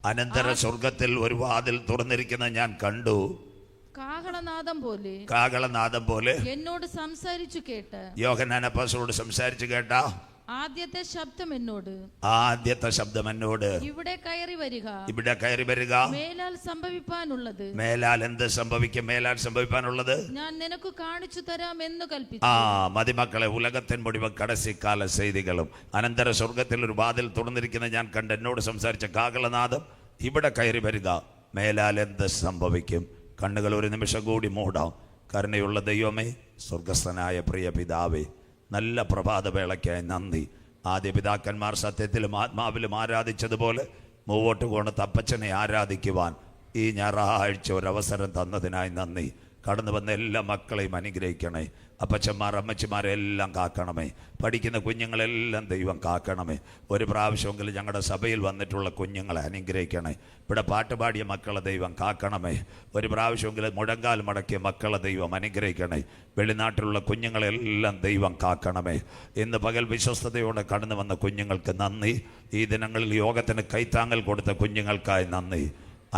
അനന്തര സ്വർഗത്തിൽ ഒരു വാതിൽ തുറന്നിരിക്കുന്ന ഞാൻ കണ്ടു. കാഹളനാദം പോലെ എന്നോട് സംസാരിച്ചു കേട്ട്. യോഹന്നാൻ അപ്പോസ്തലനോട് സംസാരിച്ചു കേട്ട ആദ്യത്തെ ശബ്ദം എന്നോട് ഇവിടെ കയറി വരിക. മേലാൽ എന്ത് സംഭവിക്കും? മേലാൽ സംഭവിക്കാനുള്ളത് ഞാൻ നിനക്ക് കാണിച്ചു തരാം എന്ന് കൽപ്പിച്ചു. മതിമക്കളെ, ഉലകത്തിൻ മുടിവ് കടസിക്കാല ചെയ്തികളും അനന്തര സ്വർഗത്തിൽ ഒരു വാതിൽ തുറന്നിരിക്കുന്ന ഞാൻ കണ്ട് എന്നോട് സംസാരിച്ച കാഹളനാദം ഇവിടെ കയറി വരിക. മേലാൽ എന്ത് സംഭവിക്കും? കണ്ണുകൾ ഒരു നിമിഷം കൂടി മൂടാം. കരുണയുള്ള ദൈവമേ, സ്വർഗസ്ഥനായ പ്രിയ പിതാവേ, നല്ല പ്രഭാതവേളയ്ക്കായി നന്ദി. ആദ്യ പിതാക്കന്മാർ സത്യത്തിലും ആത്മാവിലും ആരാധിച്ചതുപോലെ മൂവോട്ട് കോണ് തപ്പച്ചനെ ആരാധിക്കുവാൻ ഈ ഞായറാഴ്ച ഒരവസരം തന്നതിനായി നന്ദി. കടന്നു വന്ന എല്ലാ മക്കളെയും അനുഗ്രഹിക്കണേ. അപ്പച്ചന്മാർ അമ്മച്ചിമാരെല്ലാം കാക്കണമേ. പഠിക്കുന്ന കുഞ്ഞുങ്ങളെല്ലാം ദൈവം കാക്കണമേ. ഒരു പ്രാവശ്യമെങ്കിലും ഞങ്ങളുടെ സഭയിൽ വന്നിട്ടുള്ള കുഞ്ഞുങ്ങളെ അനുഗ്രഹിക്കണേ. ഇവിടെ പാട്ടുപാടിയ മക്കളെ ദൈവം കാക്കണമേ. ഒരു പ്രാവശ്യമെങ്കിലും മുഴങ്കാൽ മടക്കിയ മക്കളെ ദൈവം അനുഗ്രഹിക്കണേ. വെളിനാട്ടിലുള്ള കുഞ്ഞുങ്ങളെല്ലാം ദൈവം കാക്കണമേ. ഇന്ന് പകൽ വിശ്വസ്തയോടെ കടന്നു വന്ന കുഞ്ഞുങ്ങൾക്ക് നന്ദി. ഈ ദിനങ്ങളിൽ യോഗത്തിന് കൈത്താങ്ങൽ കൊടുത്ത കുഞ്ഞുങ്ങൾക്കായി നന്ദി.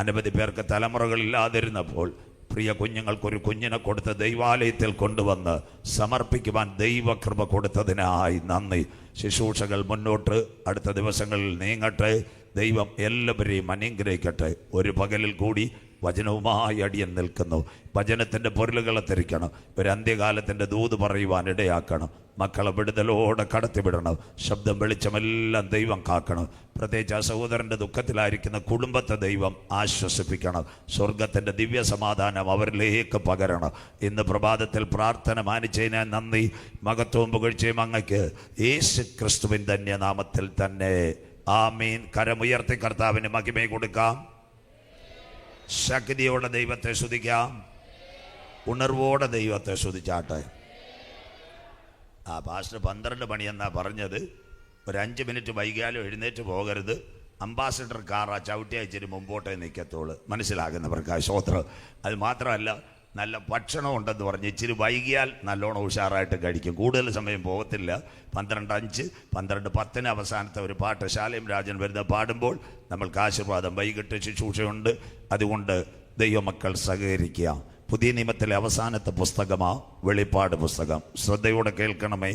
അനവധി പേർക്ക് തലമുറകളില്ലാതിരുന്നപ്പോൾ പ്രിയ കുഞ്ഞുങ്ങൾക്കൊരു കുഞ്ഞിനെ കൊടുത്ത് ദൈവാലയത്തിൽ കൊണ്ടുവന്ന് സമർപ്പിക്കുവാൻ ദൈവകൃപ കൊടുത്തതിനായി നന്ദി. ശുശ്രൂഷകൾ മുന്നോട്ട് അടുത്ത ദിവസങ്ങളിൽ നീങ്ങട്ടെ. ദൈവം എല്ലാവരെയും അനുഗ്രഹിക്കട്ടെ. ഒരു പകലിൽ കൂടി വചനവുമായി അടിയൻ നിൽക്കുന്നു. വചനത്തിൻ്റെ പൊരുളുകളെ തിരിക്കണം. ഒരു അന്ത്യകാലത്തിൻ്റെ ദൂത് പറയുവാൻ ഇടയാക്കണം. മക്കളെ വിടുതലോടെ കടത്തിവിടണം. ശബ്ദം വെളിച്ചമെല്ലാം ദൈവം കാക്കണം. പ്രത്യേകിച്ച് ആ സഹോദരൻ്റെ ദുഃഖത്തിലായിരിക്കുന്ന കുടുംബത്തെ ദൈവം ആശ്വസിപ്പിക്കണം. സ്വർഗത്തിൻ്റെ ദിവ്യ സമാധാനം അവരിലേക്ക് പകരണം. ഇന്ന് പ്രഭാതത്തിൽ പ്രാർത്ഥന മാനിച്ചതിന് നന്ദി. മഹത്വവും പുകഴ്ചയും അങ്ങയ്ക്ക് യേശു ക്രിസ്തുവിൻ ധന്യനാമത്തിൽ തന്നെ ആമീൻ. കരമുയർത്തി കർത്താവിന് മഹിമ കൊടുക്കാം. ശക്തിയോടെ ദൈവത്തെ സ്തുതിക്കാം. ഉണർവോടെ ദൈവത്തെ സ്തുതിച്ചാട്ടെ. പാസ്റ്റർ 12 മണിയെന്നാ പറഞ്ഞത്. ഒരു 5 മിനിറ്റ് വൈകിയാലും എഴുന്നേറ്റ് പോകരുത്. അംബാസഡർ കാറാ ചവിട്ടി അയച്ചിട്ട് മുമ്പോട്ടേ നിൽക്കത്തുള്ളൂ. മനസ്സിലാകുന്നവർക്കായി സ്തോത്രം. അത് മാത്രമല്ല, നല്ല ഭക്ഷണം ഉണ്ടെന്ന് പറഞ്ഞ് ഇച്ചിരി വൈകിയാൽ നല്ലോണം ഉഷാറായിട്ട് കഴിക്കും. കൂടുതൽ സമയം പോകത്തില്ല. 12:05 12:10 അവസാനത്തെ ഒരു പാട്ട് ശാലേം രാജൻ വരുന്ന പാടുമ്പോൾ നമ്മൾക്ക് ആശീർവാദം. വൈകിട്ട് ശുശ്രൂഷയുണ്ട്. അതുകൊണ്ട് ദൈവമക്കൾ സഹകരിക്കുക. പുതിയ നിയമത്തിലെ അവസാനത്തെ പുസ്തകമാണ് വെളിപ്പാട് പുസ്തകം. ശ്രദ്ധയോടെ കേൾക്കണമേ.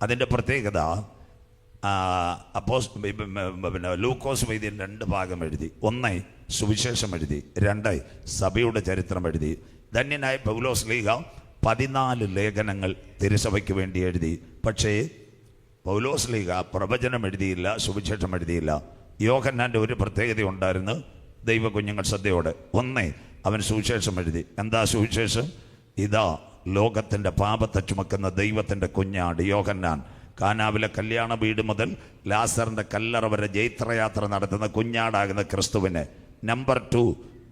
അതിൻ്റെ പ്രത്യേകത ലൂക്കോസ് വൈദ്യൻ 2 ഭാഗം എഴുതി. 1 സുവിശേഷം എഴുതി, 2 സഭയുടെ ചരിത്രം എഴുതി. ധന്യനായ പൗലോസ് ലീഗ 14 ലേഖനങ്ങൾ തിരുസഭയ്ക്ക് വേണ്ടി എഴുതി. പക്ഷേ പൗലോസ് ലീഗ പ്രവചനം എഴുതിയില്ല, സുവിശേഷം എഴുതിയില്ല. യോഹന്നാൻ്റെ ഒരു പ്രത്യേകത ഉണ്ടായിരുന്നു. ദൈവ കുഞ്ഞുങ്ങൾ ശ്രദ്ധയോടെ. 1 അവൻ സുവിശേഷം എഴുതി. എന്താ സുവിശേഷം? ഇതാ ലോകത്തിൻ്റെ പാപത്തെ ചുമക്കുന്ന ദൈവത്തിൻ്റെ കുഞ്ഞാട് യോഹന്നാൻ. കാനാവിലെ കല്യാണ വീട് മുതൽ ലാസറിൻ്റെ കല്ലറ വരെ ജൈത്രയാത്ര നടത്തുന്ന കുഞ്ഞാടാകുന്ന ക്രിസ്തുവിനെ. നമ്പർ 2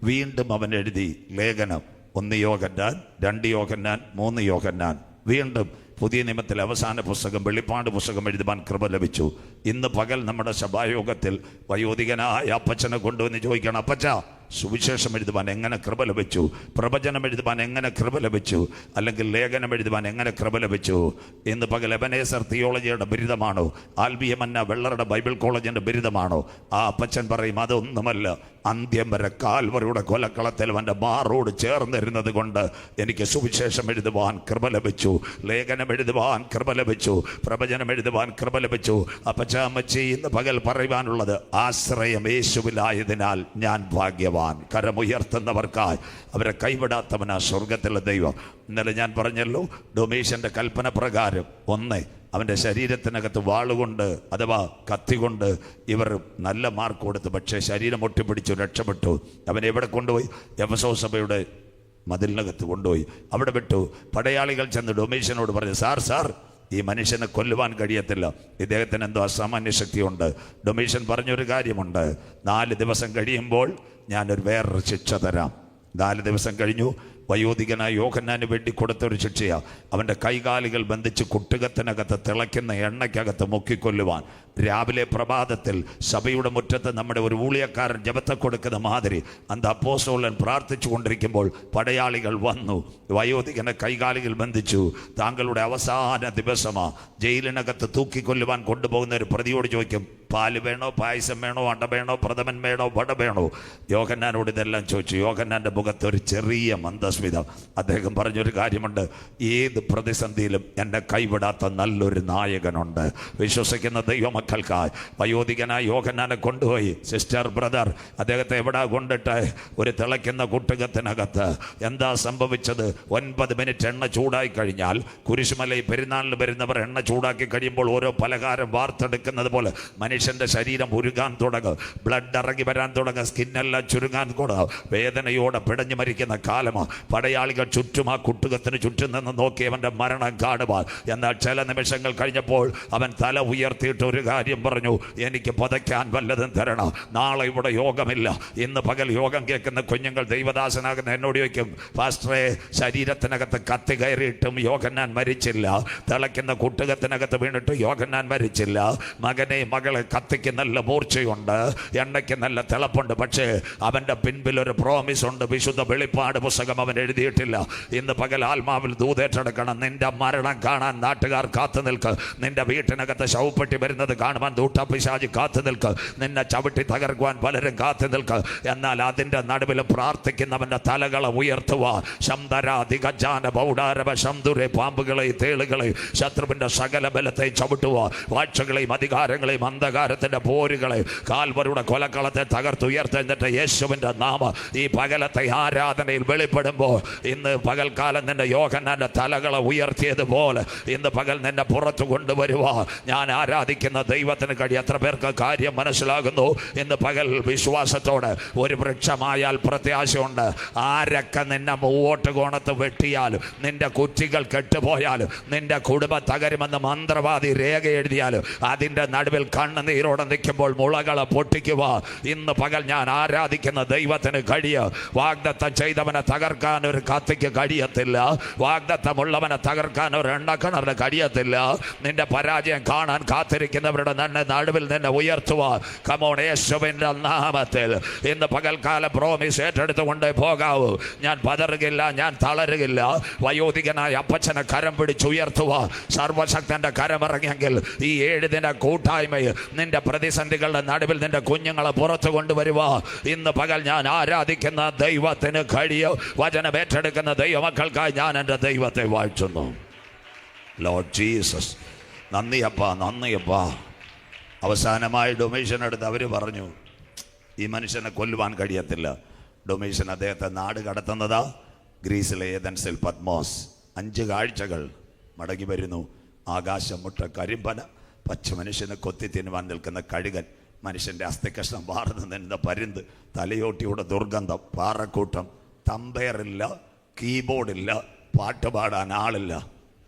വീണ്ടും അവൻ എഴുതി ലേഖനം. 1 യോഹന്നാൻ, 2 യോഹന്നാൻ, 3 യോഹന്നാൻ. വീണ്ടും പുതിയ നിയമത്തിലെ അവസാന പുസ്തകം വെളിപ്പാട് പുസ്തകം എഴുതുവാൻ കൃപ ലഭിച്ചു. ഇന്ന് പകൽ നമ്മുടെ സഭായോഗത്തിൽ വയോധികനായ അപ്പച്ചനെ കൊണ്ടുവന്ന് ചോദിക്കണം, അപ്പച്ച സുവിശേഷം എഴുതുവാൻ എങ്ങനെ കൃപ ലഭിച്ചു? പ്രവചനം എഴുതുവാൻ എങ്ങനെ കൃപ ലഭിച്ചു? അല്ലെങ്കിൽ ലേഖനം എഴുതുവാൻ എങ്ങനെ കൃപ ലഭിച്ചു? ഇന്ന് പകൽ എബനേസർ തിയോളജിയുടെ ബിരുദമാണോ? ആൽബിയമന്ന വെള്ളറുടെ ബൈബിൾ കോളേജിൻ്റെ ബിരുദമാണോ? ആ അപ്പച്ചൻ പറയും, അതൊന്നുമല്ല. അന്ത്യം വരെ കാൽവറിയുടെ കൊലക്കളത്തിൽ അവൻ്റെ മാറോട് ചേർന്നിരുന്നത് കൊണ്ട് എനിക്ക് സുവിശേഷം എഴുതുവാൻ കൃപ ലഭിച്ചു, ലേഖനം എഴുതുവാൻ കൃപ ലഭിച്ചു, പ്രവചനം എഴുതുവാൻ കൃപ ലഭിച്ചു. അപ്പച്ച അമ്മച്ചി ഇന്ന് പകൽ പറയുവാനുള്ളത്, ആശ്രയം യേശുവിലായതിനാൽ ഞാൻ ഭാഗ്യവാൻ. കരമുയർത്തുന്നവർക്കായി അവരെ കൈവിടാത്തവനാ സ്വർഗത്തിലെ ദൈവം. ഇന്നലെ ഞാൻ പറഞ്ഞല്ലോ, ഡൊമീഷ്യൻ്റെ കൽപ്പന പ്രകാരം 1 അവൻ്റെ ശരീരത്തിനകത്ത് വാളുകൊണ്ട് അഥവാ കത്തികൊണ്ട് ഇവർ നല്ല മാർക്ക് കൊടുത്തു. പക്ഷേ ശരീരം ഒട്ടിപ്പിടിച്ചു, രക്ഷപ്പെട്ടു. അവൻ എവിടെ കൊണ്ടുപോയി? എഫെസോസ് സഭയുടെ മതിലിനകത്ത് കൊണ്ടുപോയി. അവിടെ വിട്ടു. പടയാളികൾ ചെന്ന് ഡൊമീഷ്യനോട് പറഞ്ഞു, സാർ ഈ മനുഷ്യനെ കൊല്ലുവാൻ കഴിയത്തില്ല, ഇദ്ദേഹത്തിന് എന്തോ അസാമാന്യ ശക്തിയുണ്ട്. ഡൊമീഷ്യൻ പറഞ്ഞൊരു കാര്യമുണ്ട്, 4 ദിവസം കഴിയുമ്പോൾ ഞാനൊരു വേറൊരു ശിക്ഷ തരാം. 4 ദിവസം കഴിഞ്ഞു. വയോധികനായ യോഹന്നാന് വേണ്ടി കൊടുത്തൊരു ശിക്ഷയാണ്. അവൻ്റെ കൈകാലുകൾ ബന്ധിച്ച് കുട്ടുകത്തിനകത്ത് തിളയ്ക്കുന്ന എണ്ണയ്ക്കകത്ത് മുക്കിക്കൊല്ലുവാൻ. രാവിലെ പ്രഭാതത്തിൽ സഭയുടെ മുറ്റത്ത് നമ്മുടെ ഒരു ഊളിയക്കാരൻ ജപത്തെ കൊടുക്കുന്ന മാതിരി അന്ത അപ്പോസ്തലൻ പ്രാർത്ഥിച്ചു കൊണ്ടിരിക്കുമ്പോൾ പടയാളികൾ വന്നു. വയോധികനെ കൈകാലുകൾ ബന്ധിച്ചു. താങ്കളുടെ അവസാന ദിവസമാണ്, ജയിലിനകത്ത് തൂക്കിക്കൊല്ലുവാൻ കൊണ്ടുപോകുന്ന ഒരു പ്രതിയോട് ചോദിക്കും, പാല് വേണോ, പായസം വേണോ, അട വേണോ, പ്രഥമൻ വേണോ, വട വേണോ? യോഹന്നാനോട് ഇതെല്ലാം ചോദിച്ചു. യോഹന്നാന്റെ മുഖത്ത് ഒരു ചെറിയ മന്ദസ്മിതം. അദ്ദേഹം പറഞ്ഞൊരു കാര്യമുണ്ട്, ഏത് പ്രതിസന്ധിയിലും എന്നെ കൈവിടാത്ത നല്ലൊരു നായകനുണ്ട്. വിശ്വസിക്കുന്ന ദൈവമക്കൾക്കായി വയോധികനായ യോഹന്നാനെ കൊണ്ടുപോയി സിസ്റ്റർ ബ്രദർ അദ്ദേഹത്തെ എവിടെ കൊണ്ടിട്ട് ഒരു തിളയ്ക്കുന്ന കുട്ടുകത്തിനകത്ത് എന്താ സംഭവിച്ചത്? 9 മിനിറ്റ് എണ്ണ ചൂടായി കഴിഞ്ഞാൽ, കുരിശുമലയിൽ പെരുന്നാളിന് വരുന്നവർ എണ്ണ ചൂടാക്കി കഴിയുമ്പോൾ ഓരോ പലഹാരം വാർത്തെടുക്കുന്നത് പോലെ മനുഷ്യന്റെ ശരീരം ഉരുകാൻ തുടങ്ങും, ബ്ലഡ് ഇറങ്ങി വരാൻ തുടങ്ങും, സ്കിന്നെല്ലാം ചുരുങ്ങാൻ തുടങ്ങും. വേദനയോടെ പിടഞ്ഞു മരിക്കുന്ന കാലമാണ്. പടയാളികൾ ചുറ്റും ആ കുട്ടുകത്തിന് ചുറ്റും നിന്ന് നോക്കി അവന്റെ മരണം കാണുവാൻ. എന്നാൽ ചില നിമിഷങ്ങൾ കഴിഞ്ഞപ്പോൾ അവൻ തല ഉയർത്തിയിട്ട് ഒരു കാര്യം പറഞ്ഞു, എനിക്ക് പതയ്ക്കാൻ വല്ലതും തരണം. നാളെ ഇവിടെ യോഗമില്ല. ഇന്ന് പകൽ യോഗം കേൾക്കുന്ന കുഞ്ഞുങ്ങൾ ദൈവദാസനാകുന്ന എന്നോട് ചോദിക്കും, പാസ്റ്ററെ, ശരീരത്തിനകത്ത് കത്തി കയറിയിട്ടും യോഹന്നാൻ മരിച്ചില്ല, തിളയ്ക്കുന്ന കുട്ടുകത്തിനകത്ത് വീണിട്ട് യോഹന്നാൻ മരിച്ചില്ല. മകനെ, മകളെ, കത്തിക്ക് നല്ല മൂർച്ചയുണ്ട്, എണ്ണയ്ക്ക് നല്ല തിളപ്പുണ്ട്, പക്ഷേ അവന്റെ പിൻപിൽ ഒരു പ്രോമിസ് ഉണ്ട്. വിശുദ്ധ വെളിപ്പാട് പുസ്തകം അവൻ എഴുതിയിട്ടില്ല. ഇന്ന് പകൽ ആത്മാവിൽ ദൂതേറ്റെടുക്കണം. നിന്റെ മരണം കാണാൻ നാട്ടുകാർ കാത്തു നിൽക്ക്. നിന്റെ വീട്ടിനകത്ത് ശവപ്പെട്ടി വരുന്നത് കാണുവാൻ ദൂട്ടപ്പിശാചി കാത്തു നിൽക്ക്. നിന്നെ ചവിട്ടി തകർക്കുവാൻ പലരും കാത്തു നിൽക്ക്. എന്നാൽ അതിന്റെ നടുവിൽ പ്രാർത്ഥിക്കുന്നവന്റെ തലകളെ ഉയർത്തുക. ശംദരാധികജാന ബൗഡാരവ ശംദുരെ, പാമ്പുകളെ, തേളുകളെ, ശത്രുവിന്റെ സകല ബലത്തെ ചവിട്ടുക. വാഴ്ചകളെയും അധികാരങ്ങളെയും അന്ധകാരത്തിന്റെ പോരുകളെ, കാൽവരുടെ കൊലക്കളത്തെ തകർത്തുയർത്തെന്നിട്ട് യേശുവിന്റെ നാമം ഈ പകലത്തെ ആരാധനയിൽ വെളിപ്പെടുമ്പോൾ, ഇന്ന് പകൽക്കാലം നിന്റെ യോഹന്നാന്റെ തലകളെ ഉയർത്തിയതുപോലെ ഇന്ന് പകൽ നിന്നെ പുറത്തു കൊണ്ടുവരുക. ഞാൻ ആരാധിക്കുന്ന ദൈവത്തിന് കഴിയും. എത്ര പേർക്ക് കാര്യം മനസ്സിലാകുന്നു? ഇന്ന് പകൽ വിശ്വാസത്തോടെ ഒരു വൃക്ഷമായാൽ പ്രത്യാശയുണ്ട്. ആരൊക്കെ നിന്നെ മൂവോട്ട് കോണത്ത് വെട്ടിയാലും, നിന്റെ കുറ്റികൾ കെട്ടുപോയാലും, നിന്റെ കുടുംബം തകരുമെന്ന് മന്ത്രവാദി രേഖ എഴുതിയാലും, അതിൻ്റെ നടുവിൽ കണ്ണുനീരോടെ നിൽക്കുമ്പോൾ മുളകളെ പൊട്ടിക്കുക. ഇന്ന് പകൽ ഞാൻ ആരാധിക്കുന്ന ദൈവത്തിന് കഴിയും. വാഗ്ദത്തം ചെയ്തവനെ തകർക്കാൻ ഒരു കത്തിക്ക് കഴിയത്തില്ല. വാഗ്ദത്തമുള്ളവനെ തകർക്കാൻ ഒരു എണ്ണക്കിണറിന് കഴിയത്തില്ല. നിന്റെ പരാജയം കാണാൻ കാത്തിരിക്കുന്നവരുടെ നടുവിൽ നിന്നെ ഉയർത്തുക. കമോൺ, യേശുവിന്റെ നാമത്തിൽ ഇന്ന് പകൽക്കാലം പ്രോമിസ് ഏറ്റെടുത്തുകൊണ്ട് പോകാവൂ. ഞാൻ പതറുകില്ല, ഞാൻ തളരുകില്ല. വയോധികനായ അപ്പച്ചനെ കരം പിടിച്ചുയർത്തുക. സർവശക്തന്റെ കരമിറങ്ങിയെങ്കിൽ ഈ 7 ദിന കൂട്ടായ്മയിൽ നിന്റെ പ്രതിസന്ധികളുടെ നടുവിൽ നിന്റെ കുഞ്ഞുങ്ങളെ പുറത്തു കൊണ്ടുവരുക. ഇന്ന് പകൽ ഞാൻ ആരാധിക്കുന്ന ദൈവത്തിന് കഴിയും. വചനം ഏറ്റെടുക്കുന്ന ദൈവമക്കൾക്കായി ഞാൻ എൻ്റെ ദൈവത്തെ വാഴ്ത്തുന്നു. ലോർഡ് ജീസസ്, നന്ദിയപ്പാ, നന്ദിയപ്പാ. അവസാനമായി ഡൊമേഷൻ എടുത്ത് അവർ പറഞ്ഞു, ഈ മനുഷ്യനെ കൊല്ലുവാൻ കഴിയത്തില്ല. ഡൊമേഷൻ അദ്ദേഹത്തെ നാട് കടത്തുന്നതാ ഗ്രീസിലെ ഏതൻസിൽ പത്മോസ്. 5 കാഴ്ചകൾ മടങ്ങി വരുന്നു. ആകാശം മുട്ട കരിമ്പന, പച്ച മനുഷ്യനെ കൊത്തി തിന്നുവാൻ നിൽക്കുന്ന കഴുകൻ, മനുഷ്യൻ്റെ അസ്ഥികഷ്ണം വാർന്നു നിന്ന പരുന്ത്, തലയോട്ടിയുടെ ദുർഗന്ധം, പാറക്കൂട്ടം, തമ്പയറില്ല, കീബോർഡില്ല, പാട്ടുപാടാൻ ആളില്ല.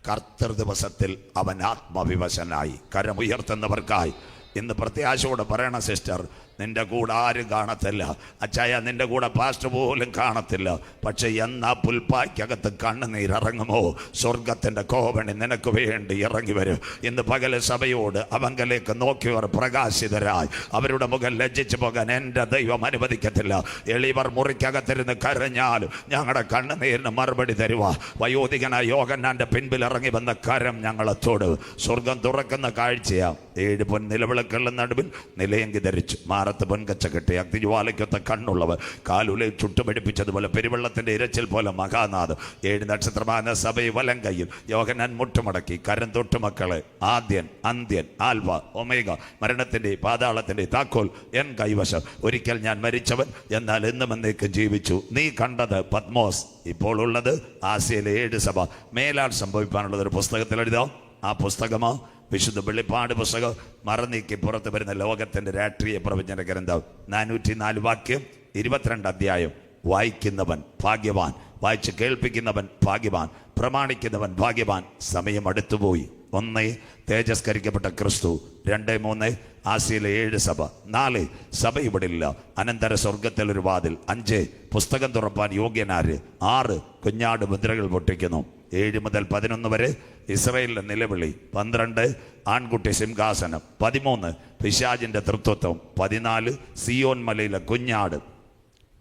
കർത്തൃ ദിവസത്തിൽ അവൻ ആത്മവിവശനായി. കരമുയർത്തുന്നവർക്കായി ഇന്ന് പ്രത്യാശയോടെ പറയണം, സിസ്റ്റർ, നിന്റെ കൂടെ ആരും കാണത്തില്ല. അച്ചായ, നിന്റെ കൂടെ പാസ്റ്റർ പോലും കാണത്തില്ല. പക്ഷെ എന്നാ പുൽപ്പായ്ക്കകത്ത് കണ്ണുനീരിറങ്ങുമോ, സ്വർഗത്തിൻ്റെ കോപണി നിനക്ക് വേണ്ടി ഇറങ്ങി വരും. ഇന്ന് പകല് സഭയോട് അവങ്കലേക്ക് നോക്കിയവർ പ്രകാശിതരായി അവരുടെ മുഖം ലജ്ജിച്ചു പോകാൻ എൻ്റെ ദൈവം അനുവദിക്കത്തില്ല. എളിവർ മുറിക്കകത്തിരുന്ന് കരഞ്ഞാലും ഞങ്ങളുടെ കണ്ണുനീരിന് മറുപടി തരുക. വയോധികനായ യോഹന്നാന്റെ പിൻപിൽ ഇറങ്ങി വന്ന കരം ഞങ്ങളെ തൊടു. സ്വർഗം തുറക്കുന്ന കാഴ്ചയാ. 7 പൊൻ നിലവിളക്കുള്ള നടുവിൽ നിലയങ്കി ധരിച്ചു, മാറത്ത് പൊൻകച്ച കെട്ടി, അഗ്നിജ്വാലയ്ക്കൊത്ത കണ്ണുള്ളവർ, കാലുലയിൽ ചുട്ടുപിടിപ്പിച്ചതുപോലെ പെരുവെള്ളത്തിന്റെ ഇരച്ചിൽ പോലെ മഹാനാഥ്. 7 നക്ഷത്രമാന സഭയെ വലം കയ്യിൽ യോഹന്നാൻ മുട്ടുമടക്കി കരം തൊട്ടു, മക്കളെ, ആദ്യൻ, അന്ത്യൻ, ആൽഫ, ഒമേഗ, മരണത്തിന്റെ പാതാളത്തിന്റെ താക്കോൽ എൻ കൈവശം. ഒരിക്കൽ ഞാൻ മരിച്ചവൻ, എന്നാൽ എന്നും എന്നേക്കും ജീവിച്ചു. നീ കണ്ടത് പത്മോസ്, ഇപ്പോൾ ഉള്ളത് ആസിയയിലെ 7 സഭ. മേലാൽ സംഭവിക്കാനുള്ളത് ഒരു പുസ്തകത്തിൽ എഴുതാം. ആ പുസ്തകമോ വിശുദ്ധ വെളിപ്പാട് പുസ്തകം. മറന്നീക്കി പുറത്ത് വരുന്ന ലോകത്തിന്റെ രാഷ്ട്രീയ പ്രവചന ഗ്രന്ഥം. 404 വാക്യം, 22 അധ്യായം. വായിക്കുന്നവൻ ഭാഗ്യവാൻ, വായിച്ച് കേൾപ്പിക്കുന്നവൻ ഭാഗ്യവാൻ, പ്രമാണിക്കുന്നവൻ ഭാഗ്യവാൻ. സമയം അടുത്തുപോയി. 1 തേജസ്കരിക്കപ്പെട്ട ക്രിസ്തു, 2, 3 ആസിയയിലെ 7 സഭ, 4 സഭ ഇവിടെ ഇല്ല, അനന്തര സ്വർഗത്തിലൊരു വാതിൽ, 5 പുസ്തകം തുറപ്പാൻ യോഗ്യനാര്, 6 കുഞ്ഞാട് മുദ്രകൾ പൊട്ടിക്കുന്നു, 7 മുതൽ 11 വരെ ഇസ്രായേലിന്റെ നിലവിളി, 12 ആൺകുട്ടി സിംഹാസനം, 13 പിശാചിന്റെ തൃത്വത്വം, 14 സിയോൻ മലയിലെ കുഞ്ഞാട്,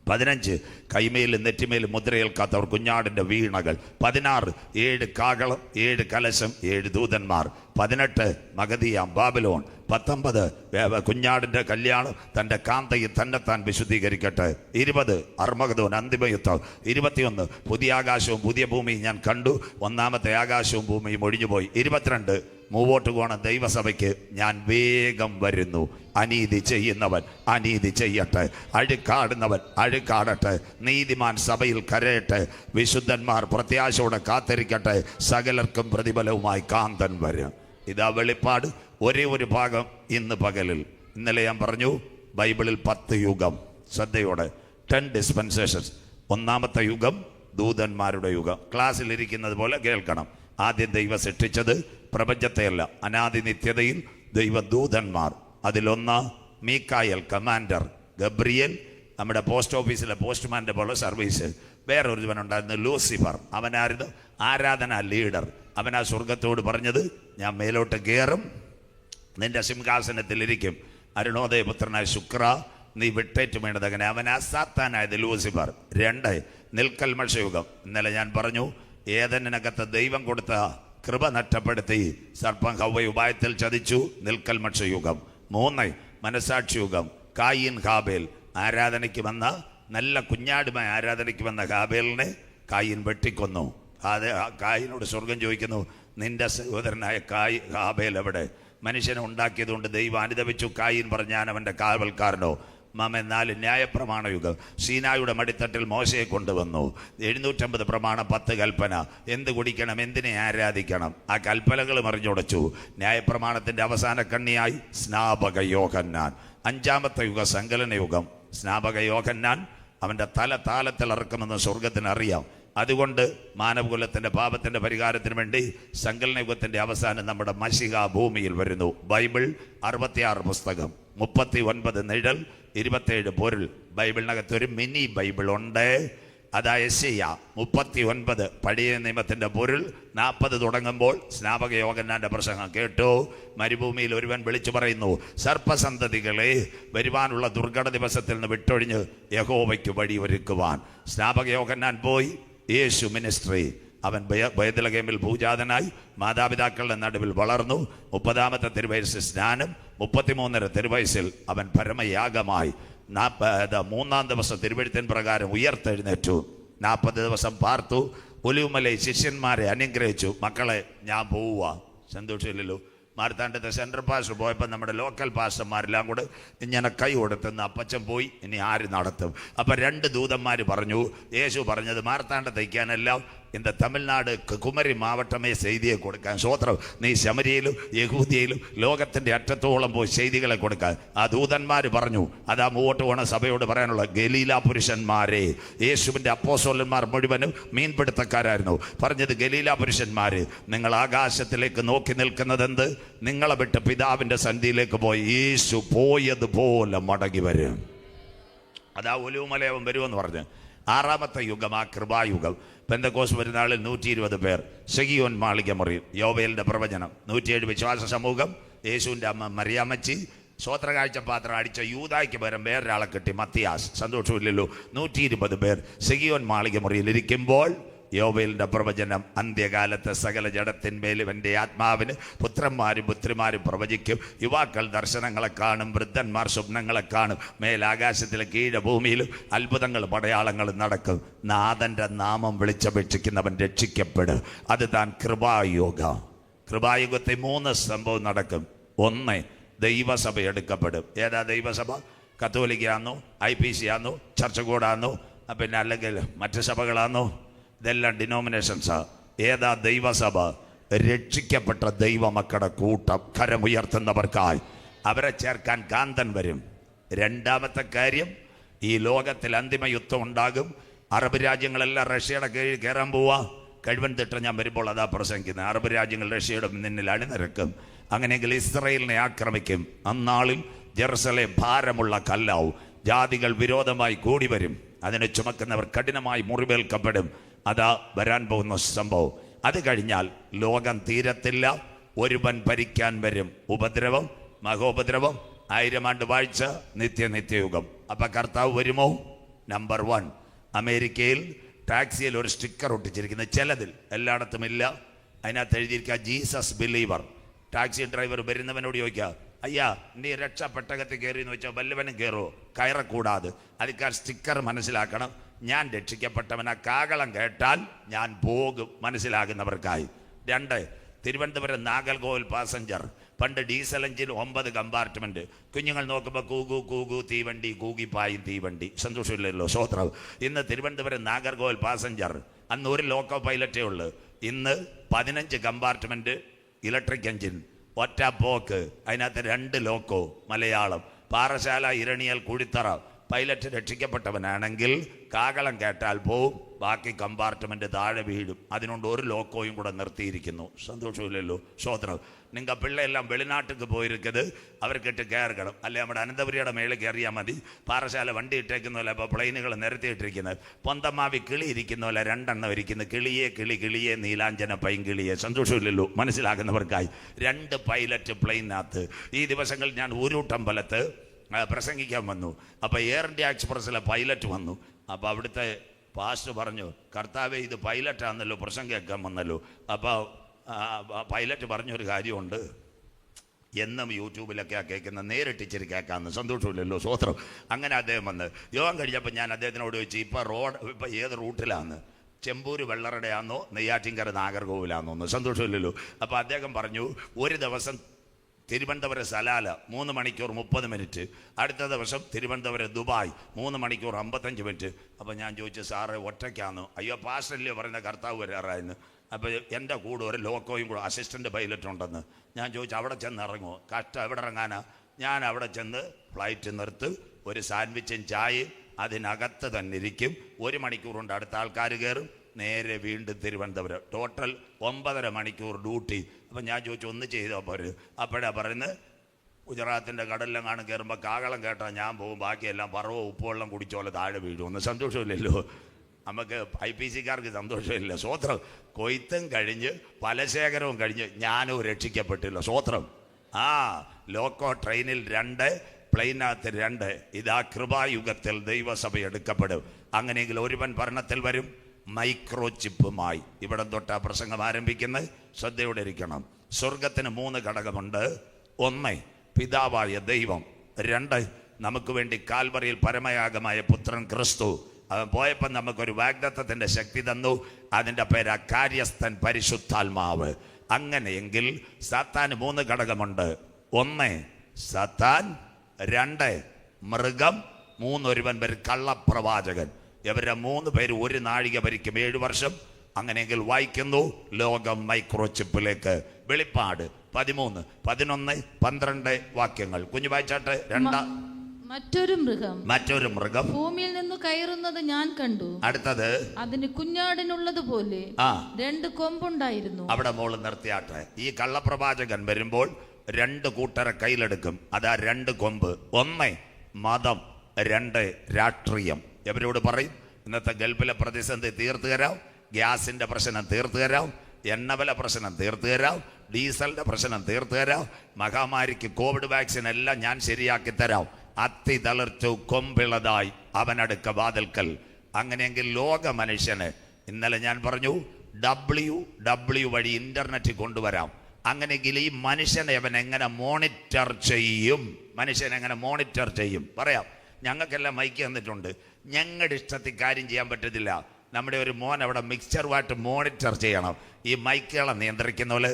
15 കൈമേലും നെറ്റിമേലും മുദ്രയേൽക്കാത്തവർ കുഞ്ഞാടിന്റെ വീണകൾ, 16 7 കാകളം, 7 കലശം, 7 ദൂതന്മാർ, 18 മഗതിയാം ബാബിലോൺ, 19 കുഞ്ഞാടിന്റെ കല്യാണം തൻ്റെ കാന്തയിൽ തന്നെത്താൻ വിശുദ്ധീകരിക്കട്ടെ. 20 അർമഗദോൻ അന്തിമയുദ്ധം. 21 പുതിയ ആകാശവും പുതിയ ഭൂമിയും ഞാൻ കണ്ടു, ഒന്നാമത്തെ ആകാശവും ഭൂമിയും ഒഴിഞ്ഞുപോയി. 22 മൂവോട്ട് പോകണം ദൈവസഭയ്ക്ക്, ഞാൻ വേഗം വരുന്നു. അനീതി ചെയ്യുന്നവൻ അനീതി ചെയ്യട്ടെ, അഴുക്കാടുന്നവൻ അഴുക്കാടട്ടെ, നീതിമാൻ സഭയിൽ കരയട്ടെ, വിശുദ്ധന്മാർ പ്രത്യാശയോടെ കാത്തിരിക്കട്ടെ, സകലർക്കും പ്രതിഫലവുമായി കാന്തൻ വരും. ഇതാ വെളിപ്പാട്. ഒരേ ഒരു ഭാഗം ഇന്ന് പകലിൽ. ഇന്നലെ ഞാൻ പറഞ്ഞു ബൈബിളിൽ 10 യുഗം. ശ്രദ്ധയോടെ 10 ഡിസ്പെൻസേഷൻസ്. ഒന്നാമത്തെ യുഗം ദൂതന്മാരുടെ യുഗം. ക്ലാസ്സിലിരിക്കുന്നത് പോലെ കേൾക്കണം. ആദ്യം ദൈവം സൃഷ്ടിച്ചത് പ്രപഞ്ചത്തെയല്ല, അനാദി നിത്യതയിൽ ദൈവദൂതന്മാർ. അതിലൊന്ന് മീക്കായൽ കമാൻഡർ, ഗബ്രിയേൽ നമ്മുടെ പോസ്റ്റ് ഓഫീസിലെ പോസ്റ്റ്മാൻ്റെ പോലെ സർവീസ്. വേറൊരുവനുണ്ടായിരുന്നു ലൂസിഫർ, അവനായിരുന്നു ആരാധന ലീഡർ. അവനാ സ്വർഗത്തോട് പറഞ്ഞത്, ഞാൻ മേലോട്ട് കയറും, നിന്റെ സിംഹാസനത്തിലിരിക്കും. അരുണോദയപുത്രനായ ശുക്ര, നീ വിട്ടേറ്റ് വീണതങ്ങനെ. അവനാ സാത്താനായത് ലൂസിഫർ. 2 നിൽക്കൽമഷയുഗം. ഇന്നലെ ഞാൻ പറഞ്ഞു ഏദനിനകത്ത് ദൈവം കൊടുത്ത കൃപ നഷ്ടപ്പെടുത്തി സർപ്പം ഹവ്വയെ ഉപായത്തിൽ ചതിച്ചു. നിൽക്കൽമഷയുഗം. 3 മനസാക്ഷി യുഗം. കായിൻ ഹാബേൽ ആരാധനയ്ക്ക് വന്ന, നല്ല കുഞ്ഞാടുമായി ആരാധനയ്ക്ക് വന്ന ഹാബേലിനെ കായിൻ വെട്ടിക്കൊന്നു. അത് കായിനോട് സ്വർഗം ചോദിക്കുന്നു, നിന്റെ സഹോദരനായ ഹാബേൽ എവിടെ? മനുഷ്യനെ ഉണ്ടാക്കിയതുകൊണ്ട് ദൈവം അനുദപിച്ചു. കായിൻ പറഞ്ഞ് ഞാൻ അവൻ്റെ കാവൽക്കാരനോ. 4 ന്യായപ്രമാണ യുഗം. സീനായുടെ മടിത്തട്ടിൽ മോശയെ കൊണ്ടുവന്നു. 750 പ്രമാണം, 10 കൽപ്പന. എന്ത് കുടിക്കണം, എന്തിനെ ആരാധിക്കണം, ആ കൽപ്പനകൾ മറിഞ്ഞുടച്ചു. ന്യായപ്രമാണത്തിൻ്റെ അവസാന കണ്ണിയായി സ്നാപക യോഹന്നാൻ. 5-ാമത്തെ യുഗം സങ്കലന യുഗം. സ്നാപക യോഹന്നാൻ അവൻ്റെ തല താലത്തിൽ ഇറക്കുമെന്ന് സ്വർഗത്തിന് അറിയാം. അതുകൊണ്ട് മാനവകുലത്തിൻ്റെ പാപത്തിൻ്റെ പരിഹാരത്തിന് വേണ്ടി സങ്കലന യുഗത്തിൻ്റെ അവസാനം നമ്മുടെ മശിഹ ഭൂമിയിൽ വരുന്നു. ബൈബിൾ 66 പുസ്തകം, 39 നിഴൽ, 27 പൊരുൾ. ബൈബിളിനകത്ത് ഒരു മിനി ബൈബിൾ ഉണ്ട്. അതാ യെശയ്യാ 39 പഴയ നിയമത്തിൻ്റെ പൊരുൾ. 40 തുടങ്ങുമ്പോൾ സ്നാപക യോഹന്നാന്റെ പ്രസംഗം കേട്ടു. മരുഭൂമിയിൽ ഒരുവൻ വിളിച്ചു പറയുന്നു, സർപ്പസന്തതികളെ, വരുവാനുള്ള ദുർഘട ദിവസത്തിൽ നിന്ന് വിട്ടൊഴിഞ്ഞ് യഹോവയ്ക്ക് വഴി ഒരുക്കുവാൻ. സ്നാപക യോഹന്നാൻ പോയി. യേശു മിനിസ്ട്രി. അവൻ ബേത്ലഹേമിൽ ഭൂജാതനായി മാതാപിതാക്കളുടെ നടുവിൽ വളർന്നു. 30-ാമത്തെ തിരുവയസ്സിൽ സ്നാനം. 33 തിരുവയസ്സിൽ അവൻ പരമയാഗമായി. 3-ാം ദിവസം തിരുവെഴുത്തിൻ പ്രകാരം ഉയർത്തെഴുന്നേറ്റു. 40 ദിവസം പാർത്തു. ഒലിവുമലയിൽ ശിഷ്യന്മാരെ അനുഗ്രഹിച്ചു. മക്കളെ, ഞാൻ പോവുക. സന്തോഷമില്ലല്ലോ. മാർത്താണ്ഡത്തെ സെൻട്രൽ പാസ്റ്റർ പോയപ്പോൾ നമ്മുടെ ലോക്കൽ പാസ്റ്റർമാരെല്ലാം കൂടെ ഇങ്ങനെ കൈ കൊടുത്തുന്ന അപ്പച്ചൻ പോയി, ഇനി ആര് നടത്തും? അപ്പം 2 ദൂതന്മാർ പറഞ്ഞു, യേശു പറഞ്ഞത് മാർത്താണ്ഡത്തേക്കാനെല്ലാം இந்த தமிழ்நாடு குமரி மாவட்டமே செய்தியை கொடுக்க சோத்திரம். നീ ശമരിയയിലും യഹൂദിയയിലും ലോകത്തിൻ്റെ അറ്റത്തോളം പോയി ചെയ്തികളെ കൊടുക്കാൻ. ആ ദൂതന്മാർ പറഞ്ഞു. അതാ മുമ്പോട്ട് പോണ സഭയോട് പറയാനുള്ള, ഗലീല പുരുഷന്മാരെ. യേശുവിൻ്റെ അപ്പോസ്തലന്മാർ മുഴുവനും മീൻപിടുത്തക്കാരായിരുന്നു. പറഞ്ഞത്, ഗലീല പുരുഷന്മാർ, നിങ്ങൾ ആകാശത്തിലേക്ക് നോക്കി നിൽക്കുന്നതെന്ത്? നിങ്ങളെ വിട്ട് പിതാവിൻ്റെ സന്നിധിയിലേക്ക് പോയി യേശു പോയതുപോലെ മടങ്ങി വരും. അതാ ഒലിവുമലയവൻ വരുമെന്ന് പറഞ്ഞു. 6-ാമത്തെ യുഗം, ആ കൃപായുഗം. പെന്തക്കോസ്ത് പെരുന്നാളിൽ 120 പേർ ശഗിയോൻ മാളിക മുറിയിൽ. യോവേലിൻ്റെ പ്രവചനം. 107 വിശ്വാസ സമൂഹം. യേശുവിൻ്റെ അമ്മ മറിയാമ്മച്ചി. സ്വോത്രകാഴ്ച പാത്രം അടിച്ച യൂദായ്ക്ക് പകരം വേറൊരാളെ കിട്ടി, മത്തിയാസ്. സന്തോഷമില്ലല്ലോ. 120 പേർ ശഗിയോൻ മാളിക മുറിയിൽ ഇരിക്കുമ്പോൾ യോവേലിൻ്റെ പ്രവചനം. അന്ത്യകാലത്ത് സകല ജഡത്തിന്മേലും എൻ്റെ ആത്മാവിന് പുത്രന്മാരും പുത്രിമാരും പ്രവചിക്കും. യുവാക്കൾ ദർശനങ്ങളെ കാണും, വൃദ്ധന്മാർ സ്വപ്നങ്ങളെ കാണും. മേലാകാശത്തിലെ കീഴഭൂമിയിലും അത്ഭുതങ്ങളും പടയാളങ്ങളും നടക്കും. നാഥൻ്റെ നാമം വിളിച്ചപേക്ഷിക്കുന്നവൻ രക്ഷിക്കപ്പെടും. അത് താൻ കൃപായുഗം. കൃപായുഗത്തെ 3 സംഭവം നടക്കും. 1, ദൈവസഭ എടുക്കപ്പെടും. ഏതാ ദൈവസഭ? കത്തോലിക്കാന്നോ, IPC ആന്നോ, ചർച്ച കൂടാന്നോ, പിന്നെ അല്ലെങ്കിൽ മറ്റ് സഭകളാന്നോ? ഇതെല്ലാം ഡിനോമിനേഷൻസാ. ഏതാ ദൈവസഭ? രക്ഷിക്കപ്പെട്ട ദൈവമക്കളുടെ കൂട്ടം. കരമുയർത്തുന്നവർക്കായി അവരെ ചേർക്കാൻ കാന്തൻ വരും. 2-ാമത്തെ കാര്യം, ഈ ലോകത്തിൽ അന്തിമ യുദ്ധം ഉണ്ടാകും. അറബ് രാജ്യങ്ങളെല്ലാം റഷ്യയുടെ കീഴിൽ കയറാൻ പോവാ. കഴിവൻ തിട്ട ഞാൻ വരുമ്പോൾ അതാ പ്രസംഗിക്കുന്നത്. അറബ് രാജ്യങ്ങൾ റഷ്യയുടെ നിന്നിൽ അണിനിരക്കും. അങ്ങനെയെങ്കിൽ ഇസ്രയേലിനെ ആക്രമിക്കും. അന്നാളിൽ ജെറുസലേം ഭാരമുള്ള കല്ലാവും. ജാതികൾ വിരോധമായി കൂടി വരും. അതിനെ ചുമക്കുന്നവർ കഠിനമായി മുറിവേൽക്കപ്പെടും. അതാ വരാൻ പോകുന്ന സംഭവം. അത് കഴിഞ്ഞാൽ ലോകം തീരത്തില്ല. ഒരുവൻ ഭരിക്കാൻ വരും. ഉപദ്രവം, മഹോപദ്രവം, 1000 ആണ്ട് വാഴ്ച, നിത്യയുഗം. അപ്പം കർത്താവ് വരുമോ? നമ്പർ 1, അമേരിക്കയിൽ ടാക്സിയിൽ ഒരു സ്റ്റിക്കർ ഒട്ടിച്ചിരിക്കുന്നത്. ചിലതിൽ, എല്ലായിടത്തും ഇല്ല. അതിനകത്ത് എഴുതിയിരിക്കുക ജീസസ് ബിലീവർ. ടാക്സി ഡ്രൈവർ വരുന്നവനോട് ചോദിക്കുക, അയ്യാ നീ രക്ഷപ്പെട്ടകത്തിൽ കയറി എന്ന് വെച്ചാൽ വല്ലവനും കയറുമോ? കയറക്കൂടാതെ. അതിക്കാർ സ്റ്റിക്കർ മനസ്സിലാക്കണം. ഞാൻ രക്ഷിക്കപ്പെട്ടവനാ, കാകളം കേട്ടാൽ ഞാൻ പോകും, മനസ്സിലാകുന്നവർക്കായി. 2, തിരുവനന്തപുരം നാഗർകോവിൽ പാസഞ്ചർ. പണ്ട് ഡീസൽ എഞ്ചിൻ 9 കമ്പാർട്ട്മെന്റ്. കുഞ്ഞുങ്ങൾ നോക്കുമ്പോൾ കൂകു കൂകു തീവണ്ടി, കൂകിപ്പായും തീവണ്ടി. സന്തോഷമില്ലല്ലോ, സ്വോത്രം. ഇന്ന് തിരുവനന്തപുരം നാഗർകോവിൽ പാസഞ്ചർ, അന്ന് ഒരു ലോക്കോ പൈലറ്റേ ഉള്ളൂ. ഇന്ന് 15 കമ്പാർട്ട്മെന്റ് ഇലക്ട്രിക് എഞ്ചിൻ, ഒറ്റ പോക്ക്. അതിനകത്ത് 2 ലോക്കോ. മലയാളം. പാറശാല, ഇരണിയൽ, കുഴിത്തറ. പൈലറ്റ് രക്ഷിക്കപ്പെട്ടവനാണെങ്കിൽ കാകളം കേട്ടാൽ പോവും, ബാക്കി കമ്പാർട്ട്മെന്റ് താഴെ വീഴും. അതിനുകൊണ്ട് ഒരു ലോക്കോയും കൂടെ നിർത്തിയിരിക്കുന്നു. സന്തോഷമില്ലല്ലോ, സ്വോത്രം. നിങ്ങൾ പിള്ളയെല്ലാം വെളിനാട്ടിക്ക് പോയിരിക്കത് അവർക്കിട്ട് കയറണം. അല്ലെ നമ്മുടെ അനന്തപുരിയുടെ മേളിൽ കയറിയാൽ മതി. പാറശാല വണ്ടി ഇട്ടേക്കുന്നല്ല, ഇപ്പോൾ പ്ലെയിനുകൾ നിരത്തിയിട്ടിരിക്കുന്നത്. പൊന്തമാവി കിളി ഇരിക്കുന്നല്ല, 2 എണ്ണം ഇരിക്കുന്നു. കിളിയെ കിളി, കിളിയെ നീലാഞ്ചന പൈങ്കിളിയെ. സന്തോഷമില്ലല്ലോ, മനസ്സിലാകുന്നവർക്കായി. 2 പൈലറ്റ് പ്ലെയിനകത്ത്. ഈ ദിവസങ്ങളിൽ ഞാൻ ഊരൂട്ടമ്പലത്ത് പ്രസംഗിക്കാൻ വന്നു. അപ്പോൾ എയർ ഇന്ത്യ എക്സ്പ്രസ്സിലെ പൈലറ്റ് വന്നു. അപ്പോൾ അവിടുത്തെ പാസ്റ്റർ പറഞ്ഞു, കർത്താവേ ഇത് പൈലറ്റാണെന്നല്ലോ പ്രസംഗം കേൾക്കാൻ വന്നല്ലോ. അപ്പോൾ പൈലറ്റ് പറഞ്ഞൊരു കാര്യമുണ്ട്, എന്നും യൂട്യൂബിലൊക്കെ കേൾക്കുന്ന, നേരിട്ട് ഇച്ചിരി കേൾക്കാമെന്ന്. സന്തോഷമില്ലല്ലോ, സ്വോത്രം. അങ്ങനെ അദ്ദേഹം വന്ന് യോഗം കഴിഞ്ഞപ്പോൾ ഞാൻ അദ്ദേഹത്തിനോട് ചോദിച്ചു, ഇപ്പോൾ ഏത് റൂട്ടിലാന്ന്? ചെമ്പൂര് വെള്ളറടയാണെന്നോ നെയ്യാറ്റിൻകര നാഗർകോവിലാണെന്നോ? സന്തോഷമില്ലല്ലോ. അപ്പോൾ അദ്ദേഹം പറഞ്ഞു, ഒരു ദിവസം തിരുവനന്തപുരം സലാല 3 മണിക്കൂർ 30 മിനിറ്റ്, അടുത്ത ദിവസം തിരുവനന്തപുരം ദുബായ് 3 മണിക്കൂർ 55 മിനിറ്റ്. അപ്പോൾ ഞാൻ ചോദിച്ചു, സാറേ ഒറ്റയ്ക്കാന്നോ? അയ്യോ പാസ്റ്റല്ലേ പറയുന്ന കർത്താവ് വരാറായെന്ന്. അപ്പോൾ എൻ്റെ കൂടെ ഒരു ലോക്കോയും കൂടെ അസിസ്റ്റൻ്റ് പൈലറ്റ് ഉണ്ടെന്ന്. ഞാൻ ചോദിച്ചു, അവിടെ ചെന്ന് ഇറങ്ങുമോ? കഷ്ടം, എവിടെ ഇറങ്ങാനാ? ഞാൻ അവിടെ ചെന്ന് ഫ്ലൈറ്റ് നിർത്ത്, ഒരു സാൻഡ്വിച്ചും ചായയും അതിനകത്ത് തന്നെ ഇരിക്കും. 1 മണിക്കൂർ കൊണ്ട് അടുത്ത ആൾക്കാർ കയറും, നേരെ വീണ്ടും തിരുവനന്തപുരം. ടോട്ടൽ 9.5 മണിക്കൂർ ഡ്യൂട്ടി. അപ്പം ഞാൻ ചോദിച്ചു, ഒന്ന് ചെയ്തോ പോര്? അപ്പോഴാണ് പറയുന്നത്, ഗുജറാത്തിൻ്റെ കടലിലെങ്ങാനും കയറുമ്പോൾ കാകളം കേട്ടാൽ ഞാൻ പോകും, ബാക്കിയെല്ലാം പറവോ ഉപ്പുവെള്ളം കുടിച്ചോലെ താഴെ വീഴുമെന്ന്. സന്തോഷമില്ലല്ലോ, നമുക്ക് IPC-കാർക്ക് സന്തോഷമില്ല. സ്വോത്രം. കൊയ്ത്തും കഴിഞ്ഞ് ഫലശേഖരവും കഴിഞ്ഞ് ഞാനും രക്ഷിക്കപ്പെട്ടില്ല. സ്വോത്രം. ലോക്കോ ട്രെയിനിൽ 2, പ്ലെയിനകത്ത് 2. ഇതാ കൃപായുഗത്തിൽ ദൈവസഭ എടുക്കപ്പെടും. അങ്ങനെയെങ്കിൽ ഒരുവൻ ഭരണത്തിൽ വരും, മൈക്രോ ചിപ്പുമായി. ഇവിടെ തൊട്ടാ പ്രസംഗം ആരംഭിക്കുന്നത്. ശ്രദ്ധയോടെ ഇരിക്കണം. സ്വർഗത്തിന് 3 ഘടകമുണ്ട്. 1, പിതാവായ ദൈവം. 2, നമുക്ക് വേണ്ടി കാൽവറിയിൽ പരമയാഗമായ പുത്രൻ ക്രിസ്തു. അവൻ പോയപ്പോൾ നമുക്കൊരു വാഗ്ദത്തത്തിൻ്റെ ശക്തി തന്നു. അതിൻ്റെ പേരാ കാര്യസ്ഥൻ പരിശുദ്ധാത്മാവ്. അങ്ങനെയെങ്കിൽ സാത്താന് 3 ഘടകമുണ്ട്. 1, സാത്താൻ. 2, മൃഗം. 3, ഒരുവൻ പേര് കള്ളപ്രവാചകൻ. ഇവരുടെ 3 പേര് 1 നാഴിക ഭരിക്കും 7 വർഷം. അങ്ങനെയെങ്കിൽ വായിക്കുന്നു, ലോകം മൈക്രോചിപ്പിലേക്ക്. വെളിപ്പാട് 13, 11, 12 വാക്യങ്ങൾ. കുഞ്ഞു വായിച്ചാട്ടെ. മറ്റൊരു മൃഗം ഭൂമിയിൽ നിന്ന് കയറുന്നത് ഞാൻ കണ്ടു. അടുത്തത്, അതിന് കുഞ്ഞാടിനുള്ളതുപോലെ 2 കൊമ്പുണ്ടായിരുന്നു. അവിടെ മോള് നിർത്തിയാട്ടെ. ഈ കള്ളപ്രവാചകൻ വരുമ്പോൾ 2 കൂട്ടരെ കയ്യിലെടുക്കും. അതാ 2 കൊമ്പ്. 1, മതം. 2, രാഷ്ട്രീയം. എവരോട് പറയും, ഇന്നത്തെ ഗൾഫിലെ പ്രതിസന്ധി തീർത്തു തരാം, ഗ്യാസിന്റെ പ്രശ്നം തീർത്തു തരാം, എണ്ണവില പ്രശ്നം തീർത്തു തരാം, ഡീസലിന്റെ പ്രശ്നം തീർത്തു തരാം, മഹാമാരിക്ക് കോവിഡ് വാക്സിൻ എല്ലാം ഞാൻ ശരിയാക്കി തരാം. അത്തി തളിർത്തു കൊമ്പിളതായി അവനടുക്ക വാതിൽക്കൽ. അങ്ങനെയെങ്കിൽ ലോക മനുഷ്യന്, ഇന്നലെ ഞാൻ പറഞ്ഞു, WW വഴി ഇന്റർനെറ്റ് കൊണ്ടുവരാം. അങ്ങനെയെങ്കിൽ ഈ മനുഷ്യനെ അവൻ എങ്ങനെ മോണിറ്റർ ചെയ്യും? മനുഷ്യനെങ്ങനെ മോണിറ്റർ ചെയ്യും? പറയാം. ഞങ്ങൾക്കെല്ലാം മൈക്ക് തന്നിട്ടുണ്ട്. ഞങ്ങളുടെ ഇഷ്ടത്തിൽ കാര്യം ചെയ്യാൻ പറ്റത്തില്ല. നമ്മുടെ ഒരു മോൻ അവിടെ മിക്സ്ചറുമായിട്ട് മോണിറ്റർ ചെയ്യണം. ഈ മൈക്കുകളെ നിയന്ത്രിക്കുന്ന പോലെ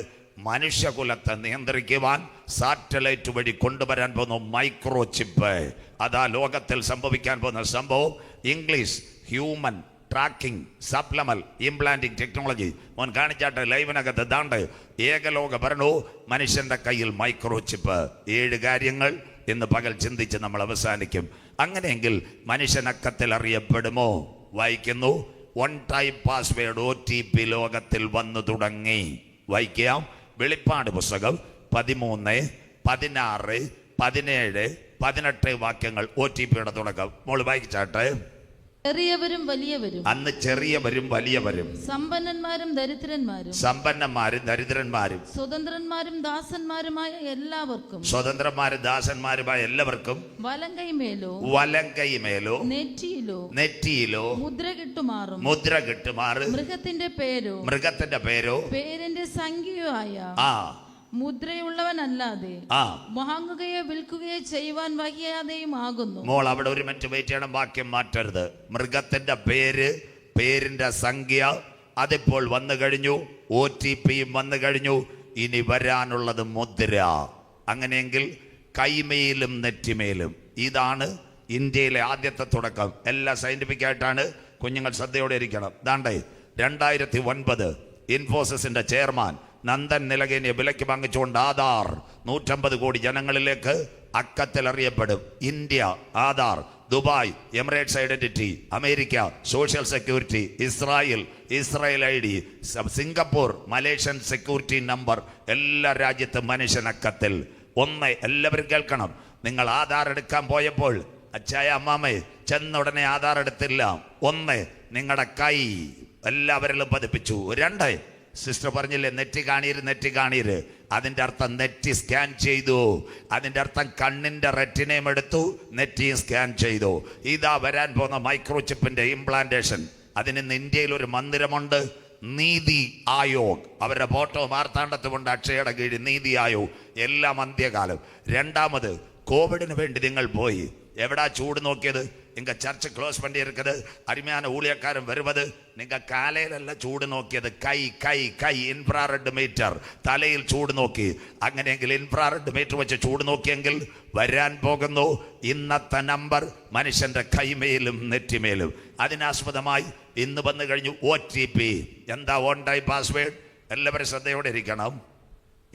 മനുഷ്യകുലത്തെ നിയന്ത്രിക്കുവാൻ സാറ്റലൈറ്റ് വഴി കൊണ്ടുവരാൻ പോകുന്ന മൈക്രോ ചിപ്പ്. അതാ ലോകത്തിൽ സംഭവിക്കാൻ പോകുന്ന സംഭവം. English human tracking supplemental implanting technology. മോൻ കാണിച്ചാട്ടെ ലൈവിനകത്ത്. ദാണ്ട് ഏകലോക ഭരണവും മനുഷ്യന്റെ കയ്യിൽ മൈക്രോ ചിപ്പ്. 7 കാര്യങ്ങൾ ഇന്ന് പകൽ ചിന്തിച്ച് നമ്മൾ അവസാനിക്കും. അങ്ങനെയെങ്കിൽ മനുഷ്യനക്കത്തിൽ അറിയപ്പെടുമോ? വായിക്കുന്നു, 1 ടൈം പാസ്വേഡ് OTP ലോകത്തിൽ വന്നു തുടങ്ങി. വായിക്കാം. വെളിപ്പാട് പുസ്തകം 13, 16, 17, 18 വാക്യങ്ങൾ. OTPയുടെ തുടക്കം. മോള് വായിച്ചാട്ടെ. ചെറിയവരും വലിയവരും. അന്ന് ചെറിയവരും വലിയവരും, സമ്പന്നന്മാരും ദരിദ്രന്മാരും, സമ്പന്നന്മാരും ദരിദ്രന്മാരും, സ്വതന്ത്രന്മാരും ദാസന്മാരുമായ എല്ലാവർക്കും, സ്വതന്ത്രന്മാരും ദാസന്മാരുമായ എല്ലാവർക്കും വലങ്കൈമേലോ നെറ്റിയിലോ മുദ്ര കിട്ടുമാറും. മൃഗത്തിന്റെ പേരോ പേരിന്റെ സംഖ്യയോ ആയ മുദ്രയുള്ളവനല്ലാതെ ആ വാങ്ങുകയോ വിൽക്കുകയോ ചെയ്യുവാൻ വഹിയാതെയും ആകുന്നു. മോൾ അവിടെ ഒരു മിനിറ്റ് വെയിറ്റ് ചെയ്യണം, വാക്യം മാറ്റരുത്. മൃഗത്തിന്റെ പേരിന്റെ സംഖ്യ അതിപ്പോൾ വന്നു കഴിഞ്ഞു, OTPയും വന്നു കഴിഞ്ഞു. ഇനി വരാനുള്ളത് മുദ്ര. അങ്ങനെയെങ്കിൽ കൈമേലും നെറ്റിമേലും. ഇതാണ് ഇന്ത്യയിലെ ആദ്യത്തെ തുടക്കം. എല്ലാം സയന്റിഫിക് ആയിട്ടാണ്. കുഞ്ഞുങ്ങൾ ശ്രദ്ധയോടെ ഇരിക്കണം. ദാണ്ടേ 2009 ഇൻഫോസിസിന്റെ ചെയർമാൻ നന്ദൻ നിലകേനിയെ വിലയ്ക്ക് വാങ്ങിച്ചുകൊണ്ട് ആധാർ 150 കോടി ജനങ്ങളിലേക്ക് അക്കത്തിൽ അറിയപ്പെടും. India Aadhaar, Dubai Emirates identity, America social security, Israel ID, Singapore Malaysian security number. എല്ലാ രാജ്യത്തും മനുഷ്യനക്കത്തിൽ. ഒന്ന് എല്ലാവരും കേൾക്കണം. നിങ്ങൾ ആധാർ എടുക്കാൻ പോയപ്പോൾ അച്ചായ അമ്മാമ്മേ ചെന്നുടനെ ആധാർ എടുത്തില്ല. ഒന്ന് നിങ്ങളുടെ കൈ എല്ലാവരിലും പതിപ്പിച്ചു. രണ്ട് സിസ്റ്റർ പറഞ്ഞില്ലേ നെറ്റി കാണീര്. അതിൻ്റെ അർത്ഥം നെറ്റി സ്കാൻ ചെയ്തു. അതിൻ്റെ അർത്ഥം കണ്ണിൻ്റെ റെറ്റിനയും എടുത്തു, നെറ്റിയും സ്കാൻ ചെയ്തു. ഇതാ വരാൻ പോകുന്ന മൈക്രോചിപ്പിന്റെ ഇംപ്ലാന്റേഷൻ. അതിന് ഇന്ന് ഇന്ത്യയിൽ ഒരു മന്ദിരമുണ്ട്, നീതി ആയോഗ്. അവരുടെ ഫോട്ടോ മാർത്താണ്ഡത്തുകൊണ്ട് അക്ഷയുടെ കീഴിൽ നീതി ആയോഗ്. എല്ലാം അന്ത്യകാലം. രണ്ടാമത് കോവിഡിന് വേണ്ടി നിങ്ങൾ പോയി എവിടാ ചൂട് നോക്കിയത്? നിങ്ങൾ ചർച്ച് ക്ലോസ് പണ്ടി ഇരിക്കത്, അരുമயான ഊഴിയക്കാരൻ വരുന്നത്. നിങ്ങൾ കാലയിലല്ല ചൂട് നോക്കിയത്, കൈ ഇൻഫ്രാറെഡ് മീറ്റർ തലയിൽ ചൂട് നോക്കി. അങ്ങനെയെങ്കിൽ ഇൻഫ്രാറെഡ് മീറ്റർ വെച്ച് ചൂട് നോക്കിയെങ്കിൽ വരാൻ പോകുന്നു ഇന്നത്തെ നമ്പർ മനുഷ്യന്റെ കൈമേലും നെറ്റിമേലും. അതിനാസ്പദമായി ഇന്ന് വന്നു കഴിഞ്ഞു OTP. എന്താ ഓൺ ടൈം പാസ്വേഡ്? എല്ലാവരും ശ്രദ്ധയോടെ ഇരിക്കണം.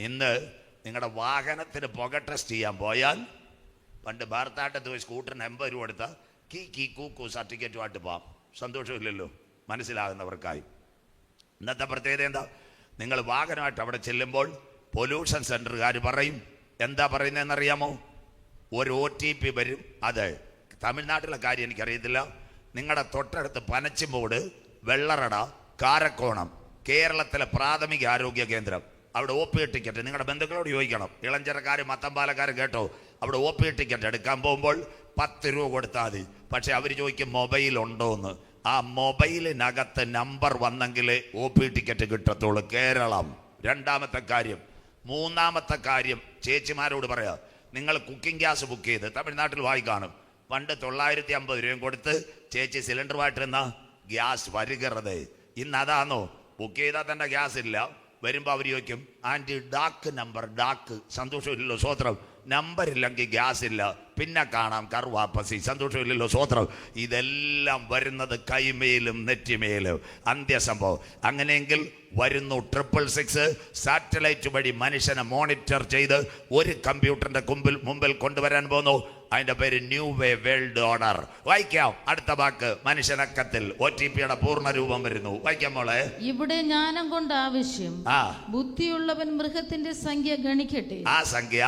ഇന്ന് നിങ്ങളുടെ വാഹനത്തിന് പുക ടെസ്റ്റ് ചെയ്യാൻ പോയാൽ പണ്ട് ഭാരതാട്ടത്ത് പോയി സ്കൂട്ടറിന് 80 രൂപ കൊടുത്താൽ കീ കൂക്കു സർട്ടിഫിക്കറ്റുമായിട്ട് പോകാം. സന്തോഷമില്ലല്ലോ മനസ്സിലാകുന്നവർക്കായി. ഇന്നത്തെ പ്രത്യേകത എന്താ? നിങ്ങൾ വാഹനമായിട്ട് അവിടെ ചെല്ലുമ്പോൾ പൊല്യൂഷൻ സെൻ്ററുകാർ പറയും, എന്താ പറയുന്നതെന്നറിയാമോ? ഒരു OTP വരും. അത് തമിഴ്നാട്ടിലെ കാര്യം എനിക്കറിയത്തില്ല. നിങ്ങളുടെ തൊട്ടടുത്ത് പനച്ചിമൂട്, വെള്ളറട, കാരക്കോണം കേരളത്തിലെ പ്രാഥമിക ആരോഗ്യ കേന്ദ്രം. അവിടെ OP ടിക്കറ്റ് നിങ്ങളുടെ ബന്ധുക്കളോട് ചോദിക്കണം. ഇളഞ്ചരക്കാർ മത്തമ്പാലക്കാർ കേട്ടോ, അവിടെ OP ടിക്കറ്റ് എടുക്കാൻ പോകുമ്പോൾ 10 രൂപ കൊടുത്താൽ മതി. പക്ഷെ അവർ ചോദിക്കും മൊബൈൽ ഉണ്ടോ എന്ന്. ആ മൊബൈലിനകത്ത് നമ്പർ വന്നെങ്കിലേ OP ടിക്കറ്റ് കിട്ടത്തുള്ളൂ. കേരളം. രണ്ടാമത്തെ കാര്യം. മൂന്നാമത്തെ കാര്യം ചേച്ചിമാരോട് പറയാം, നിങ്ങൾ കുക്കിംഗ് ഗ്യാസ് ബുക്ക് ചെയ്ത് തമിഴ്നാട്ടിൽ വായിക്കാണും. പണ്ട് 950 രൂപയും കൊടുത്ത് ചേച്ചി സിലിണ്ടറുമായിട്ടിരുന്ന ഗ്യാസ് വരുകരുത്. ഇന്ന് അതാണോ? ബുക്ക് ചെയ്താൽ തന്നെ ഗ്യാസ് ഇല്ല. വരുമ്പോൾ അവർ ചോദിക്കും ആൻറ്റി ഡാക്ക് നമ്പർ. ഡാക്ക് സന്തോഷമില്ലല്ലോ സ്വോത്രം. നമ്പർ ഇല്ലെങ്കിൽ ഗ്യാസ് ഇല്ല, പിന്നെ കാണാം കറുവാപ്പസി. സന്തോഷമില്ലല്ലോ സ്വോത്രം. ഇതെല്ലാം വരുന്നത് കൈമേലും നെറ്റിമേലും. അന്ത്യസംഭവം. അങ്ങനെയെങ്കിൽ വരുന്നു 666 സാറ്റലൈറ്റ് വഴി മനുഷ്യനെ മോണിറ്റർ ചെയ്ത് ഒരു കമ്പ്യൂട്ടറിന്റെ മുമ്പിൽ കൊണ്ടുവരാൻ പോകുന്നു. അതിന്റെ പേര് ന്യൂ വേ വേൾഡ് ഓർഡർ. വായിക്കാം അടുത്ത വാക്ക്. മനുഷ്യനക്കത്തിൽ OTPയുടെ പൂർണ്ണ രൂപം വരുന്നു. വായിക്കാം മോളെ. ഇവിടെ ജ്ഞാനം കൊണ്ട് ആവശ്യം. ബുദ്ധിയുള്ളവൻ മൃഗത്തിന്റെ സംഖ്യ ഗണിക്കട്ടെ. ആ സംഖ്യ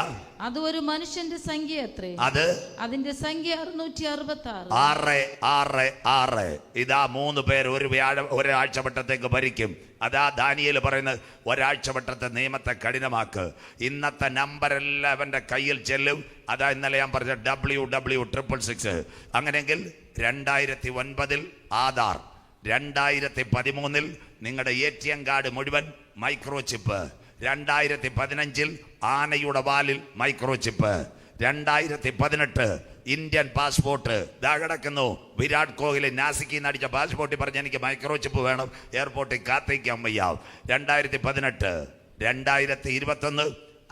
അത് ഒരു മനുഷ്യന്റെ സംഖ്യ അത്രേ. അതിന്റെ സംഖ്യ 666. ഇതാ 3 പേർ ഒരാഴ്ചവട്ടത്തേക്ക് ഭരിക്കും. അതാ ദാനിയേൽ പറയുന്നത്, ഒരാഴ്ചവട്ടത്തെ നിയമത്തെ കഠിനമാക്ക്. ഇന്നത്തെ നമ്പരെല്ലാം അവന്റെ കയ്യിൽ ചെല്ലും. അതാ ഇന്നലെ ഞാൻ പറഞ്ഞ WW666. അങ്ങനെയെങ്കിൽ 2009 ആധാർ, 2013 നിങ്ങളുടെ ATM കാർഡ് മുഴുവൻ മൈക്രോചിപ്പ്, 2015 ആനയുടെ വാലിൽ മൈക്രോചിപ്പ്, 2018 ഇന്ത്യൻ പാസ്പോർട്ട്. ഇതാ കിടക്കുന്നു വിരാട് കോഹ്ലി നാസിക്കിൽ നിന്ന് അടിച്ച പാസ്പോർട്ടിൽ പറഞ്ഞ് എനിക്ക് മൈക്രോചിപ്പ് വേണം, എയർപോർട്ടിൽ കാത്തിരിക്കാൻ വയ്യാവും. 2018, 2021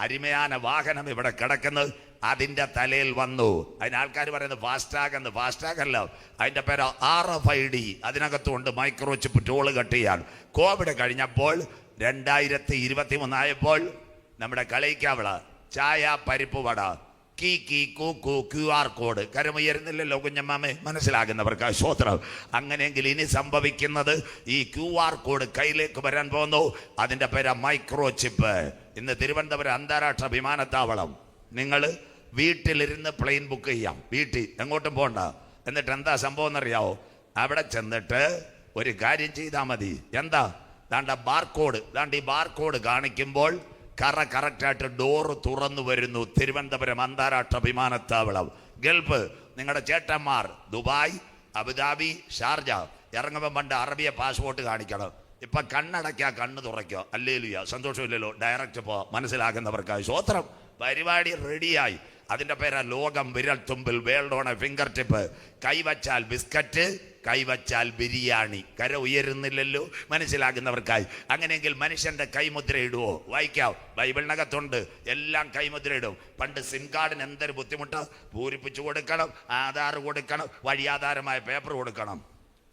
അരിമയാന വാഹനം ഇവിടെ കിടക്കുന്നത് അതിൻ്റെ തലയിൽ വന്നു. അതിന് ആൾക്കാർ പറയുന്നത് ഫാസ്ടാഗ് എന്ന്. ഫാസ്ടാഗ് അല്ല, അതിൻ്റെ പേര് RFID. അതിനകത്തുകൊണ്ട് മൈക്രോചിപ്പ് ടോള് കട്ട് ചെയ്യാൻ. കോവിഡ് കഴിഞ്ഞപ്പോൾ 2023 ആയപ്പോൾ നമ്മുടെ കളിക്കാവള ചായ പരിപ്പ് വട കീ കൂക്കു QR കോഡ്. കരമുയരുന്നില്ലല്ലോ കുഞ്ഞമ്മാമേ, മനസ്സിലാകുന്നവർക്ക് സ്വോത്രം. അങ്ങനെയെങ്കിൽ ഇനി സംഭവിക്കുന്നത് ഈ QR കോഡ് കയ്യിലേക്ക് വരാൻ പോകുന്നു. അതിൻ്റെ പേര് മൈക്രോചിപ്പ്. ഇന്ന് തിരുവനന്തപുരം അന്താരാഷ്ട്ര വിമാനത്താവളം നിങ്ങൾ വീട്ടിലിരുന്ന് പ്ലെയിൻ ബുക്ക് ചെയ്യാം. വീട്ടിൽ എങ്ങോട്ടും പോകണ്ട. എന്നിട്ട് എന്താ സംഭവം എന്നറിയാവോ? അവിടെ ചെന്നിട്ട് ഒരു കാര്യം ചെയ്താൽ മതി. എന്താ? ദാണ്ട ബാർകോഡ്. ദാണ്ട് ഈ ബാർകോഡ് കാണിക്കുമ്പോൾ കറക്റ്റായിട്ട് ഡോറ് തുറന്നു വരുന്നു. തിരുവനന്തപുരം അന്താരാഷ്ട്ര വിമാനത്താവളം. ഗൾഫ് നിങ്ങളുടെ ചേട്ടന്മാർ ദുബായ്, അബുദാബി, ഷാർജ ഇറങ്ങുമ്പോൾ പണ്ട് അറബിയ പാസ്പോർട്ട് കാണിക്കണം. ഇപ്പൊ കണ്ണടയ്ക്കാ കണ്ണ് തുറയ്ക്കോ, അല്ലേലുയാ, സന്തോഷമില്ലല്ലോ. ഡയറക്റ്റ് പോ, മനസ്സിലാകുന്നവർക്കായി സ്വോത്രം. പരിപാടി റെഡിയായി. അതിന്റെ പേരാ ലോകം വിരൽ തുമ്പിൽ, world on a finger tip. കൈവച്ചാൽ ബിസ്ക്കറ്റ്, കൈവച്ചാൽ ബിരിയാണി. കര ഉയരുന്നില്ലല്ലോ, മനസ്സിലാകുന്നവർക്കായി. അങ്ങനെയെങ്കിൽ മനുഷ്യന്റെ കൈമുദ്ര ഇടുവോ? വായിക്കാം, ബൈബിളിനകത്തുണ്ട്. എല്ലാം കൈമുദ്ര ഇടും. പണ്ട് സിം കാർഡിന് എന്തൊരു ബുദ്ധിമുട്ട്, പൂരിപ്പിച്ചു കൊടുക്കണം, ആധാർ കൊടുക്കണം, വഴിയാധാരമായ പേപ്പർ കൊടുക്കണം.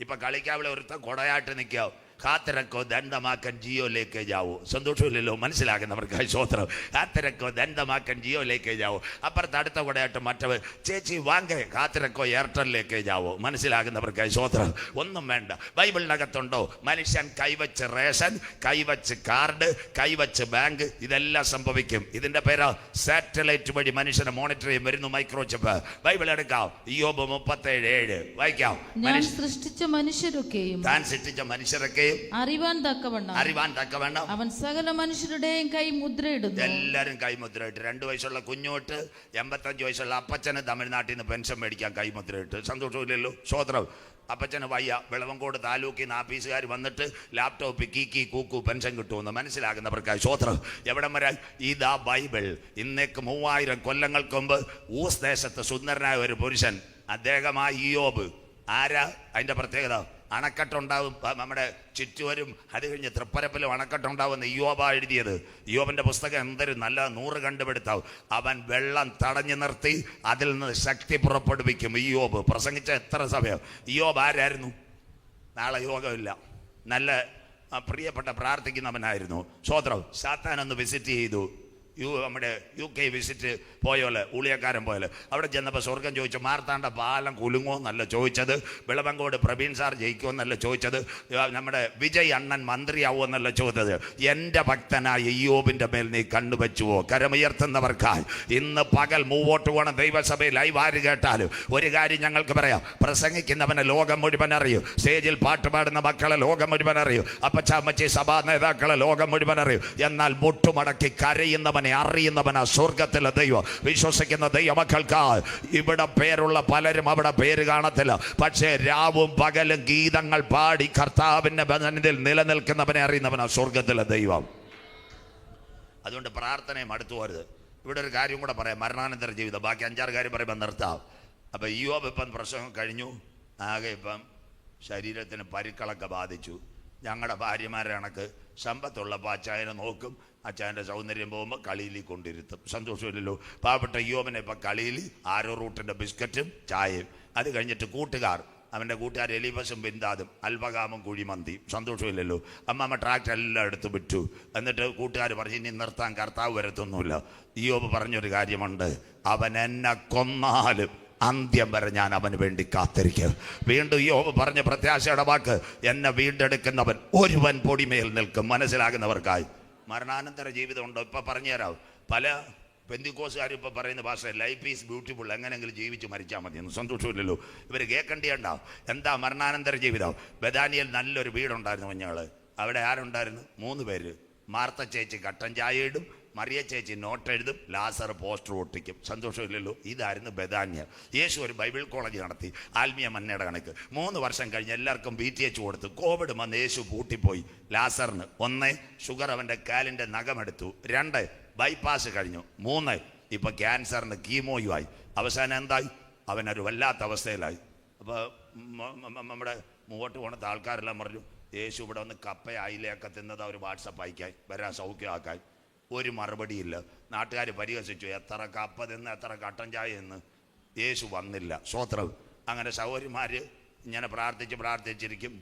ഇപ്പൊ കളിക്കാവിലെ ഒരുത്ത കൊടയായിട്ട് നിൽക്കാവോ, കാത്തിരക്കോ ദണ്ഡമാക്കൻ ജിയോയിലേക്ക് ജാവോ. സന്തോഷമില്ലല്ലോ, മനസ്സിലാകുന്നവർക്കായി സ്വോത്രം. കാത്തിരക്കോ ദണ്ഡമാക്കൻ ജിയോയിലേക്ക് ജാവോ. അപ്പുറത്ത് അടുത്ത കൂടെയായിട്ട് മറ്റവർ ചേച്ചി വാങ്ങേ കാത്തിരക്കോ എയർടെലിലേക്ക് ജാവോ. മനസ്സിലാകുന്നവർക്കായി സ്വോത്രം. ഒന്നും വേണ്ട. ബൈബിളിനകത്തുണ്ടോ മനുഷ്യൻ കൈവച്ച് റേഷൻ, കൈവച്ച് കാർഡ്, കൈവച്ച് ബാങ്ക്, ഇതെല്ലാം സംഭവിക്കും. ഇതിന്റെ പേര് സാറ്റലൈറ്റ് വഴി മനുഷ്യനെ മോണിറ്റർ ചെയ്യും. വരുന്നു മൈക്രോചിപ്പ്. ബൈബിൾ എടുക്കാം, ഇയ്യോബ് 37:7 വായിക്കാം. ഞാൻ സൃഷ്ടിച്ച മനുഷ്യരൊക്കെയും, താൻ സൃഷ്ടിച്ച മനുഷ്യരൊക്കെയും അറിവാൻ തക്കവണ്ണം അവൻ സകല മനുഷ്യരുടെയും കൈ മുദ്രയിടുന്നു. എല്ലാരും കൈമുദ്രയിട്ട്. 2 വയസ്സുള്ള കുഞ്ഞോട്ട് 85 വയസ്സുള്ള അപ്പച്ചന് തമിഴ്നാട്ടിൽ നിന്ന് പെൻഷൻ മേടിക്കാൻ കൈമുദ്രയിട്ട്. സന്തോഷമില്ലല്ലോ, സ്വോത്രം. അപ്പച്ചന് വയ്യ, വിളവങ്കോട് താലൂക്കിൽ നിന്ന് ആഫീസുകാർ വന്നിട്ട് ലാപ്ടോപ്പ് കീക്കി കൂക്കു പെൻഷൻ കിട്ടുമെന്ന്. മനസ്സിലാകുന്നവർക്കായി സ്വോത്രം. എവിടം വരെ? ഇതാ ബൈബിൾ. ഇന്നേക്ക് 3000 കൊല്ലങ്ങൾക്ക് മുമ്പ് ഊസ് ദേശത്ത് സുന്ദരനായ ഒരു പുരുഷൻ, അദ്ദേഹമായി ഇയ്യോബ്. ആരാ? അതിന്റെ പ്രത്യേകത, അണക്കെട്ടുണ്ടാവും നമ്മുടെ ചുറ്റുവരും. അത് കഴിഞ്ഞ് തൃപ്പരപ്പിലും അണക്കെട്ടുണ്ടാവുമെന്ന് ഇയ്യോബാ എഴുതിയത്. ഇയ്യോബിന്റെ പുസ്തകം എന്തൊരു നല്ല 100 കണ്ടുപിടുത്താവും. അവൻ വെള്ളം തടഞ്ഞു നിർത്തി അതിൽ നിന്ന് ശക്തി പുറപ്പെടുവിക്കും. ഇയ്യോബ് പ്രസംഗിച്ച എത്ര സമയം. ഇയ്യോബ് ആരായിരുന്നു? നാളെ യോഗമില്ല, നല്ല പ്രിയപ്പെട്ട പ്രാർത്ഥിക്കുന്നവനായിരുന്നു. സ്വോത്രം. സാത്താനൊന്ന് വിസിറ്റ് ചെയ്തു. നമ്മുടെ UK വിസിറ്റ് പോയോല്, ഊളിയക്കാരൻ പോയാൽ അവിടെ ചെന്നപ്പോൾ സ്വർഗം ചോദിച്ചു, മാർത്താണ്ട പാലം കുലുങ്ങോ എന്നല്ല ചോദിച്ചത്, വിളവങ്കോട് പ്രവീൺ സാർ ജയിക്കുമോ എന്നല്ല ചോദിച്ചത്, നമ്മുടെ വിജയ് അണ്ണൻ മന്ത്രിയാവോ എന്നല്ല ചോദിച്ചത്. എൻ്റെ ഭക്തനായ ഇയ്യോബിൻ്റെ മേൽ നീ കണ്ണുവെച്ചുവോ? കരമുയർത്തുന്നവർക്കായി ഇന്ന് പകൽ മൂവോട്ട് പോകണം. ദൈവസഭയിൽ ലൈവാര് കേട്ടാലും ഒരു കാര്യം ഞങ്ങൾക്ക് പറയാം, പ്രസംഗിക്കുന്നവനെ ലോകം മുഴുവൻ അറിയും, സ്റ്റേജിൽ പാട്ട് പാടുന്ന മക്കളെ ലോകം മുഴുവൻ അറിയും, അപ്പച്ചാമ്മച്ചി സഭാ നേതാക്കളെ ലോകം മുഴുവൻ അറിയും. എന്നാൽ മുട്ടുമടക്കി കരയുന്നവനെ അറിയുന്നവനാ സ്വർഗത്തിലെ ദൈവം. വിശ്വസിക്കുന്ന ദൈവമക്കൾക്ക് ഇവിടെ പേരുള്ള പലരും അവിടെ പേര് കാണത്തില്ല, പക്ഷേ രാവും പകലും ഗീതങ്ങൾ പാടി കർത്താവിന്റെ ബന്ധനത്തിൽ നിലനിൽക്കുന്നവനെ അറിയുന്നവനാ സ്വർഗത്തിലെ ദൈവം. അതുകൊണ്ട് പ്രാർത്ഥനയും അടുത്തു പോരുത്. ഇവിടെ ഒരു കാര്യം കൂടെ പറയാം, മരണാനന്തര ജീവിതം. ബാക്കി 5-6 കാര്യം പറയുമ്പോൾ നിർത്താം. അപ്പൊ ഇയ്യോബ് ഇപ്പം പ്രസവം കഴിഞ്ഞു, ആകെ ഇപ്പം ശരീരത്തിന് പരുക്കളൊക്കെ ബാധിച്ചു. ഞങ്ങളുടെ ഭാര്യമാരെ കണക്ക് സമ്പത്തുള്ളപ്പോൾ അച്ചായനെ നോക്കും, അച്ചായൻ്റെ സൗന്ദര്യം പോകുമ്പോൾ കളിയിൽ കൊണ്ടിരുത്തും. സന്തോഷമില്ലല്ലോ. പാവപ്പെട്ട ഇയ്യോബിനെ ഇപ്പം കളിയിൽ ആരോ റൂട്ടിൻ്റെ ബിസ്ക്കറ്റും ചായയും. അത് കഴിഞ്ഞിട്ട് കൂട്ടുകാർ, അവൻ്റെ കൂട്ടുകാർ എലിബസും ബിന്ദാദും അൽബകാമും കുഴിമന്തി. സന്തോഷമില്ലല്ലോ. അമ്മമ്മ ട്രാക്ടർ എല്ലാം എടുത്ത് വിറ്റു. എന്നിട്ട് കൂട്ടുകാർ പറഞ്ഞു ഇനി നിർത്താൻ കർത്താവ് വരത്തൊന്നുമില്ല. ഇയ്യോബ് പറഞ്ഞൊരു കാര്യമുണ്ട്, അവൻ എന്നെ കൊന്നാലും അന്ത്യം വരെ ഞാൻ അവന് വേണ്ടി കാത്തിരിക്കും. വീണ്ടും യോബ് പറഞ്ഞ പ്രത്യാശയുടെ വാക്ക്, എന്നെ വീണ്ടെടുക്കുന്നവൻ ഒരുവൻ പൊടിമേൽ നിൽക്കും. മനസ്സിലാകുന്നവർക്കായി മരണാനന്തര ജീവിതം ഉണ്ടോ? ഇപ്പം പറഞ്ഞുതരാം. പല പെന്തിക്കോസുകാരും ഇപ്പം പറയുന്ന ഭാഷ ലൈഫ് ഈസ് ബ്യൂട്ടിഫുൾ, എങ്ങനെയെങ്കിലും ജീവിച്ച് മരിച്ചാൽ മതിയെന്ന്. സന്തോഷമില്ലല്ലോ. ഇവർ കേൾക്കേണ്ടിയുണ്ടാവും. എന്താ മരണാനന്തര ജീവിതം? ബഥാനിയിൽ നല്ലൊരു വീടുണ്ടായിരുന്നു കുഞ്ഞുങ്ങൾ. അവിടെ ആരുണ്ടായിരുന്നു? 3 പേര്. മാർത്ത ചേച്ചി കട്ടൻ ചായ ഇടും, മറിയ ചേച്ചി നോട്ട് എഴുതും, ലാസർ പോസ്റ്റർ ഒട്ടിക്കും. സന്തോഷമില്ലല്ലോ. ഇതായിരുന്നു ബഥാന്യ. യേശു ഒരു ബൈബിൾ കോളേജ് നടത്തി, ആത്മീയ മന്നയുടെ കണക്ക്. 3 വർഷം കഴിഞ്ഞ് എല്ലാവർക്കും BTH കൊടുത്തു. കോവിഡ് വന്ന് യേശു പൂട്ടിപ്പോയി. ലാസറിന് 1 ഷുഗർ, അവൻ്റെ കാലിൻ്റെ നഖമെടുത്തു. 2 ബൈപ്പാസ് കഴിഞ്ഞു. 3 ഇപ്പം ക്യാൻസറിന് കീമോയുമായി. അവസാനം എന്തായി? അവനൊരു വല്ലാത്ത അവസ്ഥയിലായി. അപ്പോൾ നമ്മുടെ മുമ്പോട്ട് പോണത്തെ ആൾക്കാരെല്ലാം പറഞ്ഞു, യേശു ഇവിടെ വന്ന് കപ്പയായിലേക്ക് തിന്നത് അവർ വാട്സപ്പ് അയക്കായി, വരാൻ സൗഖ്യമാക്കാൻ. ഒരു മറുപടിയില്ല. നാട്ടുകാർ പരിഹസിച്ചു, എത്ര കപ്പ തിന്ന്, എത്ര കട്ടൻ ചായ എന്ന്. യേശു വന്നില്ല. സ്വോത്രം. അങ്ങനെ സഹോദരിമാർ ഇങ്ങനെ പ്രാർത്ഥിച്ചിരിക്കും.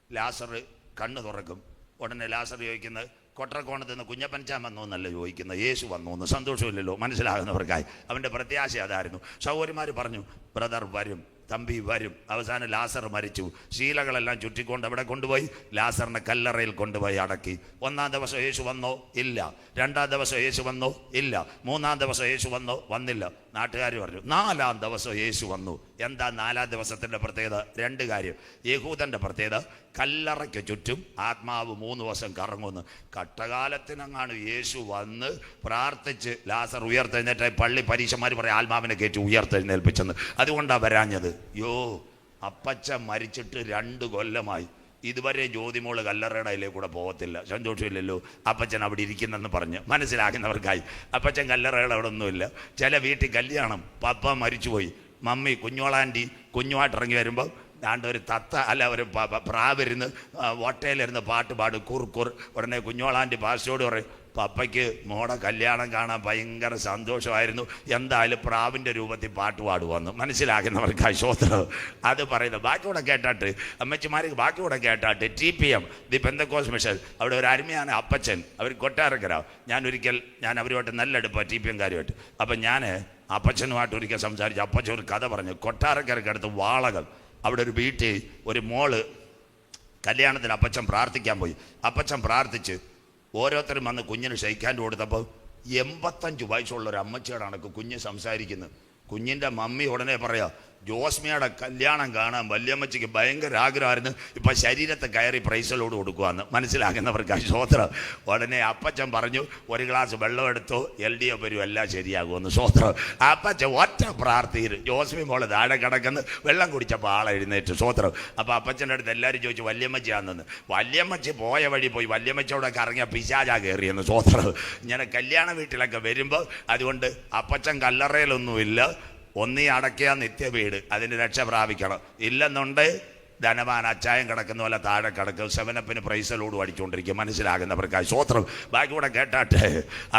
ലാസർ കണ്ണ് തുറക്കും. ഉടനെ ലാസർ ചോദിക്കുന്നത്, കൊട്ടരക്കോണത്ത് നിന്ന് കുഞ്ഞപ്പൻചാൻ വന്നു എന്നല്ല ചോദിക്കുന്നത്, യേശു വന്നു എന്ന്. സന്തോഷമില്ലല്ലോ. മനസ്സിലാകുന്നവർക്കായി അവൻ്റെ പ്രത്യാശ അതായിരുന്നു. സഹോദരിമാർ പറഞ്ഞു, ബ്രദർ വരും, തമ്പി വരും. അവസാനം ലാസർ മരിച്ചു. ശീലകളെല്ലാം ചുറ്റിക്കൊണ്ട് അവിടെ കൊണ്ടുപോയി ലാസറിനെ കല്ലറയിൽ കൊണ്ടുപോയി അടക്കി. 1-ാം ദിവസം യേശു വന്നോ? ഇല്ല. 2-ാം ദിവസം യേശു വന്നോ? ഇല്ല. 3-ാം ദിവസം യേശു വന്നോ? വന്നില്ല. നാട്ടുകാർ പറഞ്ഞു 4-ാം ദിവസം യേശു വന്നു. എന്താ 4-ാം ദിവസത്തിൻ്റെ പ്രത്യേകത? 2 കാര്യം. യഹൂദൻ്റെ പ്രത്യേകത, കല്ലറയ്ക്ക് ചുറ്റും ആത്മാവ് 3 ദിവസം കറങ്ങുന്നു. കട്ടകാലത്തിനങ്ങാണ് യേശു വന്ന് പ്രാർത്ഥിച്ച് ലാസർ ഉയർത്തെഴുന്നേറ്റ് പള്ളി പരീക്ഷന്മാർ പറയും ആത്മാവിനെ കയറ്റി ഉയർത്തെഴുന്നേൽപ്പിച്ചെന്ന്. അതുകൊണ്ടാണ് വരാഞ്ഞത്. അപ്പച്ച മരിച്ചിട്ട് 2 കൊല്ലമായി. ഇതുവരെ ജ്യോതിമോള് കല്ലറയുടെ അതിലേക്ക് കൂടെ പോകത്തില്ല. സന്തോഷമില്ലല്ലോ, അപ്പച്ചൻ അവിടെ ഇരിക്കുന്നെന്ന് പറഞ്ഞ് മനസ്സിലാക്കുന്നവർക്കായി. അപ്പച്ചൻ കല്ലറയുടെ അവിടെ ഒന്നുമില്ല. ചില വീട്ടിൽ കല്യാണം, പപ്പ മരിച്ചുപോയി, മമ്മി കുഞ്ഞോളാൻറ്റി കുഞ്ഞുമായിട്ട് ഇറങ്ങി വരുമ്പോൾ ദാണ്ട് ഒരു തത്ത അല്ല ഒരു പ്രാവിരുന്ന് ഒട്ടയിലിരുന്ന് പാട്ട് പാടും, കുർ. ഉടനെ കുഞ്ഞോളാൻറ്റി പാസ്റ്റോട് പറയും, പപ്പയ്ക്ക് മോടെ കല്യാണം കാണാൻ ഭയങ്കര സന്തോഷമായിരുന്നു, എന്തായാലും പ്രാവിൻ്റെ രൂപത്തിൽ പാട്ട് പാടുവന്നു. മനസ്സിലാക്കുന്നവർക്ക് ശ്രോത്രം അത് പറയുന്നത്. ബാക്കിയൂടെ കേട്ടാട്ട് അമ്മച്ചിമാർക്ക് ബാക്കിയൂടെ കേട്ടാട്ട് TPM ദി പെന്തക്കോസ്റ്റ് മിഷൻ അവിടെ ഒരു അരുമയാണ് അപ്പച്ചൻ, അവർ കൊട്ടാരക്കര. ഞാൻ അവരുമായിട്ട് നല്ല അടുപ്പാണ് TPM കാര്യമായിട്ട്. അപ്പം ഞാൻ അപ്പച്ചനുമായിട്ട് ഒരിക്കൽ സംസാരിച്ച് അപ്പച്ചൻ ഒരു കഥ പറഞ്ഞു. കൊട്ടാരക്കരക്കടുത്ത് വാളകൾ അവിടെ ഒരു വീട്ടിൽ ഒരു മോള് കല്യാണത്തിന് അപ്പച്ചൻ പ്രാർത്ഥിക്കാൻ പോയി. അപ്പച്ചൻ പ്രാർത്ഥിച്ച് ഓരോരുത്തരും വന്ന് കുഞ്ഞിന് ഷെയ്ക്കാൻഡ് കൊടുത്തപ്പോൾ 85 വയസ്സുള്ള ഒരു അമ്മച്ചിയുടെ കണക്ക് കുഞ്ഞ് സംസാരിക്കുന്നു. കുഞ്ഞിൻ്റെ മമ്മി ഉടനെ പറയാ, ജോസ്മിയുടെ കല്യാണം കാണാൻ വല്യമ്മച്ചിക്ക് ഭയങ്കര ആഗ്രഹമായിരുന്നു, ഇപ്പം ശരീരത്തെ കയറി പ്രൈസലോട് കൊടുക്കുവാന്ന്. മനസ്സിലാക്കുന്നവർക്ക് ശ്രോത്രം. ഉടനെ അപ്പച്ചൻ പറഞ്ഞു, ഒരു ഗ്ലാസ് വെള്ളം എടുത്തോ, LDF വരും, എല്ലാം ശരിയാകുമെന്ന്. ശ്രോത്രം. അപ്പച്ചൻ ഒറ്റ പ്രാർത്ഥിയിൽ ജോസ്മി മോള് താഴെ കിടക്കുന്ന വെള്ളം കുടിച്ചപ്പോൾ ആളെ എഴുന്നേറ്റ്. ശ്രോത്രം. അപ്പോൾ അപ്പച്ചൻ്റെ അടുത്ത് എല്ലാവരും ചോദിച്ചു വല്യമ്മച്ചിയാണെന്ന്. വല്യമ്മച്ചി പോയ വഴി പോയി വല്യമ്മച്ചോടെ കറങ്ങിയ പിശാചാ കയറിയെന്ന്. ശ്രോത്രം. ഇങ്ങനെ കല്യാണ വീട്ടിലൊക്കെ വരുമ്പോൾ അതുകൊണ്ട് അപ്പച്ചൻ കല്ലറയിലൊന്നുമില്ല, ഒന്നീ അടയ്ക്കുക നിത്യ വീട്, അതിന് രക്ഷ പ്രാപിക്കണം. ഇല്ലെന്നുണ്ട് ധനവാൻ അച്ചായം കിടക്കുന്ന പോലെ താഴെ കിടക്കും, 7-Up പ്രൈസലോട് അടിച്ചുകൊണ്ടിരിക്കും. മനസ്സിലാകുന്നവർക്ക് സ്വത്രം. ബാക്കി കൂടെ കേട്ടാട്ടെ.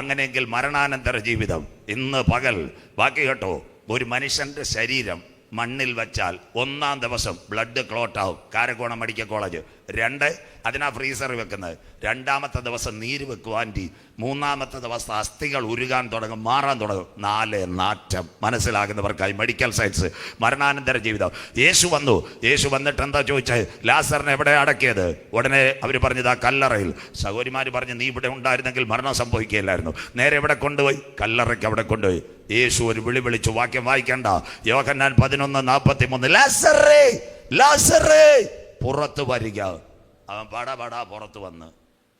അങ്ങനെയെങ്കിൽ മരണാനന്തര ജീവിതം ഇന്ന് പകൽ ബാക്കി കേട്ടോ. ഒരു മനുഷ്യൻ്റെ ശരീരം മണ്ണിൽ വച്ചാൽ 1-ാം ദിവസം ബ്ലഡ് ക്ലോട്ട് ആവും, കാരക്കോണം മെഡിക്കൽ കോളേജ്. 2 അതിനാ ഫ്രീസർ വെക്കുന്നത്. 2-ാമത്തെ ദിവസം നീര് വെക്കുവാൻ, 3-ാമത്തെ ദിവസം അസ്ഥികൾ ഉരുകാൻ തുടങ്ങും, മാറാൻ തുടങ്ങും. 4 നാറ്റം. മനസ്സിലാകുന്നവർക്കായി മെഡിക്കൽ സയൻസ്. മരണാനന്തര ജീവിതം. യേശു വന്നിട്ട് എന്താ ചോദിച്ചത്? ലാസറിനെ എവിടെ അടക്കിയത്? ഉടനെ അവർ പറഞ്ഞത് ആ കല്ലറയിൽ. സഹോദരിമാർ പറഞ്ഞു, നീ ഇവിടെ ഉണ്ടായിരുന്നെങ്കിൽ മരണം സംഭവിക്കുകയില്ലായിരുന്നു. നേരെ എവിടെ കൊണ്ടുപോയി? കല്ലറയ്ക്ക് അവിടെ കൊണ്ടുപോയി. യേശു ഒരു വിളി വിളിച്ചു. വാക്യം വായിക്കണ്ട. യോഹന്നാൻ 11:43. ലാസറേ, ലാസറേ പുറത്ത് വരിക. അവൻ പടാ പുറത്ത് വന്ന്.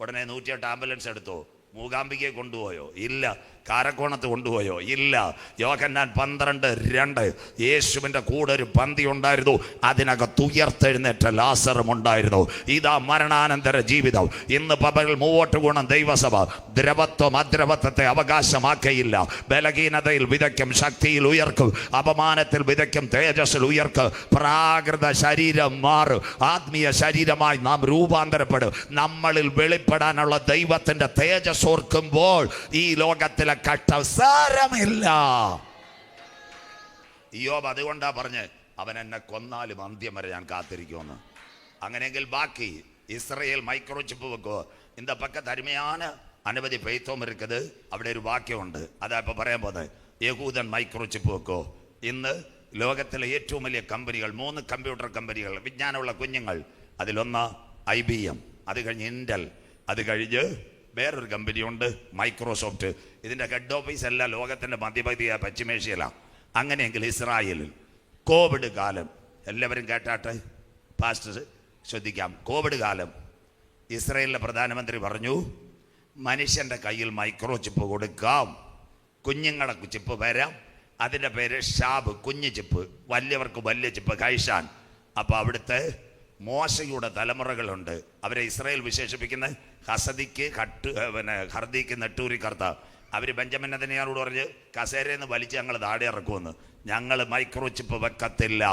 ഉടനെ 108 ആംബുലൻസ് എടുത്തോ? മൂകാംബികയെ കൊണ്ടുപോയോ? ഇല്ല. കാരക്കോണത്ത് കൊണ്ടുപോയോ? ഇല്ല. യോഹന്നാൻ 12:2. യേശുവിൻ്റെ കൂടെ ഒരു പന്തി ഉണ്ടായിരുന്നു, അതിനകത്ത് ഉയർത്തെഴുന്നേറ്റ ലാസറും ഉണ്ടായിരുന്നു. ഇതാ മരണാനന്തര ജീവിതം. ഇന്ന് പകൽ 3 ഗുണം ദൈവസഭ. ദ്രവത്വം അദ്രവത്വത്തെ അവകാശമാക്കയില്ല. ബലഹീനതയിൽ വിതയ്ക്കും, ശക്തിയിൽ ഉയർക്കും, അപമാനത്തിൽ വിതയ്ക്കും, തേജസ്സിൽ ഉയർക്കും. പ്രാകൃത ശരീരം മാറും, ആത്മീയ ശരീരമായി നാം രൂപാന്തരപ്പെടും. നമ്മളിൽ വെളിപ്പെടാനുള്ള ദൈവത്തിൻ്റെ തേജസ് ഓർക്കുമ്പോൾ ഈ ലോകത്തിലെ കഷ്ടം സാരമില്ല. യോബ് അതുകൊണ്ടാ പറഞ്ഞ്, അവൻ എന്നെ കൊന്നാലും അന്ത്യം വരെ ഞാൻ കാത്തിരിക്കുമെന്ന്. അങ്ങനെയെങ്കിൽ ബാക്കി ഇസ്രയേൽ മൈക്രോ ചിപ്പ് വെക്കോ. இந்த பக்கத்து அருமையான அனுமதி பெய்த்தோம் இருக்குது. അവിടെ ഒരു വാക്യമുണ്ട്, അതാ ഇപ്പൊ പറയാൻ പോകുന്നത്. യഹൂദൻ മൈക്രോ ചിപ്പ് വെക്കോ. ഇന്ന് ലോകത്തിലെ ഏറ്റവും വലിയ കമ്പനികൾ, 3 കമ്പ്യൂട്ടർ കമ്പനികൾ, വിജ്ഞാനമുള്ള കുഞ്ഞുങ്ങൾ. അതിലൊന്ന് IBM, അത് കഴിഞ്ഞ് ഇന്റൽ, അത് കഴിഞ്ഞ് വേറൊരു കമ്പനിയുണ്ട് മൈക്രോസോഫ്റ്റ്. ഇതിൻ്റെ ഹെഡ് ഓഫീസ് എല്ലാം ലോകത്തിൻ്റെ മധ്യപകുതിയ പശ്ചിമേഷ്യയിലാണ്. അങ്ങനെയെങ്കിൽ ഇസ്രായേലിൽ കോവിഡ് കാലം, എല്ലാവരും കേട്ടാട്ടെ, പാസ്റ്റർ ശ്രദ്ധിക്കാം. കോവിഡ് കാലം ഇസ്രായേലിലെ പ്രധാനമന്ത്രി പറഞ്ഞു, മനുഷ്യൻ്റെ കയ്യിൽ മൈക്രോ ചിപ്പ് കൊടുക്കാം, കുഞ്ഞുങ്ങളെ ചിപ്പ് വരാം. അതിൻ്റെ പേര് ഷാബ്, കുഞ്ഞു ചിപ്പ്. വലിയവർക്ക് വലിയ ചിപ്പ്, കൈഷാൻ. അപ്പോൾ അവിടുത്തെ മോശയുടെ തലമുറകളുണ്ട്. അവരെ ഇസ്രായേൽ വിശേഷിപ്പിക്കുന്ന ഹസദിക്ക് ഹർദിക്ക് നെട്ടൂരി കർത്ത. അവർ ബെഞ്ചമിൻ നെതന്യാഹുവോട് പറഞ്ഞ്, കസേരയിൽ നിന്ന് വലിച്ച് ഞങ്ങൾ താഴെ ഇറക്കുമെന്ന്. ഞങ്ങൾ മൈക്രോ ചിപ്പ് വെക്കത്തില്ല.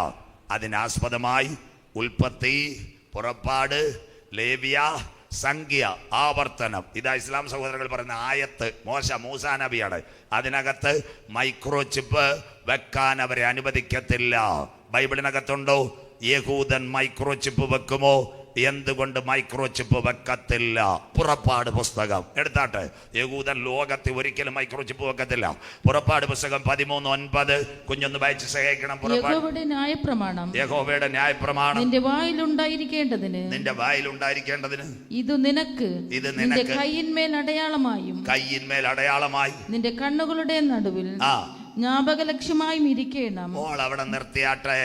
അതിനാസ്പദമായി ഉൽപ്പത്തി, പുറപ്പാട്, ലേവ്യ, സംഖ്യ, ആവർത്തനം, ഇതാ ഇസ്ലാം സഹോദരങ്ങൾ പറയുന്ന ആയത്ത്. മൂസാ നബിയാണ്. അതിനകത്ത് മൈക്രോ ചിപ്പ് വെക്കാൻ അവരെ അനുവദിക്കത്തില്ല. ബൈബിളിനകത്തുണ്ടോ യഹൂദൻ മൈക്രോ ചിപ്പ് വെക്കുമോ? എന്തുകൊണ്ട് മൈക്രോ ചിപ്പ് വെക്കത്തില്ല? പുറപ്പാട് പുസ്തകം എടുത്താട്ടെ. യഹൂദൻ ലോകത്തിൽ ഒരിക്കലും മൈക്രോ ചിപ്പ് വെക്കത്തില്ല. പുറപ്പാട് പുസ്തകം 13:9. കുഞ്ഞൊന്ന് വായിച്ച് സഹായിക്കണം. യഹോവയുടെ ന്യായപ്രമാണം, യഹോവയുടെ ന്യായപ്രമാണം നിന്റെ വായിലുണ്ടായിരിക്കേണ്ടതിന്, നിന്റെ വായിലുണ്ടായിരിക്കേണ്ടതിന്, ഇത് നിനക്ക് നിന്റെ കയ്യിന്മേൽ അടയാളമായും, കയ്യിന്മേൽ അടയാളമായി, നിന്റെ കണ്ണുകളുടെ നടുവിൽ ജ്ഞാപക ലക്ഷ്യമായും ഇരിക്കണം. മോൾ അവിടെ നിർത്തിയാട്ടെ.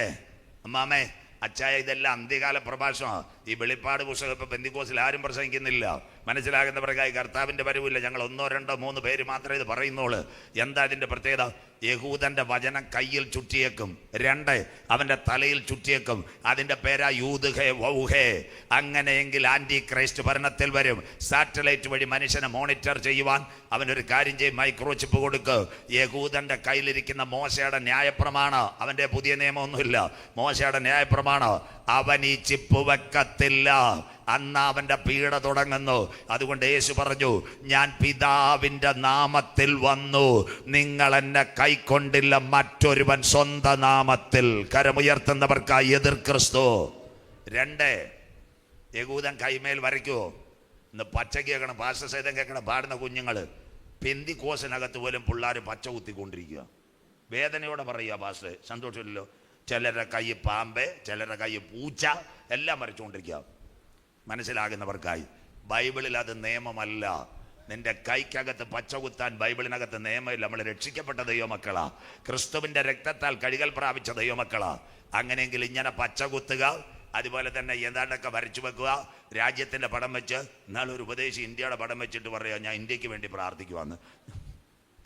അമ്മാമേ, അച്ചായ ഇതെല്ലാം അന്ത്യകാല പ്രഭാഷണം. ഈ വെളിപ്പാട് പുസ്തകം ഇപ്പൊ പെന്തിക്കോസിൽ ആരും പ്രസംഗിക്കുന്നില്ല. മനസ്സിലാകുന്നവർക്കായി കർത്താവിന്റെ വരവില്ല. ഞങ്ങൾ 1, 2, 3 പേര് മാത്രമേ ഇത് പറയുന്നുള്ളൂ. എന്താ ഇതിന്റെ പ്രത്യേകത? യഹൂദന്റെ വചനം കയ്യിൽ ചുറ്റിയേക്കും. 2, അവന്റെ തലയിൽ ചുറ്റിയേക്കും. അതിന്റെ പേരാ യൂദുഹേ വൗഹേ. അങ്ങനെയെങ്കിൽ ആന്റി ക്രൈസ്റ്റ് ഭരണത്തിൽ വരും. സാറ്റലൈറ്റ് വഴി മനുഷ്യനെ മോണിറ്റർ ചെയ്യുവാൻ അവനൊരു കാര്യം ചെയ്യും, മൈക്രോചിപ്പ് കൊടുക്കും. യഹൂദന്റെ കയ്യിലിരിക്കുന്ന മോശയുടെ ന്യായപ്രമാണം, അവന്റെ പുതിയ നിയമമൊന്നുമില്ല, മോശയുടെ ന്യായപ്രമാണം, അവൻ ഈ ചിപ്പ് വെക്കത്തില്ല. അന്ന് അവന്റെ പീഡ തുടങ്ങുന്നു. അതുകൊണ്ട് യേശു പറഞ്ഞു, ഞാൻ പിതാവിന്റെ നാമത്തിൽ വന്നു, നിങ്ങൾ എന്നെ കൈക്കൊണ്ടില്ല, മറ്റൊരുവൻ സ്വന്തം നാമത്തിൽ. കരമുയർത്തുന്നവർക്കായി എതിർ ക്രിസ്തു. 2, യഹൂദൻ കൈമേൽ വരയ്ക്കുവോ? ഇന്ന് പച്ചക്ക് കേൾക്കണം, പാസ്റ്റർ സഹിതം കേൾക്കണം, പാടുന്ന കുഞ്ഞുങ്ങൾ. പെന്തിക്കോസിനകത്ത് പോലും പിള്ളേർ പച്ച കുത്തിക്കൊണ്ടിരിക്കുക. വേദനയോടെ പറയുക, പാസ്റ്റർ സന്തോഷമില്ലല്ലോ. ചിലരുടെ കൈ പാമ്പ്, ചിലരുടെ കൈ പൂച്ച, എല്ലാം വരച്ചുകൊണ്ടിരിക്കുക. മനസ്സിലാകുന്നവർക്കായി ബൈബിളിൽ അത് നിയമമല്ല. നിന്റെ കൈക്കകത്ത് പച്ച കുത്താൻ ബൈബിളിനകത്ത് നിയമമില്ല. നമ്മൾ രക്ഷിക്കപ്പെട്ട ദൈവമക്കളാ, ക്രിസ്തുവിന്റെ രക്തത്താൽ കഴുകൽ പ്രാപിച്ച ദൈവമക്കളാ. അങ്ങനെയെങ്കിൽ ഇങ്ങനെ പച്ച കുത്തുക, അതുപോലെ തന്നെ ഏതാണ്ടൊക്കെ വരച്ചു വെക്കുക, രാജ്യത്തിന്റെ പടം വെച്ച്. എന്നാളൊരു ഉപദേശി ഇന്ത്യയുടെ പടം വെച്ചിട്ട് പറയുക, ഞാൻ ഇന്ത്യക്ക് വേണ്ടി പ്രാർത്ഥിക്കുവാന്ന്.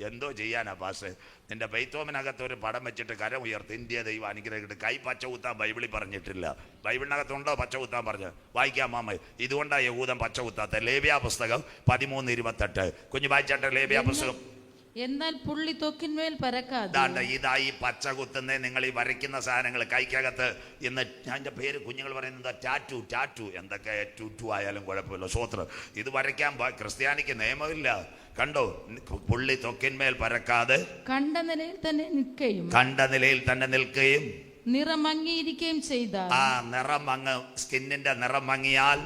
എന്തോ ചെയ്യാനാ പാസ്? നിന്റെ ബൈത്തോമിനകത്ത് ഒരു പടം വെച്ചിട്ട് കരം ഉയർത്തി, ഇന്ത്യ ദൈവം അനുഗ്രഹിക്കട്ടെ. കൈ പച്ച കുത്താൻ ബൈബിളിൽ പറഞ്ഞിട്ടില്ല. ബൈബിളിനകത്തുണ്ടോ പച്ച കുത്താൻ പറഞ്ഞ്? വായിക്കാം മാമ. ഇതുകൊണ്ടാണ് യഹൂദൻ പച്ച കുത്താത്ത. ലേവ്യ പുസ്തകം 13:28. കുഞ്ഞു വായിച്ചാട്ടെ ലേവ്യ പുസ്തകം. എന്നാൽ പുള്ളി തൊക്കിന്മേൽ പരക്കാതെ. ഇതായി പച്ച കുത്തുന്നേ. നിങ്ങൾ ഈ വരയ്ക്കുന്ന സാധനങ്ങൾ കൈക്കകത്ത് ഇന്ന് എൻ്റെ പേര് കുഞ്ഞുങ്ങൾ പറയുന്നത് ടാറ്റു. എന്തൊക്കെ ടു ആയാലും കുഴപ്പമില്ല, സ്വോത്രം. ഇത് വരയ്ക്കാൻ ക്രിസ്ത്യാനിക്ക് നിയമമില്ല. കണ്ടോ, പുള്ളി തൊക്കിന്മേൽ പരക്കാതെ കണ്ട നിലയിൽ തന്നെ നിൽക്കുകയും നിറമങ്ങിയിരിക്കുകയും ചെയ്താൽ, ആ നിറം മങ്ങ്, സ്കിന്നിന്റെ നിറം മങ്ങിയാൽ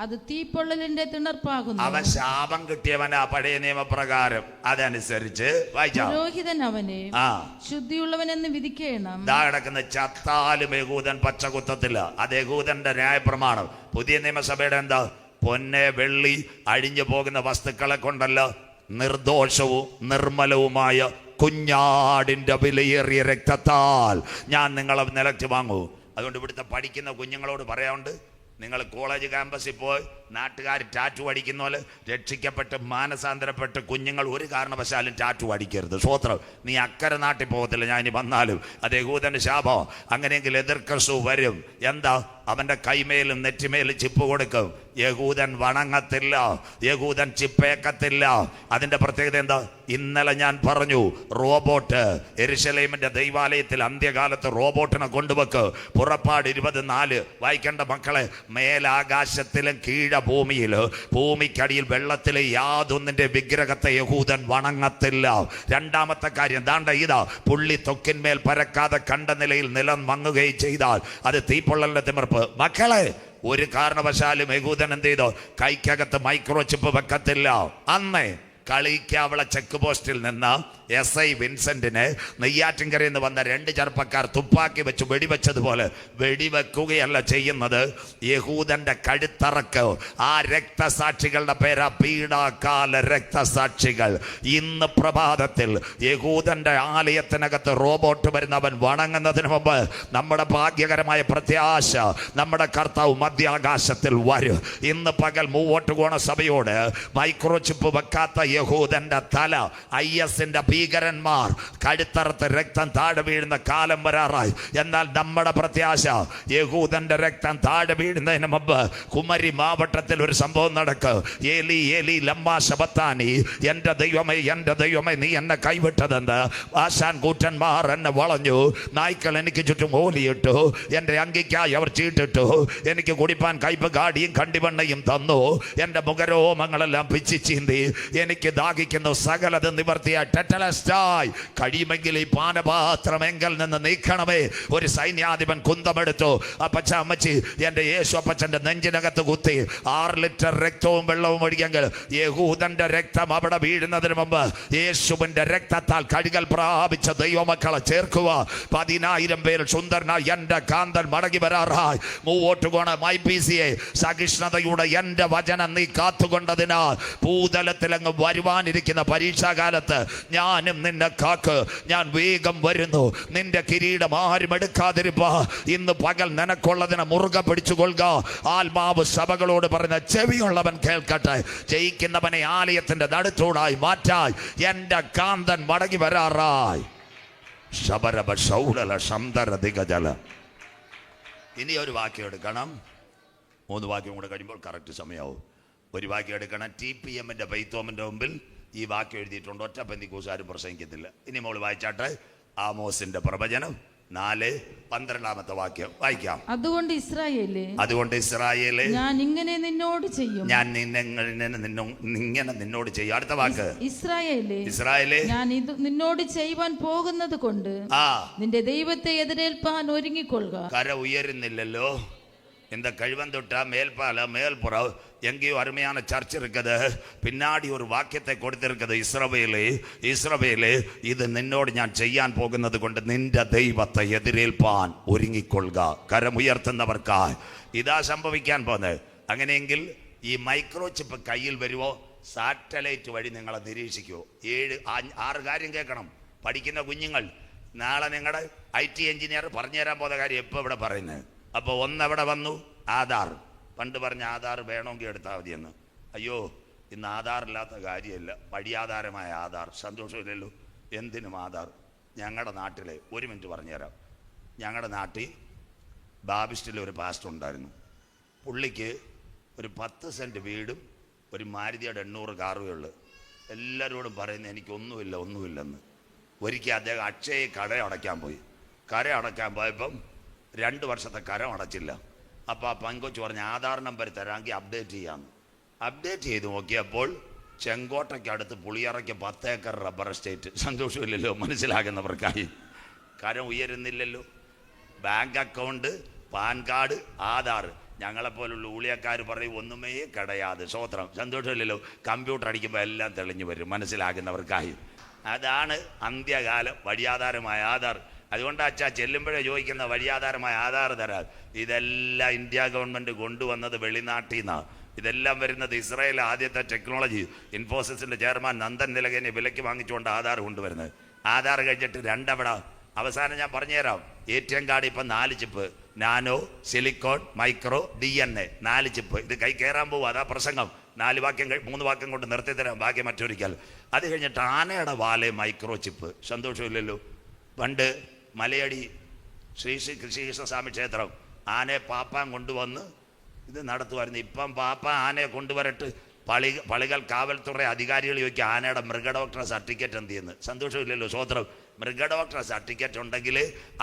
അത് തീപ്പൊള്ളലിന്റെ തിണർപ്പാകുന്നു. അവൻ ശാപം കിട്ടിയവനാ പഴയ നിയമപ്രകാരം. അതനുസരിച്ച് പുരോഹിതൻ അവനെ ശുദ്ധിയുള്ളവനെന്ന് വിധിക്കണം. കിടക്കുന്ന ചത്താലും യഹൂദൻ പച്ച കുത്തത്തില്ല. അത് യഹൂദന്റെ ന്യായപ്രമാണം. പുതിയ നിയമസഭയുടെ എന്താ? പൊന്നെ വെള്ളി അഴിഞ്ഞു പോകുന്ന വസ്തുക്കളെ കൊണ്ടല്ല, നിർദോഷവും നിർമ്മലവുമായ കുഞ്ഞാടിന്റെ വിലയേറിയ രക്തത്താൽ ഞാൻ നിങ്ങളെ നിലയ്ക്ക് വാങ്ങൂ. അതുകൊണ്ട് ഇവിടുത്തെ പഠിക്കുന്ന കുഞ്ഞുങ്ങളോട് പറയാറുണ്ട്, നിങ്ങൾ കോളേജ് ക്യാമ്പസിൽ പോയി നാട്ടുകാർ ടാറ്റു അടിക്കുന്ന പോലെ രക്ഷിക്കപ്പെട്ട് മാനസാന്തരപ്പെട്ട് കുഞ്ഞുങ്ങൾ ഒരു കാരണവശാലും ടാറ്റു അടിക്കരുത്. സ്വോത്രം. നീ അക്കരെ നാട്ടിൽ പോകത്തില്ല, ഞാൻ ഇനി വന്നാലും. അത് യഹൂദന്റെ ശാപം. അങ്ങനെയെങ്കിൽ എതിർ ക്രിസ്തു വരും. എന്താ? അവന്റെ കൈമേലും നെറ്റിമേലും ചിപ്പ് കൊടുക്കും. യഹൂദൻ വണങ്ങത്തില്ല, യഹൂദൻ ചിപ്പേക്കത്തില്ല. അതിന്റെ പ്രത്യേകത എന്താ? ഇന്നലെ ഞാൻ പറഞ്ഞു, റോബോട്ട് യെരുശലേമിന്റെ ദൈവാലയത്തിൽ അന്ത്യകാലത്ത് റോബോട്ടിനെ കൊണ്ടുവെക്ക്. പുറപ്പാട് 24 വായിക്കേണ്ട മക്കളെ. മേലാകാശത്തിലും കീഴഭൂമിയില്, ഭൂമിക്കടിയിൽ വെള്ളത്തിലെ യാതൊന്നിന്റെ വിഗ്രഹത്തെ യഹൂദൻ വണങ്ങത്തില്ല. രണ്ടാമത്തെ കാര്യം ദാണ്ട ഇതാ, പുള്ളി തൊക്കിന്മേൽ പരക്കാതെ കണ്ട നിലയിൽ നിലം മങ്ങുകയും ചെയ്താൽ അത് തീപ്പൊള്ളലിന്റെ തിമിർപ്പ്. മക്കളെ, ഒരു കാരണവശാലും യഹൂദൻ എന്ത് ചെയ്തോ? കൈക്കകത്ത് മൈക്രോചിപ്പ് വെക്കത്തില്ല. അന്നേ കളിക്കാവള ചെക്ക് പോസ്റ്റിൽ നിന്ന് SI വിൻസെന്റിന് നെയ്യാറ്റിൻകരയിൽ നിന്ന് വന്ന 2 ചെറുപ്പക്കാർ തുപ്പാക്കി വെച്ച് വെടിവെച്ചതുപോലെ വെടിവെക്കുകയല്ല ചെയ്യുന്നത്. യഹൂദന്റെ കഴുത്തറക്ക്. ആ രക്തസാക്ഷികളുടെ പേരാ പീഡാകാല രക്തസാക്ഷികൾ. ഇന്ന് പ്രഭാതത്തിൽ യഹൂദന്റെ ആലയത്തിനകത്ത് റോബോട്ട് വരുന്നവൻ വണങ്ങുന്നതിന് മുമ്പ് നമ്മുടെ ഭാഗ്യകരമായ പ്രത്യാശ, നമ്മുടെ കർത്താവ് മധ്യാകാശത്തിൽ വരും. ഇന്ന് പകൽ മൂവോട്ടുകോണ സഭയോട് മൈക്രോചിപ്പ് വെക്കാത്ത യഹൂദന്റെ തല, IS-ന്റെ ഭീകരന്മാർ കഴുത്തറുത്ത് രക്തം താഴെ വീഴുന്ന കാലം വരാറായി. എന്നാൽ നമ്മുടെ പ്രത്യാശ, യഹൂദന്റെ രക്തം താഴെ വീഴുന്നതിന് മുമ്പ് കുമരി മാവട്ടത്തിൽ ഒരു സംഭവം നടക്കും. ഏലി ഏലി ലമ്മാ ശബത്താനി, എൻ്റെ ദൈവമേ നീ എന്നെ കൈവിട്ടതെന്ന് ആശാൻ കൂറ്റന്മാർ എന്നെ വളഞ്ഞു. നായ്ക്കൾ എനിക്ക് ചുറ്റും ഓലിയിട്ടു. എൻ്റെ അങ്കിക്കായി അവർ ചീട്ടിട്ടു. എനിക്ക് കുടിപ്പാൻ കയ്പ് കാടിയും കണ്ടിവണ്ണയും തന്നു. എൻ്റെ മുഖരോമങ്ങളെല്ലാം പിച്ചി ചീന്തി. എനിക്ക് ദാഹിക്കുന്നു. സകലത് നിവർത്തിയായി ടെറ്റലസ്റ്റായി കഴിയുമെങ്കിൽ ഈ പാനപാത്രമെങ്കിൽ നിന്ന് നീക്കണമേ. ഒരു സൈന്യാധിപൻ കുന്തമെടുത്തു. അപ്പച്ച അമ്മച്ചി എൻ്റെ യേശു അപ്പച്ചൻ്റെ നെഞ്ചിനകത്ത് കുത്തി 6 ലിറ്റർ രക്തവും വെള്ളവും ഒഴിയെങ്കിൽ യഹൂദന്റെ രക്തം അവിടെ വീഴുന്നതിന് മുമ്പ് യേശുവിന്റെ രക്തത്താൽ കഴുകൽ പ്രാപിച്ച ദൈവമക്കളെ ചേർക്കുക. 10,000 പേര് സുന്ദരനായി എൻ്റെ കാന്തൻ മടങ്ങി വരാറായി. മൂവോട്ടുകോണ MIPCA സഹിഷ്ണുതയുടെ എൻ്റെ വചനം നീ കാത്തുകൊണ്ടതിനാൽ ഭൂതലത്തിലങ്ങ് വരുവാനിരിക്കുന്ന പരീക്ഷാകാലത്ത് ഞാൻ ഞാനും നിന്നെ കാക്ക്, ഞാൻ വേഗം വരുന്നു, നിന്റെ കിരീടം ആരും എടുക്കാതിരുപ്പാ. ഇന്ന് പകൽ നിനക്കുള്ളതിനെ മുറുകെ പിടിച്ചുകൊള്ളുക. ആത്മാവ് സഭകളോട് പറഞ്ഞ ചെവിയുള്ളവൻ കേൾക്കട്ടെ. ജയിക്കുന്നവനെ ആലയത്തിന്റെ നടുത്തൂടായി മാറ്റായി എന്റെ കാന്തൻ മടങ്ങി വരാറായി. ശബരബ ശൗലല ശംദര ദിഗജല. ഇനി ഒരു വാക്യം എടുക്കണം. 3 വാക്യം കൂടെ കഴിയുമ്പോൾ കറക്റ്റ് സമയമാവും. ഒരു വാക്യം എടുക്കണം. TPMന്റെ പൈത്തോമിന്റെ മുമ്പിൽ ഈ വാക്യം എഴുതിയിട്ടുണ്ട്. ഒറ്റ പെന്തിക്കോസുകാരും പ്രസംഗിക്കത്തില്ല. ഇനി മോള് വായിച്ചാട്ടെ. ആമോസിന്റെ പ്രവചനം 4:12 വാക്യം വായിക്കാം. അതുകൊണ്ട് ഇസ്രായേലേ, ഞാൻ ഇങ്ങനെ നിന്നോട് ചെയ്യും. ഞാൻ ഇങ്ങനെ നിന്നോട് ചെയ്യും. അടുത്ത വാക്ക്. ഇസ്രായേലേ, ഞാൻ ഇത് നിന്നോട് ചെയ്യുവാൻ പോകുന്നത് കൊണ്ട് നിന്റെ ദൈവത്തെ എതിരേൽപ്പാൻ ഒരുങ്ങിക്കൊള്ളുക. കര ഉയരുന്നില്ലല്ലോ. இந்த கழுவந்தொட்டா மேல்பால மேல்புறம் எங்கேயோ அருமையான சர்ச் இருக்குது. பின்னாடி ஒரு வாக்கியத்தை கொடுத்திருக்குது. ഇസ്രായേലേ, ഇത് നിന്നോട് ഞാൻ ചെയ്യാൻ പോകുന്നത് കൊണ്ട് നിന്റെ ദൈവത്തെ എതിരേൽപ്പാൻ ഒരുങ്ങിക്കൊള്ളുക. കരമുയർത്തുന്നവർക്കായി ഇതാ സംഭവിക്കാൻ പോകുന്നത്. അങ്ങനെയെങ്കിൽ ഈ മൈക്രോ ചിപ്പ് കയ്യിൽ വരുമോ? സാറ്റലൈറ്റ് വഴി നിങ്ങളെ നിരീക്ഷിക്കുമോ? 6 കാര്യം കേൾക്കണം. പഠിക്കുന്ന കുഞ്ഞുങ്ങൾ നാളെ നിങ്ങളുടെ IT എഞ്ചിനീയർ പറഞ്ഞു തരാൻ പോകുന്ന കാര്യം എപ്പോൾ ഇവിടെ പറയുന്നത്. അപ്പോൾ ഒന്നെവിടെ വന്നു? ആധാർ. പണ്ട് പറഞ്ഞ ആധാർ വേണമെങ്കിൽ എടുത്താൽ മതിയെന്ന്. അയ്യോ, ഇന്ന് ആധാറില്ലാത്ത കാര്യമില്ല. വഴിയാധാരമായ ആധാർ. സന്തോഷമില്ലല്ലോ. എന്തിനും ആധാർ. ഞങ്ങളുടെ നാട്ടിലെ 1 മിനിറ്റ് പറഞ്ഞുതരാം. ഞങ്ങളുടെ നാട്ടിൽ ബാബിസ്റ്റിൽ ഒരു പാസ്റ്റർ ഉണ്ടായിരുന്നു. പുള്ളിക്ക് ഒരു 10 സെൻറ്റ് വീടും ഒരു മാരുതിയുടെ 800 കാറുകളുള്ളു. എല്ലാവരോടും പറയുന്നത് എനിക്കൊന്നുമില്ലെന്ന്. ഒരിക്കൽ അദ്ദേഹം അക്ഷയ കട അടയ്ക്കാൻ പോയി. കര അടയ്ക്കാൻ പോയപ്പം 2 വർഷത്തെ കരം അടച്ചില്ല. അപ്പോൾ ആ പങ്കൊച്ച് പറഞ്ഞ് ആധാർ നമ്പർ തരാമെങ്കിൽ അപ്ഡേറ്റ് ചെയ്യാമെന്ന്. അപ്ഡേറ്റ് ചെയ്ത് നോക്കിയപ്പോൾ ചെങ്കോട്ടയ്ക്ക് അടുത്ത് പുളിയറയ്ക്ക് 10 ഏക്കർ റബ്ബർ എസ്റ്റേറ്റ്. സന്തോഷമില്ലല്ലോ മനസ്സിലാകുന്നവർക്കായി. കരം ഉയരുന്നില്ലല്ലോ. Bank account, PAN card, Aadhaar. ഞങ്ങളെപ്പോലുള്ള ഊളിയക്കാർ പറയും ഒന്നുമേ കിടയാതെ. സ്വോത്രം. സന്തോഷമില്ലല്ലോ. കമ്പ്യൂട്ടർ അടിക്കുമ്പോൾ എല്ലാം തെളിഞ്ഞു വരും മനസ്സിലാകുന്നവർക്കായി. അതാണ് അന്ത്യകാലം വഴിയാധാരമായ ആധാർ. അതുകൊണ്ട് അച്ഛാ ചെല്ലുമ്പോഴേ ചോദിക്കുന്ന വഴിയാധാരമായ ആധാർ തരാം. ഇതെല്ലാം ഇന്ത്യ ഗവൺമെൻറ് കൊണ്ടുവന്നത് വെളിനാട്ടിൽ നിന്നാണ്. ഇതെല്ലാം വരുന്നത് ഇസ്രായേൽ ആദ്യത്തെ ടെക്നോളജി. ഇൻഫോസിസിൻ്റെ ചെയർമാൻ നന്ദൻ നിലകനെ വിലയ്ക്ക് വാങ്ങിച്ചുകൊണ്ട് ആധാർ കൊണ്ടുവരുന്നത്. ആധാർ കഴിഞ്ഞിട്ട് 2 അവിടെ. അവസാനം ഞാൻ പറഞ്ഞുതരാം. ATM കാർഡ് ഇപ്പം 4 chip. Nano, silicon, micro, DNA 4 chip. ഇത് കൈ കയറാൻ പോകും. അതാ പ്രസംഗം. 3 വാക്യം കൊണ്ട് നിർത്തി തരാം. ബാക്കി മറ്റൊരിക്കൽ. അത് കഴിഞ്ഞിട്ട് ആനയുടെ വാലെ മൈക്രോ ചിപ്പ്. സന്തോഷമില്ലല്ലോ. പണ്ട് മലയടി ശ്രീകൃഷ്ണസ്വാമി ക്ഷേത്രം ആനയെ പാപ്പാൻ കൊണ്ടുവന്ന് ഇത് നടത്തുമായിരുന്നു. ഇപ്പം പാപ്പ ആനയെ കൊണ്ടുവരട്ട് പളികൾ കാവൽത്തുറ അധികാരികൾ ചോദിക്കുക ആനയുടെ മൃഗഡോക്ടറെ സർട്ടിഫിക്കറ്റ് എന്ത് ചെയ്യുന്നു. സന്തോഷമില്ലല്ലോ. സ്വോത്രം. മൃഗഡോക്ടറെ സർട്ടിഫിക്കറ്റ് ഉണ്ടെങ്കിൽ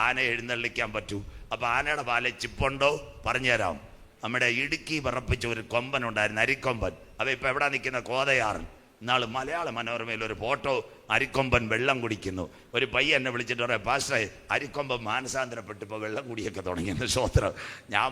ആനയെ എഴുന്നള്ളിക്കാൻ പറ്റൂ. അപ്പോൾ ആനയുടെ പാലെ ചിപ്പുണ്ടോ? പറഞ്ഞുതരാം. നമ്മുടെ ഇടുക്കി വിറപ്പിച്ച ഒരു കൊമ്പനുണ്ടായിരുന്നു, അരിക്കൊമ്പൻ. അവ ഇപ്പം എവിടെ നിൽക്കുന്ന? കോതയാറിൽ. ഇന്നാൾ മലയാള മനോരമയിൽ ഒരു ഫോട്ടോ. അരിക്കൊമ്പൻ വെള്ളം കുടിക്കുന്നു. ഒരു പയ്യൻ എന്നെ വിളിച്ചിട്ട് പറയാം, പാസ്റ്ററെ അരിക്കൊമ്പൻ മാനസാന്തരപ്പെട്ടിപ്പോൾ വെള്ളം കുടിയൊക്കെ തുടങ്ങിയെന്ന്. സ്വോത്രം. ഞാൻ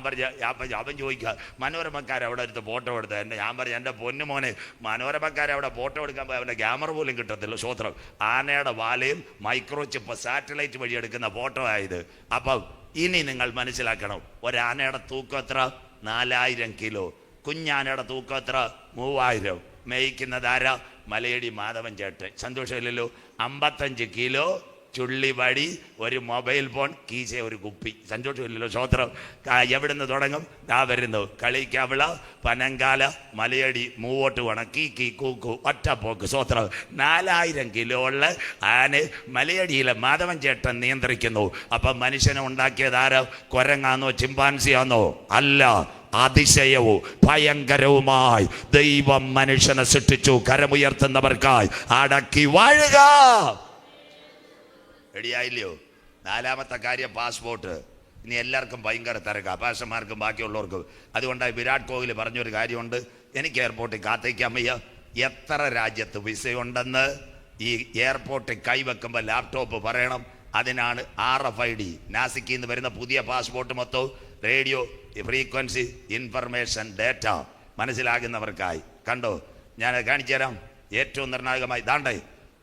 അവൻ ചോദിക്കുക മനോരമക്കാരെ അവിടെ എടുത്ത് ഫോട്ടോ എടുത്ത ഞാൻ പറഞ്ഞു എൻ്റെ പൊന്നു മോനെ, മനോരമക്കാരെ അവിടെ ഫോട്ടോ എടുക്കാൻ പോയി അവൻ്റെ ക്യാമറ പോലും കിട്ടത്തില്ല. സ്വോത്രം. ആനയുടെ വാലയും മൈക്രോ ചിപ്പ് സാറ്റലൈറ്റ് വഴി എടുക്കുന്ന ഫോട്ടോ ആയത്. അപ്പം ഇനി നിങ്ങൾ മനസ്സിലാക്കണം. ഒരാനയുടെ തൂക്കം എത്ര? 4000 കിലോ. കുഞ്ഞാനയുടെ തൂക്കം എത്ര? 3000. മേയ്ക്കുന്നതാരാ? മലയടി മാധവൻ ചേട്ടൻ. സന്തോഷമില്ലല്ലോ. 55 കിലോ ചുള്ളിവടി, ഒരു മൊബൈൽ ഫോൺ, കീശ, ഒരു കുപ്പി. സന്തോഷമില്ലല്ലോ. സ്വോത്രം. എവിടുന്ന് തുടങ്ങും? വരുന്നു കളിക്കാവിള, പനങ്കാല, മലയടി, മൂവോട്ട് വേണം, കീ കൂക്കു, ഒറ്റപ്പോക്ക്. സ്വോത്രം. 4000 കിലോ ഉള്ള ആന മലയടിയിലെ മാധവൻ ചേട്ടൻ നിയന്ത്രിക്കുന്നു. അപ്പം മനുഷ്യനെ ഉണ്ടാക്കിയതാരോ? കുരങ്ങാന്നോ ചിമ്പാൻസിയാന്നോ? അല്ല. അതിശയവും ഭയങ്കരവുമായി ദൈവം മനുഷ്യനെ സൃഷ്ടിച്ചു. കരമുയർത്തുന്നവർക്കായി അടക്കി വാഴുക. റെഡിയായില്ലയോ? 4ാമത്തെ കാര്യം പാസ്പോർട്ട്. ഇനി എല്ലാവർക്കും ഭയങ്കര തിരക്കാ, പാസ്റ്റർമാർക്കും ബാക്കിയുള്ളവർക്കും. അതുകൊണ്ടാണ് വിരാട് കോഹ്ലി പറഞ്ഞൊരു കാര്യമുണ്ട്. എനിക്ക് എയർപോർട്ടിൽ കാത്തിക്കാൻ വയ്യ. എത്ര രാജ്യത്ത് വിസയുണ്ടെന്ന് ഈ എയർപോർട്ടിൽ കൈവെക്കുമ്പോൾ ലാപ്ടോപ്പ് പറയണം. അതിനാണ് RFID. നാസിക്കിൽ നിന്ന് വരുന്ന പുതിയ പാസ്പോർട്ട് മൊത്തം റേഡിയോ ഫ്രീക്വൻസി ഇൻഫർമേഷൻ ഡേറ്റ. മനസ്സിലാകുന്നവർക്കായി കണ്ടോ? ഞാൻ കാണിച്ചു തരാം. ഏറ്റവും നിർണായകമായി ദാണ്ടേ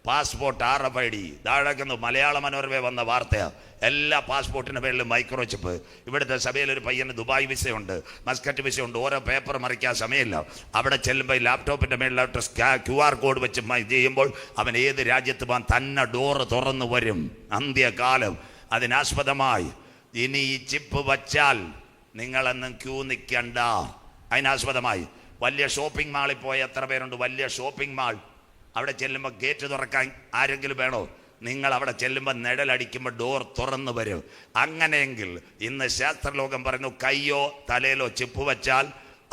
പാസ്പോർട്ട് RFID താഴേക്കുന്നു. മലയാള മനോരമ വന്ന വാർത്തയാണ്. എല്ലാ പാസ്പോർട്ടിൻ്റെ പേരിലും മൈക്രോ ചിപ്പ്. ഇവിടുത്തെ സഭയിൽ ഒരു പയ്യന് ദുബായ് വിസയുണ്ട്, മസ്കറ്റ് വിസയുണ്ട്. ഓരോ പേപ്പർ മറിക്കാൻ സമയമില്ല. അവിടെ ചെല്ലുമ്പോൾ ലാപ്ടോപ്പിൻ്റെ മേളിലോട്ട് QR കോഡ് വെച്ച് ചെയ്യുമ്പോൾ അവൻ ഏത് രാജ്യത്ത് പോകാൻ തന്നെ ഡോറ് തുറന്നു വരും. അന്ത്യകാലം. അതിനാസ്പദമായി ഇനി ഈ ചിപ്പ് വച്ചാൽ നിങ്ങളെന്നും ക്യൂ നിൽക്കണ്ട. അതിനാസ്പദമായി വലിയ ഷോപ്പിംഗ് മാളിൽ പോയ എത്ര പേരുണ്ട്? വലിയ ഷോപ്പിംഗ് മാൾ. അവിടെ ചെല്ലുമ്പോൾ ഗേറ്റ് തുറക്കാൻ ആരെങ്കിലും വേണോ? നിങ്ങൾ അവിടെ ചെല്ലുമ്പോൾ നിഴലടിക്കുമ്പോൾ ഡോർ തുറന്നു വരും. അങ്ങനെയെങ്കിൽ ഇന്ന് ശാസ്ത്രലോകം പറയുന്നു, കയ്യോ തലയിലോ ചിപ്പ് വച്ചാൽ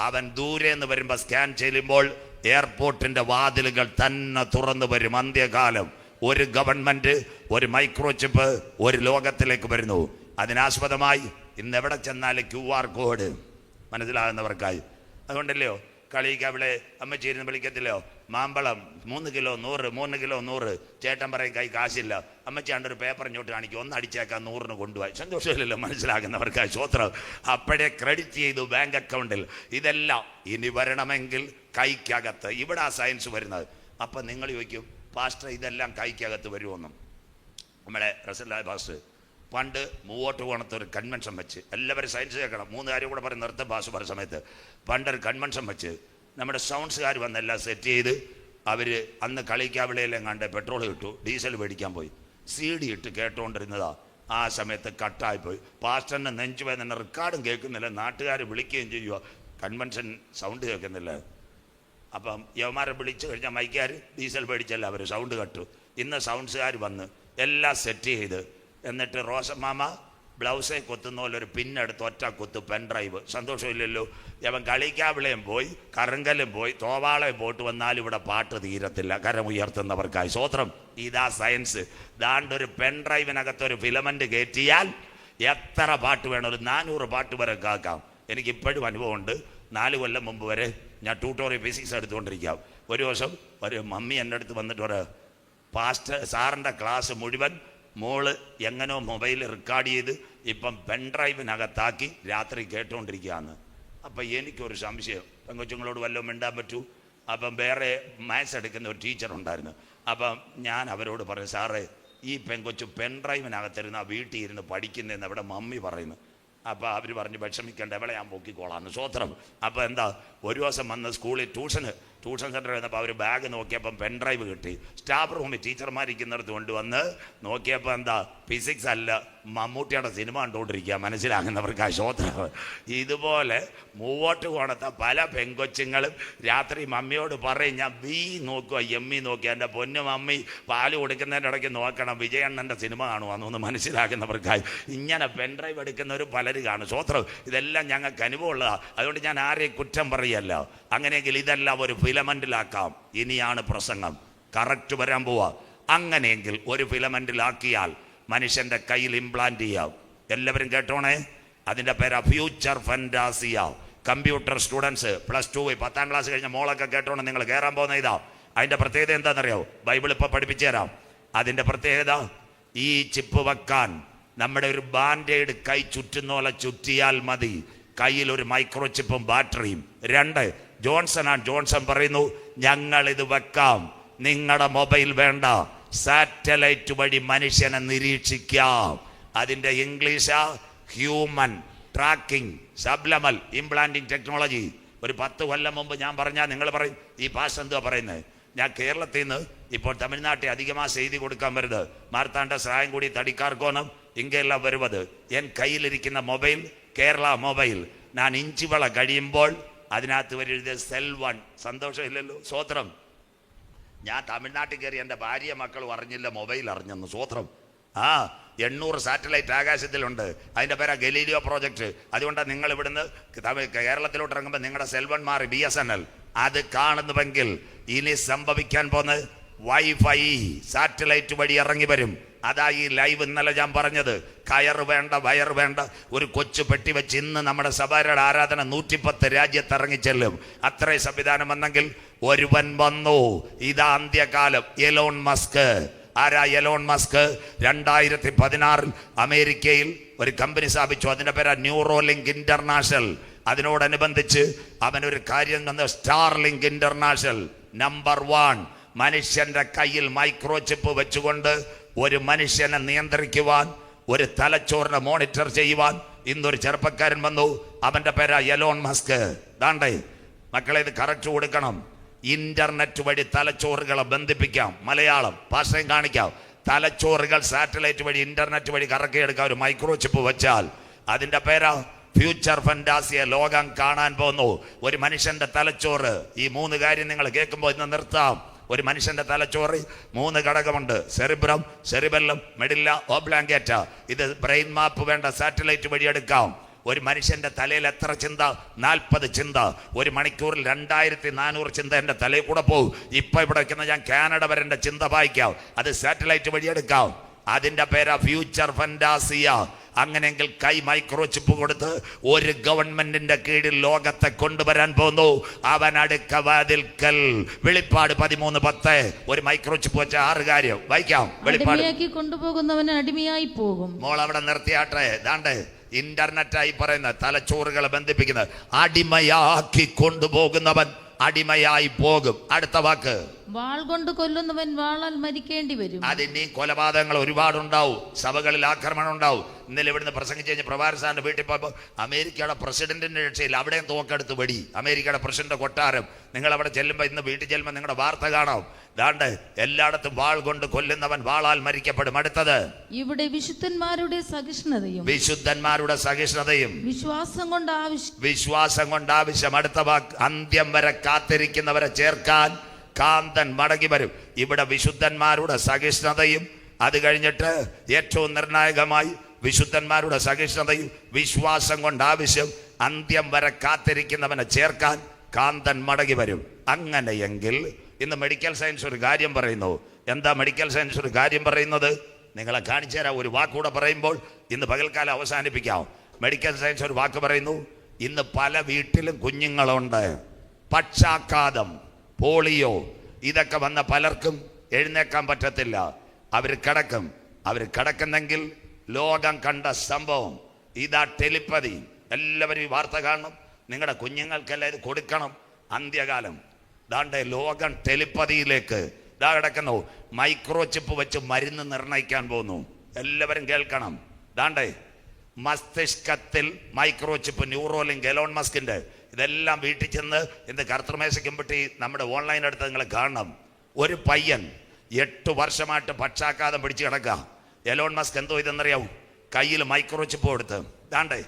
അവൻ ദൂരെ നിന്ന് വരുമ്പോൾ സ്കാൻ ചെയ്യുമ്പോൾ എയർപോർട്ടിൻ്റെ വാതിലുകൾ തന്നെ തുറന്നു വരും. അന്ത്യകാലം. ഒരു ഗവൺമെൻറ്, ഒരു മൈക്രോ ചിപ്പ്, ഒരു ലോകത്തിലേക്ക് വരുന്നു. അതിനാസ്പദമായി ഇന്ന് എവിടെ ചെന്നാലും QR കോഡ് മനസ്സിലാകുന്നവർക്കായി. അതുകൊണ്ടല്ലയോ കളിക്ക് അവിടെ അമ്മച്ചീരുന്ന് വിളിക്കത്തില്ലോ, മാമ്പളം 3 കിലോ 100, 3 കിലോ 100. ചേട്ടൻ പറയും കൈ കാശില്ല. അമ്മച്ചാണ്ട് ഒരു പേപ്പർ ഇങ്ങോട്ട് കാണിക്കും, ഒന്ന് അടിച്ചേക്കാൻ 100 കൊണ്ടുപോയി. സന്തോഷമില്ലല്ലോ മനസ്സിലാകുന്നവർക്കായി. സ്വത്രം അപ്പോഴേ ക്രെഡിറ്റ് ചെയ്തു ബാങ്ക് അക്കൗണ്ടിൽ. ഇതെല്ലാം ഇനി വരണമെങ്കിൽ കൈക്കകത്ത്. ഇവിടെ ആ സയൻസ് വരുന്നത്. അപ്പം നിങ്ങൾ ചോദിക്കും, പാസ്റ്റർ ഇതെല്ലാം കൈക്കകത്ത് വരുമെന്നും. നമ്മുടെ റസൂലുള്ളാഹി പാസ്റ്റർ പണ്ട് മൂവോട്ടുകോണത്ത് ഒരു കൺവെൻഷൻ വെച്ച്, എല്ലാവരും സയൻസ് കേൾക്കണം, 3 കാര്യം കൂടെ പറയും നിർത്തും പാസ് പറയുന്ന സമയത്ത്. പണ്ടൊരു കൺവെൻഷൻ വെച്ച് നമ്മുടെ സൗണ്ട്സുകാർ വന്നെല്ലാം സെറ്റ് ചെയ്ത് അവർ അന്ന് കളിക്കാവിളയിലും കണ്ട് പെട്രോൾ കിട്ടു, ഡീസൽ മേടിക്കാൻ പോയി. CD ഇട്ട് കേട്ടുകൊണ്ടിരുന്നതാ. ആ സമയത്ത് കട്ടായിപ്പോയി. പാസ്റ്ററിൻ്റെ നെഞ്ചുവേദന, റെക്കോർഡും കേൾക്കുന്നില്ല, നാട്ടുകാർ വിളിക്കുകയും ചെയ്യുക, കൺവെൻഷൻ സൗണ്ട് കേൾക്കുന്നില്ല. അപ്പം യവന്മാരെ വിളിച്ചു കഴിഞ്ഞാൽ മൈക്കാർ ഡീസൽ മേടിച്ചല്ല, അവർ സൗണ്ട് കട്ടു. ഇന്ന് സൗണ്ട്സുകാർ വന്ന് എല്ലാം സെറ്റ് ചെയ്ത്, എന്നിട്ട് റോസമാമ ബ്ലൗസേ കുത്തുന്ന പോലെ ഒരു പിന്നെടുത്ത് ഒറ്റ കുത്ത് പെൻഡ്രൈവ്. സന്തോഷമില്ലല്ലോ. അവൻ കളിക്കാവിളയും പോയി, കറങ്കലും പോയി, തോവാളയും പോയിട്ട് വന്നാലും ഇവിടെ പാട്ട് തീരത്തില്ല. കരമുയർത്തുന്നവർക്കായി സ്വത്രം. ഇതാ സയൻസ്. ദാണ്ടൊരു പെൻഡ്രൈവിനകത്തൊരു ഫിലമെൻ്റ് കയറ്റിയാൽ എത്ര പാട്ട് വേണം, ഒരു 400 പാട്ട് വരെ കേൾക്കാം. എനിക്കിപ്പോഴും അനുഭവമുണ്ട്. 4 കൊല്ലം മുമ്പ് വരെ ഞാൻ ട്യൂട്ടോറിയൽ ഫിസിക്സ് എടുത്തുകൊണ്ടിരിക്കാം. ഒരു ദിവസം ഒരു മമ്മി എൻ്റെ അടുത്ത് വന്നിട്ട് ഒരു പാസ്റ്റർ സാറിൻ്റെ ക്ലാസ് മുഴുവൻ മോള് എങ്ങനോ മൊബൈൽ റെക്കോർഡ് ചെയ്ത് ഇപ്പം പെൻഡ്രൈവിനകത്താക്കി രാത്രി കേട്ടുകൊണ്ടിരിക്കുകയാണ്. അപ്പം എനിക്കൊരു സംശയം, പെങ്കൊച്ചുങ്ങളോട് വല്ലതും മിണ്ടാൻ പറ്റൂ. അപ്പം വേറെ മാത്സ് എടുക്കുന്ന ഒരു ടീച്ചർ ഉണ്ടായിരുന്നു. അപ്പം ഞാൻ അവരോട് പറഞ്ഞു, സാറേ ഈ പെങ്കൊച്ചു പെൻഡ്രൈവിനകത്തിരുന്ന് ആ വീട്ടിൽ ഇരുന്ന് പഠിക്കുന്നതെന്ന് അവിടെ മമ്മി പറയുന്നു. അപ്പോൾ അവർ പറഞ്ഞ് വിഷമിക്കേണ്ട, എവിടെ ഞാൻ പൊക്കിക്കോളാന്ന്. സ്വത്രം. അപ്പോൾ എന്താ, ഒരു ദിവസം വന്ന് സ്കൂളിൽ ട്യൂഷൻ സെൻറ്ററിൽ വന്നപ്പോൾ അവർ ബാഗ് നോക്കിയപ്പം പെൻഡ്രൈവ് കിട്ടി. സ്റ്റാഫ് റൂമിൽ ടീച്ചർമാരിക്കുന്നിടത്ത് കൊണ്ടുവന്ന് നോക്കിയപ്പോൾ എന്താ, ഫിസിക്സ് അല്ല, മമ്മൂട്ടിയുടെ സിനിമ കണ്ടുകൊണ്ടിരിക്കുക. മനസ്സിലാകുന്നവർക്ക് സ്വത്രം. ഇതുപോലെ മൂവോട്ട് കോണത്തെ പല പെങ്കൊച്ചുങ്ങളും രാത്രി മമ്മിയോട് പറയും, ഞാൻ ബി നോക്കുക എമ്മി നോക്കുക, എൻ്റെ പൊന്നു മമ്മി പാല് കൊടുക്കുന്നതിൻ്റെ ഇടയ്ക്ക് നോക്കണം, വിജയണ്ണൻ്റെ സിനിമ കാണുവാന്നൊന്ന് മനസ്സിലാക്കുന്നവർക്കായി. ഇങ്ങനെ പെൻഡ്രൈവ് എടുക്കുന്നവർ പലരും കാണും. സ്വത്രം. ഇതെല്ലാം ഞങ്ങൾക്ക് അനുഭവമുള്ളതാണ്. അതുകൊണ്ട് ഞാൻ ആരെയും കുറ്റം പറയല്ല. അങ്ങനെയെങ്കിൽ ഇതെല്ലാം ഒരു ഫിലമെന്റിലാക്കാം. ഇനിയാണ് പ്രസംഗം കറക്റ്റ് വരാൻ പോവാ. അങ്ങനെയെങ്കിൽ ഒരു ഫിലമെന്റിലാക്കിയാൽ മനുഷ്യന്റെ കയ്യിൽ ഇംപ്ലാന്റ് ചെയ്യാം. എല്ലാവരും കേട്ടോണേ. അതിൻ്റെ പേരാ ഫ്യൂച്ചർ ഫാന്റാസിയ. കമ്പ്യൂട്ടർ സ്റ്റുഡൻസ് +2 10ാം ക്ലാസ് കഴിഞ്ഞ മോളൊക്കെ കേട്ടോണേ. നിങ്ങൾ കയറാൻ പോകുന്ന ഇതാ. അതിൻ്റെ പ്രത്യേകത എന്താണെന്നറിയോ? ബൈബിൾ ഇപ്പോൾ പഠിപ്പിച്ചു തരാം. അതിൻ്റെ പ്രത്യേകത, ഈ ചിപ്പ് വെക്കാൻ നമ്മുടെ ഒരു ബാൻഡേഡ് കൈ ചുറ്റുന്ന പോലെ ചുറ്റിയാൽ മതി. കയ്യിൽ ഒരു മൈക്രോ ചിപ്പും ബാറ്ററിയും. 2, ജോൺസൺ പറയുന്നു, ഞങ്ങളിത് വെക്കാം, നിങ്ങളുടെ മൊബൈൽ വേണ്ട, സാറ്റലൈറ്റ് വഴി മനുഷ്യനെ നിരീക്ഷിക്കാം. അതിൻ്റെ ഇംഗ്ലീഷാ ഹ്യൂമൻ ട്രാക്കിംഗ് സബ്ലമൽ ഇംപ്ലാന്റിംഗ് ടെക്നോളജി. ഒരു 10 കൊല്ലം മുമ്പ് ഞാൻ പറഞ്ഞാൽ നിങ്ങൾ പറയും, ഈ ഭാഷ എന്തുവാ പറയുന്നത്? ഞാൻ കേരളത്തിൽ നിന്ന് ഇപ്പോൾ തമിഴ്നാട്ടിൽ അധികமாக ചെയ്തി കൊടുക്കാൻ വരുന്നത്. മാർത്താണ്ഡ സഹായം കൂടി തടിക്കാർക്കോണം ഇങ്ങെല്ലാം വരുന്നത്. എൻ കയ്യിലിരിക്കുന്ന മൊബൈൽ കേരള മൊബൈൽ. ഞാൻ ഇഞ്ചിവള കഴിയുമ്പോൾ അതിനകത്ത് വരുന്നത് സെൽ1. സന്തോഷമില്ലല്ലോ? സ്വത്രം. ഞാൻ തമിഴ്നാട്ടിൽ കയറി എൻ്റെ ഭാര്യ മക്കളും അറിഞ്ഞില്ല മൊബൈൽ അറിഞ്ഞെന്ന്. സ്വത്രം. 800 സാറ്റലൈറ്റ് ആകാശത്തിലുണ്ട്. അതിൻ്റെ പേരാ ഗലീലിയോ പ്രോജക്റ്റ്. അതുകൊണ്ടാണ് നിങ്ങൾ ഇവിടുന്ന് കേരളത്തിലോട്ട് ഇറങ്ങുമ്പോൾ നിങ്ങളുടെ സെൽ1 മാറി BSNL അത് കാണുന്നുവെങ്കിൽ ഇനി സംഭവിക്കാൻ പോകുന്നത് വൈഫൈ സാറ്റലൈറ്റ് വഴി ഇറങ്ങി വരും. അതാ ഈ ലൈവ് ഇന്നലെ ഞാൻ പറഞ്ഞത്. കയറ് വേണ്ട, വയർ വേണ്ട, ഒരു കൊച്ചു പെട്ടി വെച്ച് ഇന്ന് നമ്മുടെ സഭയുടെ ആരാധന 110 രാജ്യത്ത് ഇറങ്ങിച്ചെല്ലും. അത്രയും സംവിധാനം വന്നെങ്കിൽ ഒരുവൻ വന്നു. ഇതാ അന്ത്യകാലം. Elon Musk. ആരാ എലോൺ മസ്ക്? 2016 അമേരിക്കയിൽ ഒരു കമ്പനി സ്ഥാപിച്ചു. അതിൻ്റെ പേരാ ന്യൂറോലിങ്ക് ഇന്റർനാഷണൽ. അതിനോടനുബന്ധിച്ച് അവനൊരു കാര്യം വന്ന് സ്റ്റാർലിങ്ക് ഇന്റർനാഷണൽ. നമ്പർ 1 മനുഷ്യന്റെ കയ്യിൽ മൈക്രോ ചിപ്പ് വെച്ചുകൊണ്ട് ഒരു മനുഷ്യനെ നിയന്ത്രിക്കുവാൻ, ഒരു തലച്ചോറിനെ മോണിറ്റർ ചെയ്യുവാൻ ഇന്നൊരു ചെറുപ്പക്കാരൻ വന്നു. അവന്റെ പേരാ എലോൺ മസ്ക്. ദാണ്ടേ മക്കളെ, ഇത് കറക്റ്റ് കൊടുക്കണം. ഇന്റർനെറ്റ് വഴി തലച്ചോറുകളെ ബന്ധിപ്പിക്കാം. മലയാളം ഭാഷയും കാണിക്കാം. തലച്ചോറുകൾ സാറ്റലൈറ്റ് വഴി ഇന്റർനെറ്റ് വഴി കറക്കിയെടുക്കാൻ ഒരു മൈക്രോ ചിപ്പ് വെച്ചാൽ അതിന്റെ പേരാ ഫ്യൂച്ചർ ഫന്റാസിയ. ലോകം കാണാൻ പോകുന്നു ഒരു മനുഷ്യന്റെ തലച്ചോറ്. ഈ 3 കാര്യം നിങ്ങൾ കേൾക്കുമ്പോൾ ഇന്ന് നിർത്താം. ഒരു മനുഷ്യന്റെ തലച്ചോറ് 3 ഘടകമുണ്ട്: സെറിബ്രം, സെറിബെല്ലം, മെഡില്ല ഓബ്ലാങ്കേറ്റ. ഇത് ബ്രെയിൻ മാപ്പ് വേണ്ട സാറ്റലൈറ്റ് വഴി എടുക്കാം. ഒരു മനുഷ്യന്റെ തലയിൽ എത്ര ചിന്ത? 40 ചിന്ത. ഒരു മണിക്കൂറിൽ 2400 ചിന്ത എൻ്റെ തലയിൽ കൂടെ പോകും. ഇപ്പൊ ഇവിടെ വെക്കുന്ന ഞാൻ കാനഡ വരെ എൻ്റെ ചിന്ത വായിക്കാം. അത് സാറ്റലൈറ്റ് വഴി എടുക്കാം. അതിന്റെ പേരാ ഫ്യൂച്ചർ ഫന്റാസിയ. അങ്ങനെയെങ്കിൽ കൈ മൈക്രോ ചിപ്പ് കൊടുത്ത് ഒരു ഗവൺമെന്റിന്റെ കീഴിൽ ലോകത്തെ കൊണ്ടുവരാൻ പോകുന്നു. അവൻ അടുക്ക വാതിൽക്കൽ. വെളിപ്പാട് 13:10. ഒരു മൈക്രോ ചിപ്പ് വെച്ച 6 കാര്യം വായിക്കാം. വെളിപ്പാട് കൊണ്ടുപോകുന്നവന് അടിമയായി പോകും. മോൾ അവിടെ നിർത്തിയാട്ടെ. ദാണ്ടേ ഇന്റർനെറ്റായി പറയുന്ന തലച്ചോറുകളെ ബന്ധിപ്പിക്കുന്നത്. അടിമയാക്കി കൊണ്ടുപോകുന്നവൻ അടിമയായി പോകും. അടുത്ത വാക്ക്, വാൾ കൊണ്ട് കൊല്ലുന്നവൻ വാളാൽ മരിക്കേണ്ടി വരും. അതിന് കൊലപാതകങ്ങൾ ഒരുപാടുണ്ടാവും. സഭകളിൽ ആക്രമണം ഉണ്ടാവും. ഇന്നലെ ഇവിടുന്ന് പ്രസംഗിച്ച് കഴിഞ്ഞ് പ്രഭാകർ സാറിന്റെ വീട്ടിൽ പോയപ്പോൾ അമേരിക്കയുടെ പ്രസിഡന്റിന്റെ രക്ഷയിൽ അവിടെയും തോക്കെടുത്ത് വെടി. അമേരിക്കയുടെ പ്രസിഡന്റ് കൊട്ടാരം. നിങ്ങൾ അവിടെ ചെല്ലുമ്പോൾ, ഇന്ന് വീട്ടിൽ ചെല്ലുമ്പോൾ നിങ്ങളുടെ വാർത്ത കാണാം. ദാണ്ട് എല്ലായിടത്തും വാൾ കൊണ്ട് കൊല്ലുന്നവൻ വാളാൽ മരിക്കപ്പെടും. അടുത്തത്, ഇവിടെ വിശുദ്ധന്മാരുടെ സഹിഷ്ണുതയും. വിശുദ്ധന്മാരുടെ സഹിഷ്ണുതയും വിശ്വാസം കൊണ്ട് ആവശ്യം. വിശ്വാസം കൊണ്ട് ആവശ്യം. അടുത്ത വാക്ക്, അന്ത്യം വരെ കാത്തിരിക്കുന്നവരെ ചേർക്കാൻ കാന്തൻ മടങ്ങി വരും. ഇവിടെ വിശുദ്ധന്മാരുടെ സഹിഷ്ണുതയും, അത് കഴിഞ്ഞിട്ട് ഏറ്റവും നിർണായകമായി വിശുദ്ധന്മാരുടെ സഹിഷ്ണുതയും വിശ്വാസം കൊണ്ട് ആവശ്യം. അന്ത്യം വരെ കാത്തിരിക്കുന്നവനെ ചേർക്കാൻ കാന്തൻ മടങ്ങി വരും. അങ്ങനെയെങ്കിൽ ഇന്ന് മെഡിക്കൽ സയൻസ് ഒരു കാര്യം പറയുന്നു. എന്താ മെഡിക്കൽ സയൻസ് ഒരു കാര്യം പറയുന്നത്? നിങ്ങളെ കാണിച്ചു തരാം. ഒരു വാക്കുകൂടെ പറയുമ്പോൾ ഇന്ന് പകൽക്കാലം അവസാനിപ്പിക്കാം. മെഡിക്കൽ സയൻസ് ഒരു വാക്ക് പറയുന്നു. ഇന്ന് പല വീട്ടിലും കുഞ്ഞുങ്ങളുണ്ട്. പക്ഷാഘാതം, പോളിയോ, ഇതൊക്കെ വന്ന പലർക്കും എഴുന്നേക്കാൻ പറ്റത്തില്ല. അവർ കിടക്കുന്നെങ്കിൽ ലോകം കണ്ട സംഭവം ഇതാ ടെലിപ്പതി. എല്ലാവരും ഈ വാർത്ത കാണണം. നിങ്ങളുടെ കുഞ്ഞുങ്ങൾക്കെല്ലാം ഇത് കൊടുക്കണം. അന്ത്യകാലം. ദാണ്ടെ ലോകം ടെലിപ്പതിയിലേക്ക് ഇതാ കിടക്കുന്നു. മൈക്രോ ചിപ്പ് വെച്ച് മരുന്ന് നിർണയിക്കാൻ പോകുന്നു. എല്ലാവരും കേൾക്കണം. ദാണ്ടെ മസ്തിഷ്കത്തിൽ മൈക്രോ ചിപ്പ്, ന്യൂറോലിങ്ക്, എലോൺ മസ്കിന്റെ. ഇതെല്ലാം വീട്ടിൽ ചെന്ന് ഇന്ന് കർത്തൃമേശയ്ക്കും പറ്റി നമ്മുടെ ഓൺലൈൻ എടുത്ത് നിങ്ങൾ കാണണം. ഒരു പയ്യൻ 8 വർഷമായിട്ട് പക്ഷാഘാതം പിടിച്ച് കിടക്കുക. എലോൺ മസ്ക് എന്തോ ഇതെന്നറിയാവൂ, കയ്യിൽ മൈക്രോ ചിപ്പ് കൊടുത്ത്. ദാണ്ടേ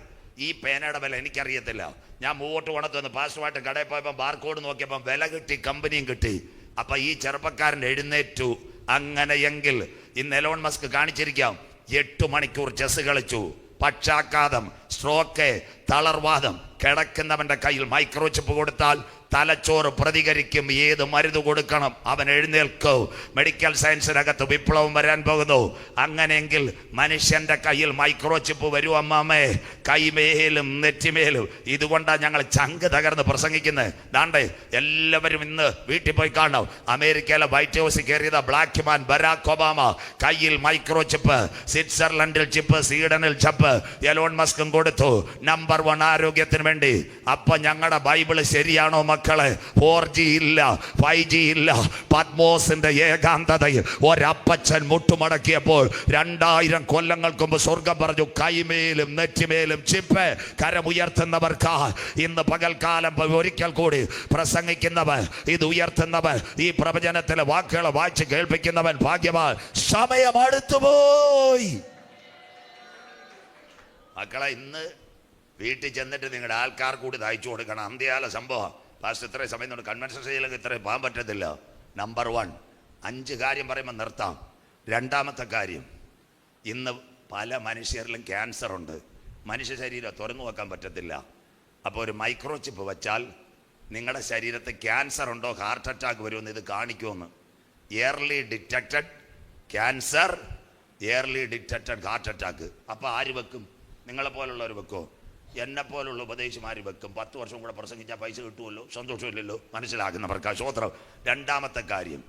ഈ പേനയുടെ വില എനിക്കറിയത്തില്ല. ഞാൻ മൂവോട്ട് കൊണത്ത് വന്ന് പാസ്റ്റുമായിട്ട് കടയിൽ പോയപ്പോൾ ബാർകോഡ് നോക്കിയപ്പോൾ വില കിട്ടി, കമ്പനിയും കിട്ടി. അപ്പൊ ഈ ചെറുപ്പക്കാരൻ എഴുന്നേറ്റു. അങ്ങനെയെങ്കിൽ ഇന്ന് എലോൺ മസ്ക് കാണിച്ചിരിക്കാം. 8 മണിക്കൂർ ചെസ് കളിച്ചു. പക്ഷാഘാതം, സ്ട്രോക്ക്, തളർവാദം, കിടക്കുന്നവന്റെ കയ്യിൽ മൈക്രോ ചിപ്പ് കൊടുത്താൽ തലച്ചോറ് പ്രതികരിക്കും. ഏത് മരുന്ന് കൊടുക്കണം അവൻ എഴുന്നേൽക്കും. മെഡിക്കൽ സയൻസിനകത്ത് വിപ്ലവം വരാൻ പോകുന്നു. അങ്ങനെയെങ്കിൽ മനുഷ്യന്റെ കയ്യിൽ മൈക്രോ ചിപ്പ് വരൂ അമ്മാമ്മേ, കൈമേലും നെറ്റിമേലും. ഇതുകൊണ്ടാണ് ഞങ്ങൾ ചങ്ക് തകർന്ന് പ്രസംഗിക്കുന്നത്. ദാണ്ടേ എല്ലാവരും ഇന്ന് വീട്ടിൽ പോയി കാണണം. അമേരിക്കയിലെ വൈറ്റ് ഹൗസിൽ കയറിയത് ബ്ലാക്ക് മാൻ ബരാക് ഒബാമ, കയ്യിൽ മൈക്രോ ചിപ്പ്. സ്വിറ്റ്സർലൻഡിൽ ചിപ്പ്, സ്വീഡനിൽ ചിപ്പ്. എലോൺ മസ്കും കൊടുത്തു. നമ്പർ 1 ആരോഗ്യത്തിന് വേണ്ടി. അപ്പൊ ഞങ്ങളുടെ ബൈബിള് ശരിയാണോ മക്കളെ? 4G ഇല്ല, 5G ഇല്ല. പത്മോസിന്റെ ഏകാന്തതയിൽ ഒരപ്പച്ചൻ മുട്ടുമടക്കിയപ്പോൾ 2000 കൊല്ലങ്ങൾക്ക് മുമ്പ് സ്വർഗം പറഞ്ഞു, കൈമേലും നെറ്റിമേലും ചിപ്പ്. കരമുയർത്തുന്നവർക്ക് ഇന്ന് പകൽക്കാലം ഒരിക്കൽ കൂടി പ്രസംഗിക്കുന്നവൻ, ഇത് ഉയർത്തുന്നവൻ, ഈ പ്രവചനത്തിലെ വാക്കുകളെ വായിച്ച് കേൾപ്പിക്കുന്നവൻ ഭാഗ്യവാൻ. സമയം അടുത്തുപോയി മക്കളെ. ഇന്ന് വീട്ടിൽ ചെന്നിട്ട് നിങ്ങളുടെ ആൾക്കാർ കൂടി തയ്ച്ചു കൊടുക്കണം. അന്ത്യകാല സംഭവം. പാസ്റ്റ് ഇത്രയും സമയം കൊണ്ട് കൺവെൻഷൻ സ്റ്റേജിലേക്ക് ഇത്രയും പോകാൻ പറ്റത്തില്ല. നമ്പർ 1, 5 കാര്യം പറയുമ്പോൾ നിർത്താം. 2ാമത്തെ കാര്യം, ഇന്ന് പല മനുഷ്യരിലും ക്യാൻസർ ഉണ്ട്. മനുഷ്യ ശരീരം തുറന്നു വെക്കാൻ പറ്റത്തില്ല. അപ്പോൾ ഒരു മൈക്രോ ചിപ്പ് വെച്ചാൽ നിങ്ങളുടെ ശരീരത്തിൽ ക്യാൻസർ ഉണ്ടോ, ഹാർട്ട് അറ്റാക്ക് വരുമെന്ന് ഇത് കാണിക്കുമെന്ന്. Early detected cancer, early detected heart attack. അപ്പോൾ ആര് വെക്കും? നിങ്ങളെപ്പോലുള്ളവർ വെക്കോ? എന്നെപ്പോലുള്ള ഉപദേശിമാർ വെക്കും. 10 വർഷം കൂടെ പ്രസംഗിച്ചാൽ പൈസ കിട്ടുമല്ലോ, സന്തോഷമില്ലല്ലോ. മനസ്സിലാക്കുന്നവർക്ക് സ്വോത്രം. 2ാമത്തെ കാര്യം.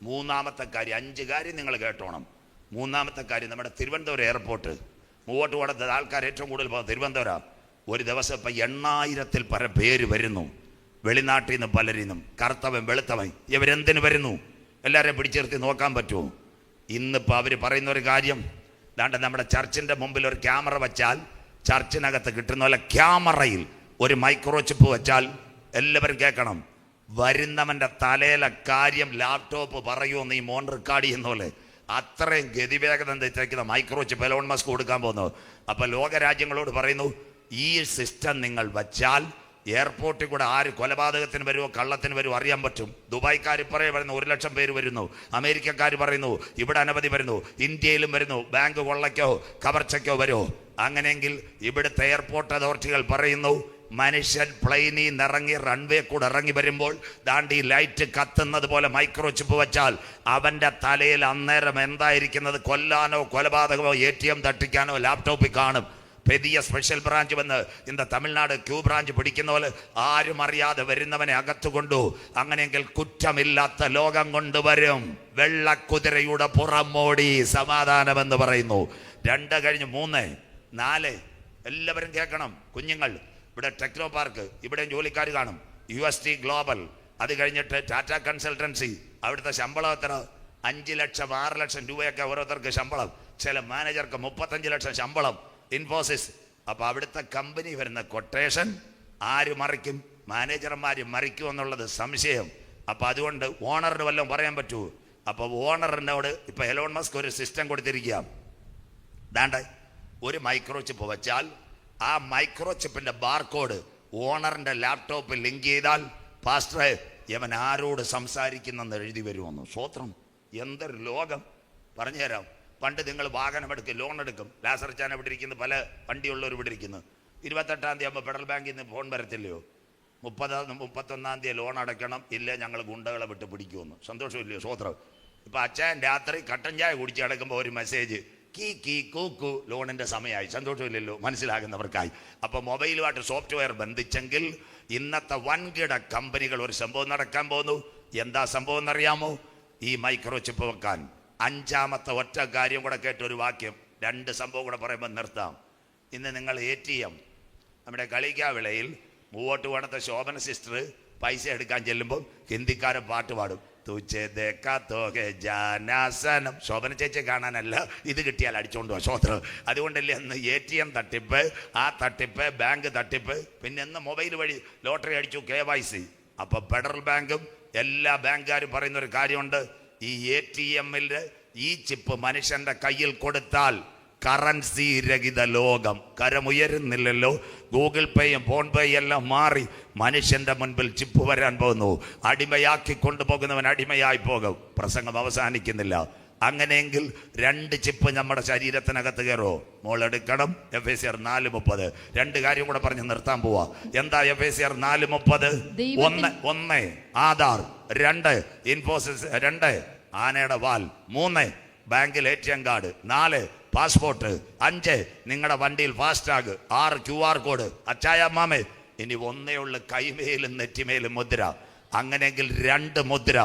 3ാമത്തെ കാര്യം, 5 കാര്യം നിങ്ങൾ കേട്ടോണം. 3ാമത്തെ കാര്യം, നമ്മുടെ തിരുവനന്തപുരം എയർപോർട്ട്, മൂവോട്ട് കൊടുത്ത ആൾക്കാർ ഏറ്റവും കൂടുതൽ പോകുന്നത് തിരുവനന്തപുരം. ഒരു ദിവസം ഇപ്പം 8000-ൽ പരം പേര് വരുന്നു. വെളിനാട്ടിൽ നിന്ന് പലരിന്നും, കറുത്തവൻ വെളുത്തവൻ. ഇവരെന്തിനു വരുന്നു? എല്ലാവരെയും പിടിച്ചിർത്തി നോക്കാൻ പറ്റുമോ? ഇന്നിപ്പോൾ അവർ പറയുന്ന ഒരു കാര്യം, ദാണ്ട് നമ്മുടെ ചർച്ചിൻ്റെ മുമ്പിൽ ഒരു ക്യാമറ വെച്ചാൽ ചർച്ചിനകത്ത് കിട്ടുന്ന പോലെ ക്യാമറയിൽ ഒരു മൈക്രോ ചിപ്പ് വെച്ചാൽ എല്ലാവരും കേൾക്കണം. വരുന്നവൻ്റെ തലയിലെ കാര്യം ലാപ്ടോപ്പ് പറയുമെന്ന് ഈ മോൺ റെക്കോർഡ് ചെയ്യുന്ന പോലെ അത്രയും ഗതിവേഗത തെറ്റിക്കുന്ന മൈക്രോ ചിപ്പ് എലോൺ മസ്ക് കൊടുക്കാൻ പോകുന്നു. അപ്പോൾ ലോകരാജ്യങ്ങളോട് പറയുന്നു, ഈ സിസ്റ്റം നിങ്ങൾ വച്ചാൽ എയർപോർട്ടിൽ കൂടെ ആര് കൊലപാതകത്തിന് വരുമോ കള്ളത്തിന് വരുമോ അറിയാൻ പറ്റും. ദുബായ്ക്കാർ ഇപ്പറേ വരുന്നു 100,000 പേര് വരുന്നു, അമേരിക്കക്കാർ പറയുന്നു ഇവിടെ അനവധി വരുന്നു, ഇന്ത്യയിലും വരുന്നു, ബാങ്ക് കൊള്ളയ്ക്കോ കവർച്ചയ്ക്കോ വരുമോ. അങ്ങനെയെങ്കിൽ ഇവിടുത്തെ എയർപോർട്ട് അതോറിറ്റികൾ പറയുന്നു, മനുഷ്യൻ പ്ലെയിനിൽ നിന്നിറങ്ങി റൺവേ കൂടെ ഇറങ്ങി വരുമ്പോൾ ദാണ്ടി ലൈറ്റ് കത്തുന്നത് പോലെ മൈക്രോ ചിപ്പ് വെച്ചാൽ അവൻ്റെ തലയിൽ അന്നേരം എന്തായിരിക്കുന്നത്, കൊല്ലാനോ കൊലപാതകമോ ATM തട്ടിക്കാനോ ലാപ്ടോപ്പിൽ കാണും. പെരിയ സ്പെഷ്യൽ ബ്രാഞ്ച് വന്ന് ഇന്ന് തമിഴ്നാട് ക്യൂ ബ്രാഞ്ച് പിടിക്കുന്ന പോലെ ആരും അറിയാതെ വരുന്നവനെ അകത്തുകൊണ്ടു. അങ്ങനെയെങ്കിൽ കുറ്റമില്ലാത്ത ലോകം കൊണ്ടുവരും. വെള്ളക്കുതിരയുടെ പുറമോടി സമാധാനമെന്ന് പറയുന്നു. 2 കഴിഞ്ഞ് 3 4 എല്ലാവരും കേൾക്കണം. കുഞ്ഞുങ്ങൾ ഇവിടെ ടെക്നോ പാർക്ക്, ഇവിടെയും ജോലിക്കാർ കാണും. UST ഗ്ലോബൽ, അത് കഴിഞ്ഞിട്ട് ടാറ്റ കൺസൾട്ടൻസി, അവിടുത്തെ ശമ്പളം എത്ര? 5 ലക്ഷം 6 ലക്ഷം രൂപയൊക്കെ ഓരോരുത്തർക്ക് ശമ്പളം. ചില മാനേജർക്ക് 35 ലക്ഷം ശമ്പളം. ഇൻഫോസിസ്. അപ്പോൾ അവിടുത്തെ കമ്പനി വരുന്ന കൊട്ടേഷൻ ആര് മറിക്കും? മാനേജർമാർ മറിക്കും എന്നുള്ളത് സംശയം. അപ്പോൾ അതുകൊണ്ട് ഓണറിന് വല്ലതും പറയാൻ പറ്റുമോ? അപ്പോൾ ഓണറിനോട് ഇപ്പോൾ എലോൺ മസ്ക് ഒരു സിസ്റ്റം കൊടുത്തിരിക്കുക. ദാണ്ട് ഒരു മൈക്രോ ചിപ്പ് വെച്ചാൽ ആ മൈക്രോ ചിപ്പിൻ്റെ ബാർകോഡ് ഓണറിൻ്റെ ലാപ്ടോപ്പിൽ ലിങ്ക് ചെയ്താൽ പാസ്റ്ററെ യവൻ ആരോട് സംസാരിക്കുന്നെന്ന് എഴുതി വരുമെന്ന്. സ്വത്രം എന്തൊരു ലോകം! പറഞ്ഞുതരാം. പണ്ട് നിങ്ങൾ വാഹനം എടുക്കും, ലോൺ എടുക്കും. ലാസർച്ചാൻ ഇവിടെ ഇരിക്കുന്നു, പല വണ്ടിയുള്ളവർ ഇവിടെ ഇരിക്കുന്നു. 28-ാം തീയതി ആകുമ്പോൾ ഫെഡറൽ ബാങ്കിൽ നിന്ന് ഫോൺ വരത്തില്ലയോ? 31-ാം തീയതി ലോൺ അടയ്ക്കണം, ഇല്ലേ ഞങ്ങൾ ഗുണ്ടകളെ വിട്ട് പിടിക്കുമെന്ന്. സന്തോഷമില്ലയോ? സ്വത്രം. ഇപ്പം അച്ഛൻ രാത്രി കട്ടൻ ചായ കുടിച്ച് കിടക്കുമ്പോൾ ഒരു മെസ്സേജ്, കീ കൂക്കു, ലോണിൻ്റെ സമയമായി. സന്തോഷമില്ലല്ലോ മനസ്സിലാകുന്നവർക്കായി. അപ്പോൾ മൊബൈലുമായിട്ട് സോഫ്റ്റ്വെയർ ബന്ധിച്ചെങ്കിൽ ഇന്നത്തെ വൻകിട കമ്പനികൾ ഒരു സംഭവം നടക്കാൻ പോകുന്നു. എന്താ സംഭവം എന്നറിയാമോ? ഈ മൈക്രോ ചിപ്പ് വെക്കാൻ 5-ാമത്തെ ഒറ്റ കാര്യം കൂടെ കേട്ടൊരു വാക്യം, 2 സംഭവം കൂടെ പറയുമ്പോൾ നിർത്താം. ഇന്ന് നിങ്ങൾ ATM നമ്മുടെ കളിക്കാവിളയിൽ മൂവോട്ട് വേണത്തെ ശോഭന സിസ്റ്റർ പൈസ എടുക്കാൻ ചെല്ലുമ്പോൾ ഹിന്ദിക്കാരൻ പാട്ട് പാടും, തുച്ചേ ദേക്കാത്തോകെ ജാനാസനം. ശോഭന ചേച്ചിയെ കാണാനല്ല, ഇത് കിട്ടിയാൽ അടിച്ചുകൊണ്ട് പോകാം. സ്വത്രം. അതുകൊണ്ടല്ലേ അന്ന് ATM തട്ടിപ്പ്, ആ തട്ടിപ്പ്, ബാങ്ക് തട്ടിപ്പ്, പിന്നെ ഇന്ന് മൊബൈൽ വഴി ലോട്ടറി അടിച്ചു KYC. അപ്പോൾ ഫെഡറൽ ബാങ്കും എല്ലാ ബാങ്കുകാരും പറയുന്നൊരു കാര്യമുണ്ട്, ഈ ATM-ൽ ഈ ചിപ്പ് മനുഷ്യൻ്റെ കയ്യിൽ കൊടുത്താൽ കറൻസി രഹിത ലോകം. കരമുയരുന്നില്ലല്ലോ. ഗൂഗിൾ പേയും ഫോൺ പേയും എല്ലാം മാറി മനുഷ്യൻ്റെ മുൻപിൽ ചിപ്പ് വരാൻ പോകുന്നു. അടിമയാക്കി കൊണ്ടുപോകുന്നവൻ അടിമയായി പോകും. പ്രസംഗം അവസാനിക്കുന്നില്ല. അങ്ങനെയെങ്കിൽ 2 ചിപ്പ് നമ്മുടെ ശരീരത്തിനകത്ത് കയറോ? മോളെടുക്കണം. എഫേസ്യർ 4:30. 2 കാര്യം കൂടെ പറഞ്ഞ് നിർത്താൻ പോവാ. എന്താ എഫേസ്യർ 4:30? 1 ആധാർ, 2 ഇൻഫോസിസ്, 2 ആനയുടെ വാൽ, 3 ബാങ്കിൽ ATM കാർഡ്, 4 പാസ്പോർട്ട്, 5 നിങ്ങളുടെ വണ്ടിയിൽ ഫാസ്ടാഗ്, 6 QR കോഡ്. അച്ചായ അമ്മാമേ, ഇനി 1 ഉള്ളു കൈമേലും നെറ്റിമേലും മുദ്ര. അങ്ങനെയെങ്കിൽ 2 മുദ്ര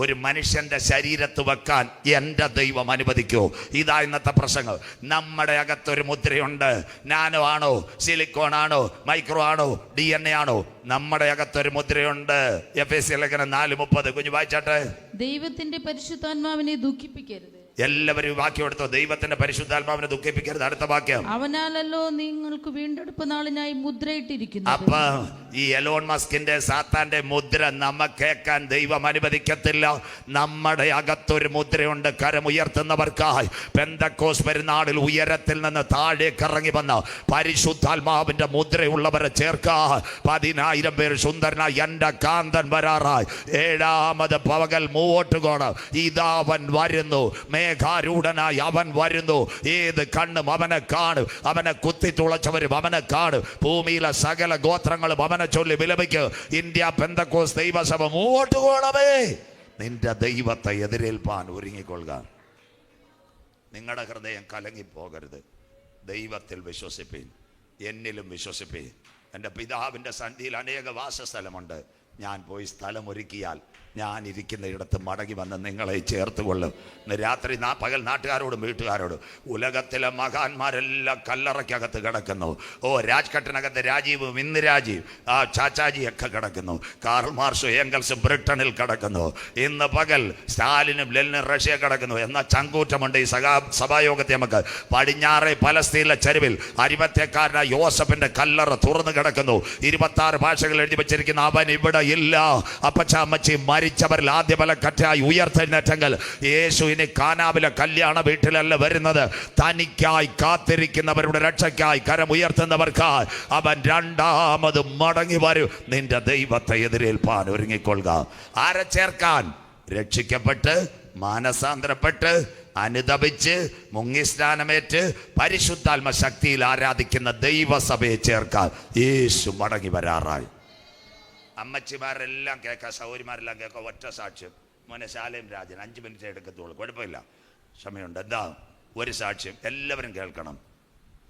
ഒരു മനുഷ്യന്റെ ശരീരത്ത് വെക്കാൻ എൻ്റെ ദൈവം അനുവദിക്കൂ. ഇതാ ഇന്നത്തെ പ്രസംഗം. നമ്മുടെ അകത്തൊരു മുദ്രയുണ്ട്. നാനോ ആണോ, സിലിക്കോൺ ആണോ, മൈക്രോ ആണോ, DNA ആണോ, നമ്മുടെ അകത്തൊരു മുദ്രയുണ്ട്. എഫേസ്യർ ലേഖനം 4:30. കുഞ്ഞു വായിച്ചാട്ടെ. ദൈവത്തിന്റെ പരിശുദ്ധാത്മാവിനെ ദുഃഖിപ്പിക്കരുത്. എല്ലാവരും വാക്യം എടുത്തോ. ദൈവത്തിന്റെ പരിശുദ്ധാത്മാവിനെ ദുഃഖിപ്പിക്കരുത്. അടുത്ത വാക്യം. അവനാലല്ലോ നിങ്ങൾക്ക് വീണ്ടെടുപ്പ് നാളിനായി മുദ്രയിട്ടിരിക്കുന്നു. അപ്പൊ ഈ എലോൺ മസ്കിന്റെ സാത്താന്റെ മുദ്ര നമുക്കേക്കാൻ ദൈവം അനുവദിക്കത്തില്ല. നമ്മുടെ അകത്തൊരു മുദ്രയുണ്ട്. കരമുയർത്തുന്നവർക്കായി പെന്തക്കോസ് പെരുന്നാളിൽ ഉയരത്തിൽ നിന്ന് താഴേക്ക് ഇറങ്ങി വന്ന പരിശുദ്ധാത്മാവിന്റെ മുദ്രയുള്ളവരെ ചേർക്കാൻ 10,000 പേർ സുന്ദരനായി എന്റെ കാന്തൻ വരാറായി. 7ാമത് പകൽ മൂവോട്ടുകോണം. ഇതാവൻ വരുന്നു. മേഘാരൂഢനായി അവൻ വരുന്നു. ഏത് കണ്ണും അവനെ കാണും. അവനെ കുത്തിത്തുളച്ചവരും അവനെ കാണും. ഭൂമിയിലെ സകല ഗോത്രങ്ങളും അവനെ ചൊല്ലി വിലപിക്കും. ഇന്ത്യ പെന്തക്കോസ് ദൈവസഭ മൂവോട്ട് പോകണമേ. നിന്റെ ദൈവത്തെ എതിരേൽപ്പാൻ ഒരുങ്ങിക്കൊള്ളുക. നിങ്ങളുടെ ഹൃദയം കലങ്ങിപ്പോകരുത്. ദൈവത്തിൽ വിശ്വസിപ്പീൻ, എന്നിലും വിശ്വസിപ്പീൻ. എൻ്റെ പിതാവിൻ്റെ സന്നിധിയിൽ അനേക വാസസ്ഥലമുണ്ട്. ഞാൻ പോയി സ്ഥലമൊരുക്കിയാൽ ഞാൻ ഇരിക്കുന്ന ഇടത്ത് മടങ്ങി വന്ന് നിങ്ങളെ ചേർത്ത് കൊള്ളും. ഇന്ന് രാത്രി പകൽ നാട്ടുകാരോടും വീട്ടുകാരോടും, ഉലകത്തിലെ മഹാന്മാരെല്ലാം കല്ലറയ്ക്കകത്ത് കിടക്കുന്നു. രാജ്ഘട്ടിനകത്ത് രാജീവും ഇന്ദിരാജിയും ചാച്ചാജിയൊക്കെ കിടക്കുന്നു. കാർൽ മാർക്സും ഏംഗൽസും ബ്രിട്ടനിൽ കിടക്കുന്നു. ഇന്ന് പകൽ സ്റ്റാലിനും ലെനിനും റഷ്യ കിടക്കുന്നു. എന്നാൽ ചങ്കൂറ്റമുണ്ട് ഈ സഭായോഗത്തെ നമുക്ക്. പടിഞ്ഞാറെ പലസ്തീനിലെ ചെരുവിൽ അരിമത്യക്കാരനായ യോസഫിന്റെ കല്ലറ തുറന്നു കിടക്കുന്നു. 26 ഭാഷകൾ എഴുതി വെച്ചിരിക്കുന്ന അവൻ ഇവിടെ ഇല്ല. അപ്പച്ചാമ്മച്ചി മരിച്ചവരിൽ ആദ്യ ബലക്കറ്റായി ഉയർത്തെഴുന്നേറ്റെങ്കിൽ യേശു ഇനി കാനാവിലെ കല്യാണ വീട്ടിലല്ല വരുന്നത്. തനിക്കായി കാത്തിരിക്കുന്നവരുടെ രക്ഷയ്ക്കായി കരം ഉയർത്തുന്നവർക്കായി അവൻ രണ്ടാമത് മടങ്ങി വരും. നിന്റെ ദൈവത്തെ എതിരേൽപ്പാൻ ഒരുങ്ങിക്കൊള്ളുക. ആരെ ചേർക്കാൻ? രക്ഷിക്കപ്പെട്ട് മാനസാന്തരപ്പെട്ട് അനുതപിച്ച് മുങ്ങിസ്നാനമേറ്റ് പരിശുദ്ധാത്മ ശക്തിയിൽ ആരാധിക്കുന്ന ദൈവസഭയെ ചേർക്കാൻ യേശു മടങ്ങി വരാറായി. അമ്മച്ചിമാരെല്ലാം കേൾക്കാം, സൗകര്യമാരെല്ലാം കേൾക്കാം. ഒറ്റ സാക്ഷ്യം. മോനെ ശാലയും രാജൻ 5 മിനിറ്റ് എടുക്കത്തുള്ളൂ, കുഴപ്പമില്ല, സമയമുണ്ട്. എന്താ ഒരു സാക്ഷ്യം എല്ലാവരും കേൾക്കണം.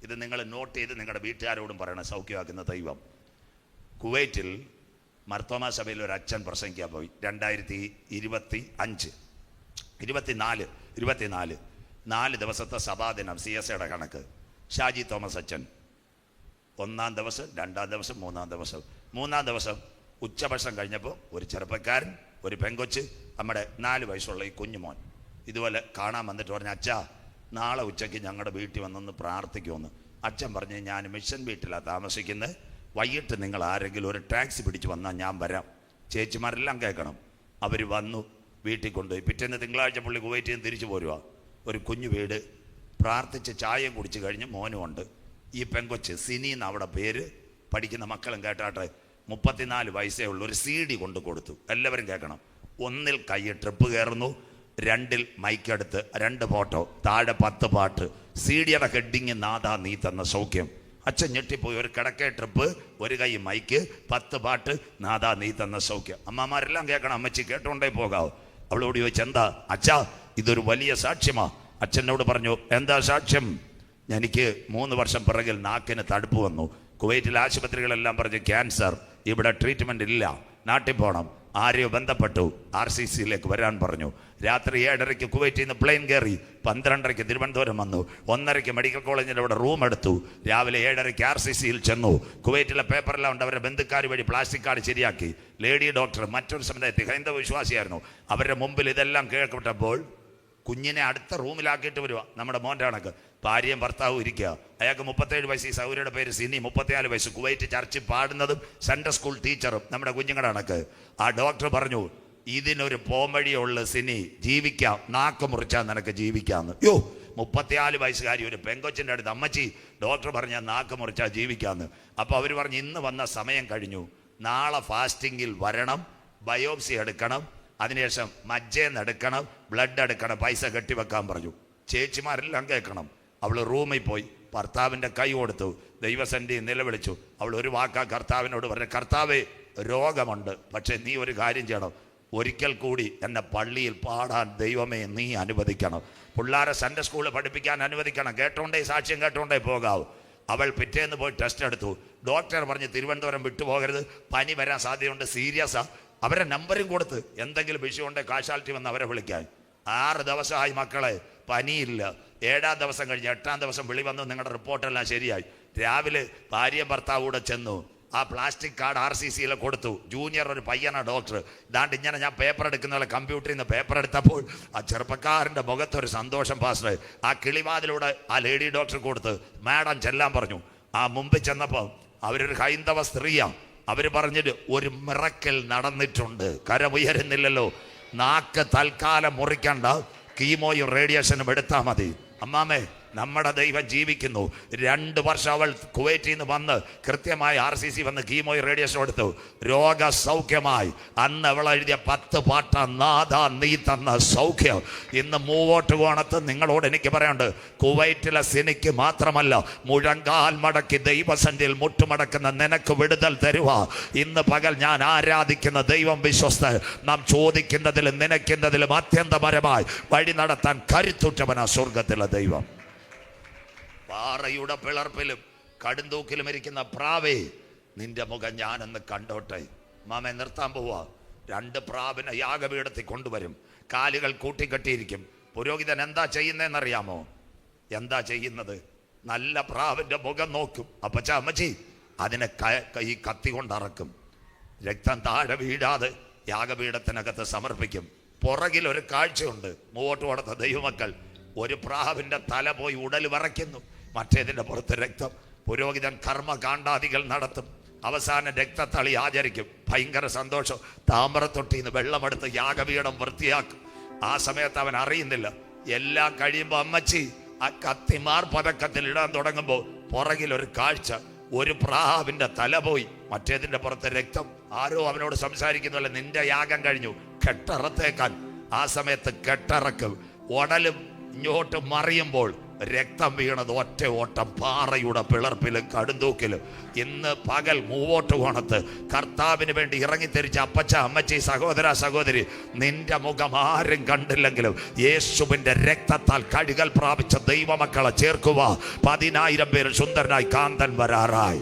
ഇത് നിങ്ങൾ നോട്ട് ചെയ്ത് നിങ്ങളുടെ വീട്ടുകാരോടും പറയണം. സൗഖ്യമാക്കുന്ന ദൈവം. കുവൈറ്റിൽ മർത്തോമാ സഭയിൽ ഒരു അച്ഛൻ പ്രസംഗിക്കാൻ പോയി. 2025 24 4 ദിവസത്തെ സഭാദിനം CSയുടെ കണക്ക്. ഷാജി തോമസ് അച്ഛൻ 1-ാം ദിവസം, 2-ാം ദിവസം, 3-ാം ദിവസം. 3-ാം ദിവസം ഉച്ചഭക്ഷണം കഴിഞ്ഞപ്പോൾ ഒരു ചെറുപ്പക്കാരൻ, ഒരു പെങ്കൊച്ച്, നമ്മുടെ 4 വയസ്സുള്ള ഈ കുഞ്ഞുമോൻ ഇതുപോലെ കാണാൻ വന്നിട്ട് പറഞ്ഞു, അച്ഛാ നാളെ ഉച്ചയ്ക്ക് ഞങ്ങളുടെ വീട്ടിൽ വന്നൊന്ന് പ്രാർത്ഥിക്കുമെന്ന്. അച്ഛൻ പറഞ്ഞ്, ഞാൻ മിഷൻ വീട്ടിലാണ് താമസിക്കുന്നത്, വൈകിട്ട് നിങ്ങൾ ആരെങ്കിലും ഒരു ടാക്സി പിടിച്ച് വന്നാൽ ഞാൻ വരാം. ചേച്ചിമാരെല്ലാം കേൾക്കണം. അവർ വന്നു, വീട്ടിൽ കൊണ്ടുപോയി. പിറ്റേന്ന് തിങ്കളാഴ്ച പുള്ളി കുവൈറ്റിൽ നിന്ന് തിരിച്ചു പോരുക. ഒരു കുഞ്ഞു വീട്, പ്രാർത്ഥിച്ച് ചായയും കുടിച്ച് കഴിഞ്ഞ് മോനുമുണ്ട്. ഈ പെങ്കൊച്ച് സിനി എന്ന് അവിടെ പേര്, പഠിക്കുന്ന മക്കളും കേട്ടാട്ടെ, 34 വയസ്സേ ഉള്ളൂ. ഒരു CD കൊണ്ട് കൊടുത്തു. എല്ലാവരും കേൾക്കണം. 1-ൽ കൈ ട്രിപ്പ് കയറുന്നു, 2-ൽ മൈക്കെടുത്ത് 2 ഫോട്ടോ, താഴെ 10 പാട്ട്. CD-യുടെ ഹെഡിങ് നാദാ നീ തന്ന സൗഖ്യം. അച്ഛൻ ഞെട്ടിപ്പോയി. ഒരു കിടക്കേ ട്രിപ്പ്, ഒരു കൈ മൈക്ക്, 10 പാട്ട്, നാദാ നീ തന്ന സൗഖ്യം. അമ്മമാരെല്ലാം കേൾക്കണം. അമ്മച്ചി കേട്ടോണ്ടേ പോകാവൂ. അവളോട് ചോദിച്ചു, എന്താ? അച്ഛാ ഇതൊരു വലിയ സാക്ഷ്യമാ. അച്ഛനോട് പറഞ്ഞു, എന്താ സാക്ഷ്യം? എനിക്ക് 3 വർഷം പിറകിൽ നാക്കിന് തടുപ്പ് വന്നു. കുവൈറ്റിലെ ആശുപത്രികളെല്ലാം പറഞ്ഞു ക്യാൻസർ, ഇവിടെ ട്രീറ്റ്മെൻറ്റ് ഇല്ല, നാട്ടിൽ പോകണം. ആരെയോ ബന്ധപ്പെട്ടു, RCCയിലേക്ക് വരാൻ പറഞ്ഞു. രാത്രി 7:30 കുവൈറ്റിൽ നിന്ന് പ്ലെയിൻ കയറി, 12:30 തിരുവനന്തപുരം വന്നു, 1:30 മെഡിക്കൽ കോളേജിൻ്റെ അവിടെ റൂം എടുത്തു. രാവിലെ 7:30 RCCയിൽ ചെന്നു. കുവൈറ്റിലെ പേപ്പറെല്ലാം ഉണ്ട്. അവരുടെ ബന്ധുക്കാർ വഴി പ്ലാസ്റ്റിക് കാർഡ് ശരിയാക്കി. ലേഡി ഡോക്ടർ മറ്റൊരു സമുദായത്തിൽ ഹൈന്ദവ വിശ്വാസിയായിരുന്നു. അവരുടെ മുമ്പിൽ ഇതെല്ലാം കേൾക്കപ്പെട്ടപ്പോൾ കുഞ്ഞിനെ അടുത്ത റൂമിലാക്കിയിട്ട് വരിക. നമ്മുടെ മോൻ്റെ കണക്ക് ഭാര്യയും ഭർത്താവും ഇരിക്കുക. അയാൾക്ക് 37 വയസ്സ്. ഈ സൗര്യയുടെ പേര് സിനി, 34 വയസ്സ്. കുവൈറ്റ് ചർച്ചിൽ പാടുന്നതും സൺഡേ സ്കൂൾ ടീച്ചറും നമ്മുടെ കുഞ്ഞുങ്ങളുടെ കണക്ക്. ആ ഡോക്ടർ പറഞ്ഞു, ഇതിനൊരു പോംവഴിയുള്ള സിനി, ജീവിക്കാം, നാക്ക് മുറിച്ചാൽ നിനക്ക് ജീവിക്കാമെന്ന്. 34 വയസ്സുകാരി ഒരു പെങ്കൊച്ചിൻ്റെ അടുത്ത്, അമ്മച്ചി ഡോക്ടർ പറഞ്ഞാൽ നാക്ക് മുറിച്ചാൽ ജീവിക്കാമെന്ന്. അപ്പോൾ അവർ പറഞ്ഞു, ഇന്ന് വന്ന സമയം കഴിഞ്ഞു, നാളെ ഫാസ്റ്റിങ്ങിൽ വരണം, ബയോപ്സി എടുക്കണം, അതിനുശേഷം മജ്ജേന്ന് എടുക്കണം, ബ്ലഡ് എടുക്കണം, പൈസ കെട്ടിവെക്കാൻ പറഞ്ഞു. ചേച്ചിമാരെല്ലാം കേൾക്കണം. അവൾ റൂമിൽ പോയി ഭർത്താവിൻ്റെ കൈ കൊടുത്തു, ദൈവസന്നിധി നിലവിളിച്ചു. അവൾ ഒരു വാക്കാ കർത്താവിനോട് പറഞ്ഞു, കർത്താവേ രോഗമുണ്ട്, പക്ഷേ നീ ഒരു കാര്യം ചെയ്യണം, ഒരിക്കൽ കൂടി എന്നെ പള്ളിയിൽ പാടാൻ ദൈവമേ നീ അനുവദിക്കണം, പിള്ളേരെ സൺഡേ സ്കൂളിൽ പഠിപ്പിക്കാൻ അനുവദിക്കണം. കേട്ടോണ്ടേ സാക്ഷ്യം കേട്ടോണ്ടേ പോകാവൂ. അവൾ പിറ്റേന്ന് പോയി ടെസ്റ്റ് എടുത്തു. ഡോക്ടർ പറഞ്ഞ് തിരുവനന്തപുരം വിട്ടുപോകരുത്, പനി വരാൻ സാധ്യതയുണ്ട്, സീരിയസാ. അവരെ നമ്പരും കൊടുത്ത് എന്തെങ്കിലും വിഷയമുണ്ടെങ്കിൽ കാഷ്വാലിറ്റി വന്ന് അവരെ വിളിക്കാൻ. 6 ദിവസമായി മക്കളെ പനിയില്ല. 7-ാം ദിവസം കഴിഞ്ഞ് 8-ാം ദിവസം വിളി വന്നു, നിങ്ങളുടെ റിപ്പോർട്ടെല്ലാം ശരിയായി. രാവിലെ ഭാര്യയും ഭർത്താവ് കൂടെ ചെന്നു. ആ പ്ലാസ്റ്റിക് കാർഡ് RCCയിൽ കൊടുത്തു. ജൂനിയർ ഒരു പയ്യനാണ് ഡോക്ടർ. ഇതാണ്ട് ഇങ്ങനെ ഞാൻ പേപ്പർ എടുക്കുന്ന പോലെ കമ്പ്യൂട്ടറിൽ നിന്ന് പേപ്പർ എടുത്തപ്പോൾ ആ ചെറുപ്പക്കാരൻ്റെ മുഖത്തൊരു സന്തോഷം. പാസ്റ്റർ ആ കിളിവാതിലൂടെ ആ ലേഡി ഡോക്ടർ കൊടുത്ത് മാഡം ചെല്ലാൻ പറഞ്ഞു. ആ മുമ്പിൽ ചെന്നപ്പോൾ അവരൊരു ഹൈന്ദവ സ്ത്രീയാണ്. അവർ പറഞ്ഞിട്ട് ഒരു മിറക്കൽ നടന്നിട്ടുണ്ട്. കരമുയരുന്നില്ലല്ലോ, നാക്ക് തൽക്കാലം മുറിക്കണ്ട, കീമോയും റേഡിയേഷനും എടുത്താൽ മതി. അമ്മാമേ നമ്മുടെ ദൈവം ജീവിക്കുന്നു. 2 വർഷം അവൾ കുവൈറ്റിൽ നിന്ന് വന്ന് കൃത്യമായി RCC വന്ന് കീമോയും റേഡിയേഷൻ എടുത്തു. രോഗസൗഖ്യമായി. അന്ന് അവൾ എഴുതിയ 10 പാട്ട നാദാ നീ തന്ന സൗഖ്യം. ഇന്ന് മൂവോട്ട് കോണത്ത് നിങ്ങളോട് എനിക്ക് പറയാനുണ്ട്, കുവൈറ്റിലെ സിനിക്ക് മാത്രമല്ല, മുഴങ്കാൽ മടക്കി ദൈവസന്നിധിയിൽ മുട്ടുമടക്കുന്ന നിനക്ക് വിടുതൽ തരുക. ഇന്ന് പകൽ ഞാൻ ആരാധിക്കുന്ന ദൈവം വിശ്വസ്ത. നാം ചോദിക്കുന്നതിലും നനയ്ക്കുന്നതിലും അത്യന്തപരമായി വഴി നടത്താൻ കരുത്തുറ്റവനാ സ്വർഗത്തിലെ ദൈവം. പാറയുടെ പിളർപ്പിലും കടുന്തൂക്കിലും ഇരിക്കുന്ന പ്രാവേ, നിന്റെ മുഖം ഞാനൊന്ന് കണ്ടോട്ടെ. മാമ നിർത്താൻ പോവാ. 2 പ്രാവിനെ യാഗപീഠത്തിൽ കൊണ്ടുവരും. കാലുകൾ കൂട്ടിക്കെട്ടിയിരിക്കും. പുരോഹിതൻ എന്താ ചെയ്യുന്നതെന്നറിയാമോ? എന്താ ചെയ്യുന്നത്? നല്ല പ്രാവിൻ്റെ മുഖം നോക്കും. അപ്പച്ച അമ്മച്ചി അതിനെ ഈ കത്തി കൊണ്ടിറക്കും. രക്തം താഴെ വീഴാതെ യാഗപീഠത്തിനകത്ത് സമർപ്പിക്കും. പുറകിൽ ഒരു കാഴ്ചയുണ്ട്. മൂവോട്ട് കൊടുത്ത ദൈവമക്കൾ, ഒരു പ്രാവിൻ്റെ തല പോയി ഉടൽ വിറയ്ക്കുന്നു, മറ്റേതിൻ്റെ പുറത്ത് രക്തം. പുരോഹിതൻ കർമ്മകാണ്ഡാദികൾ നടത്തും. അവസാനം രക്തത്തളി ആചരിക്കും. ഭയങ്കര സന്തോഷം. താമ്രത്തൊട്ടിന്ന് വെള്ളമെടുത്ത് യാഗപീഠം വൃത്തിയാക്കും. ആ സമയത്ത് അവൻ അറിയുന്നില്ല. എല്ലാം കഴിയുമ്പോൾ അമ്മച്ചി ആ കത്തിമാർ പതക്കത്തിൽ ഇടാൻ തുടങ്ങുമ്പോൾ പുറകിൽ ഒരു കാഴ്ച. ഒരു പ്രാവിൻ്റെ തല പോയി, മറ്റേതിൻ്റെ പുറത്ത് രക്തം. ആരോ അവനോട് സംസാരിക്കുന്നില്ല, നിന്റെ യാഗം കഴിഞ്ഞു, കെട്ടറത്തേക്കാൻ. ആ സമയത്ത് കെട്ടിറക്കും. ഉടലും ഇങ്ങോട്ട് മറിയുമ്പോൾ രക്തം വീണത് ഒറ്റ ഓട്ടം പാറയുടെ പിളർപ്പിലും കടുന്തൂക്കിലും. ഇന്ന് പകൽ മൂവോട്ട് കോണത്ത് കർത്താവിന് വേണ്ടി ഇറങ്ങിത്തിരിച്ച അപ്പച്ച അമ്മച്ചി സഹോദര സഹോദരി, നിന്റെ മുഖം ആരും കണ്ടില്ലെങ്കിലും യേശുവിൻ്റെ രക്തത്താൽ കഴുകൽ പ്രാപിച്ച ദൈവമക്കളെ ചേർക്കുക. 10,000 പേര് സുന്ദരനായി കാന്തൻ വരാറായി.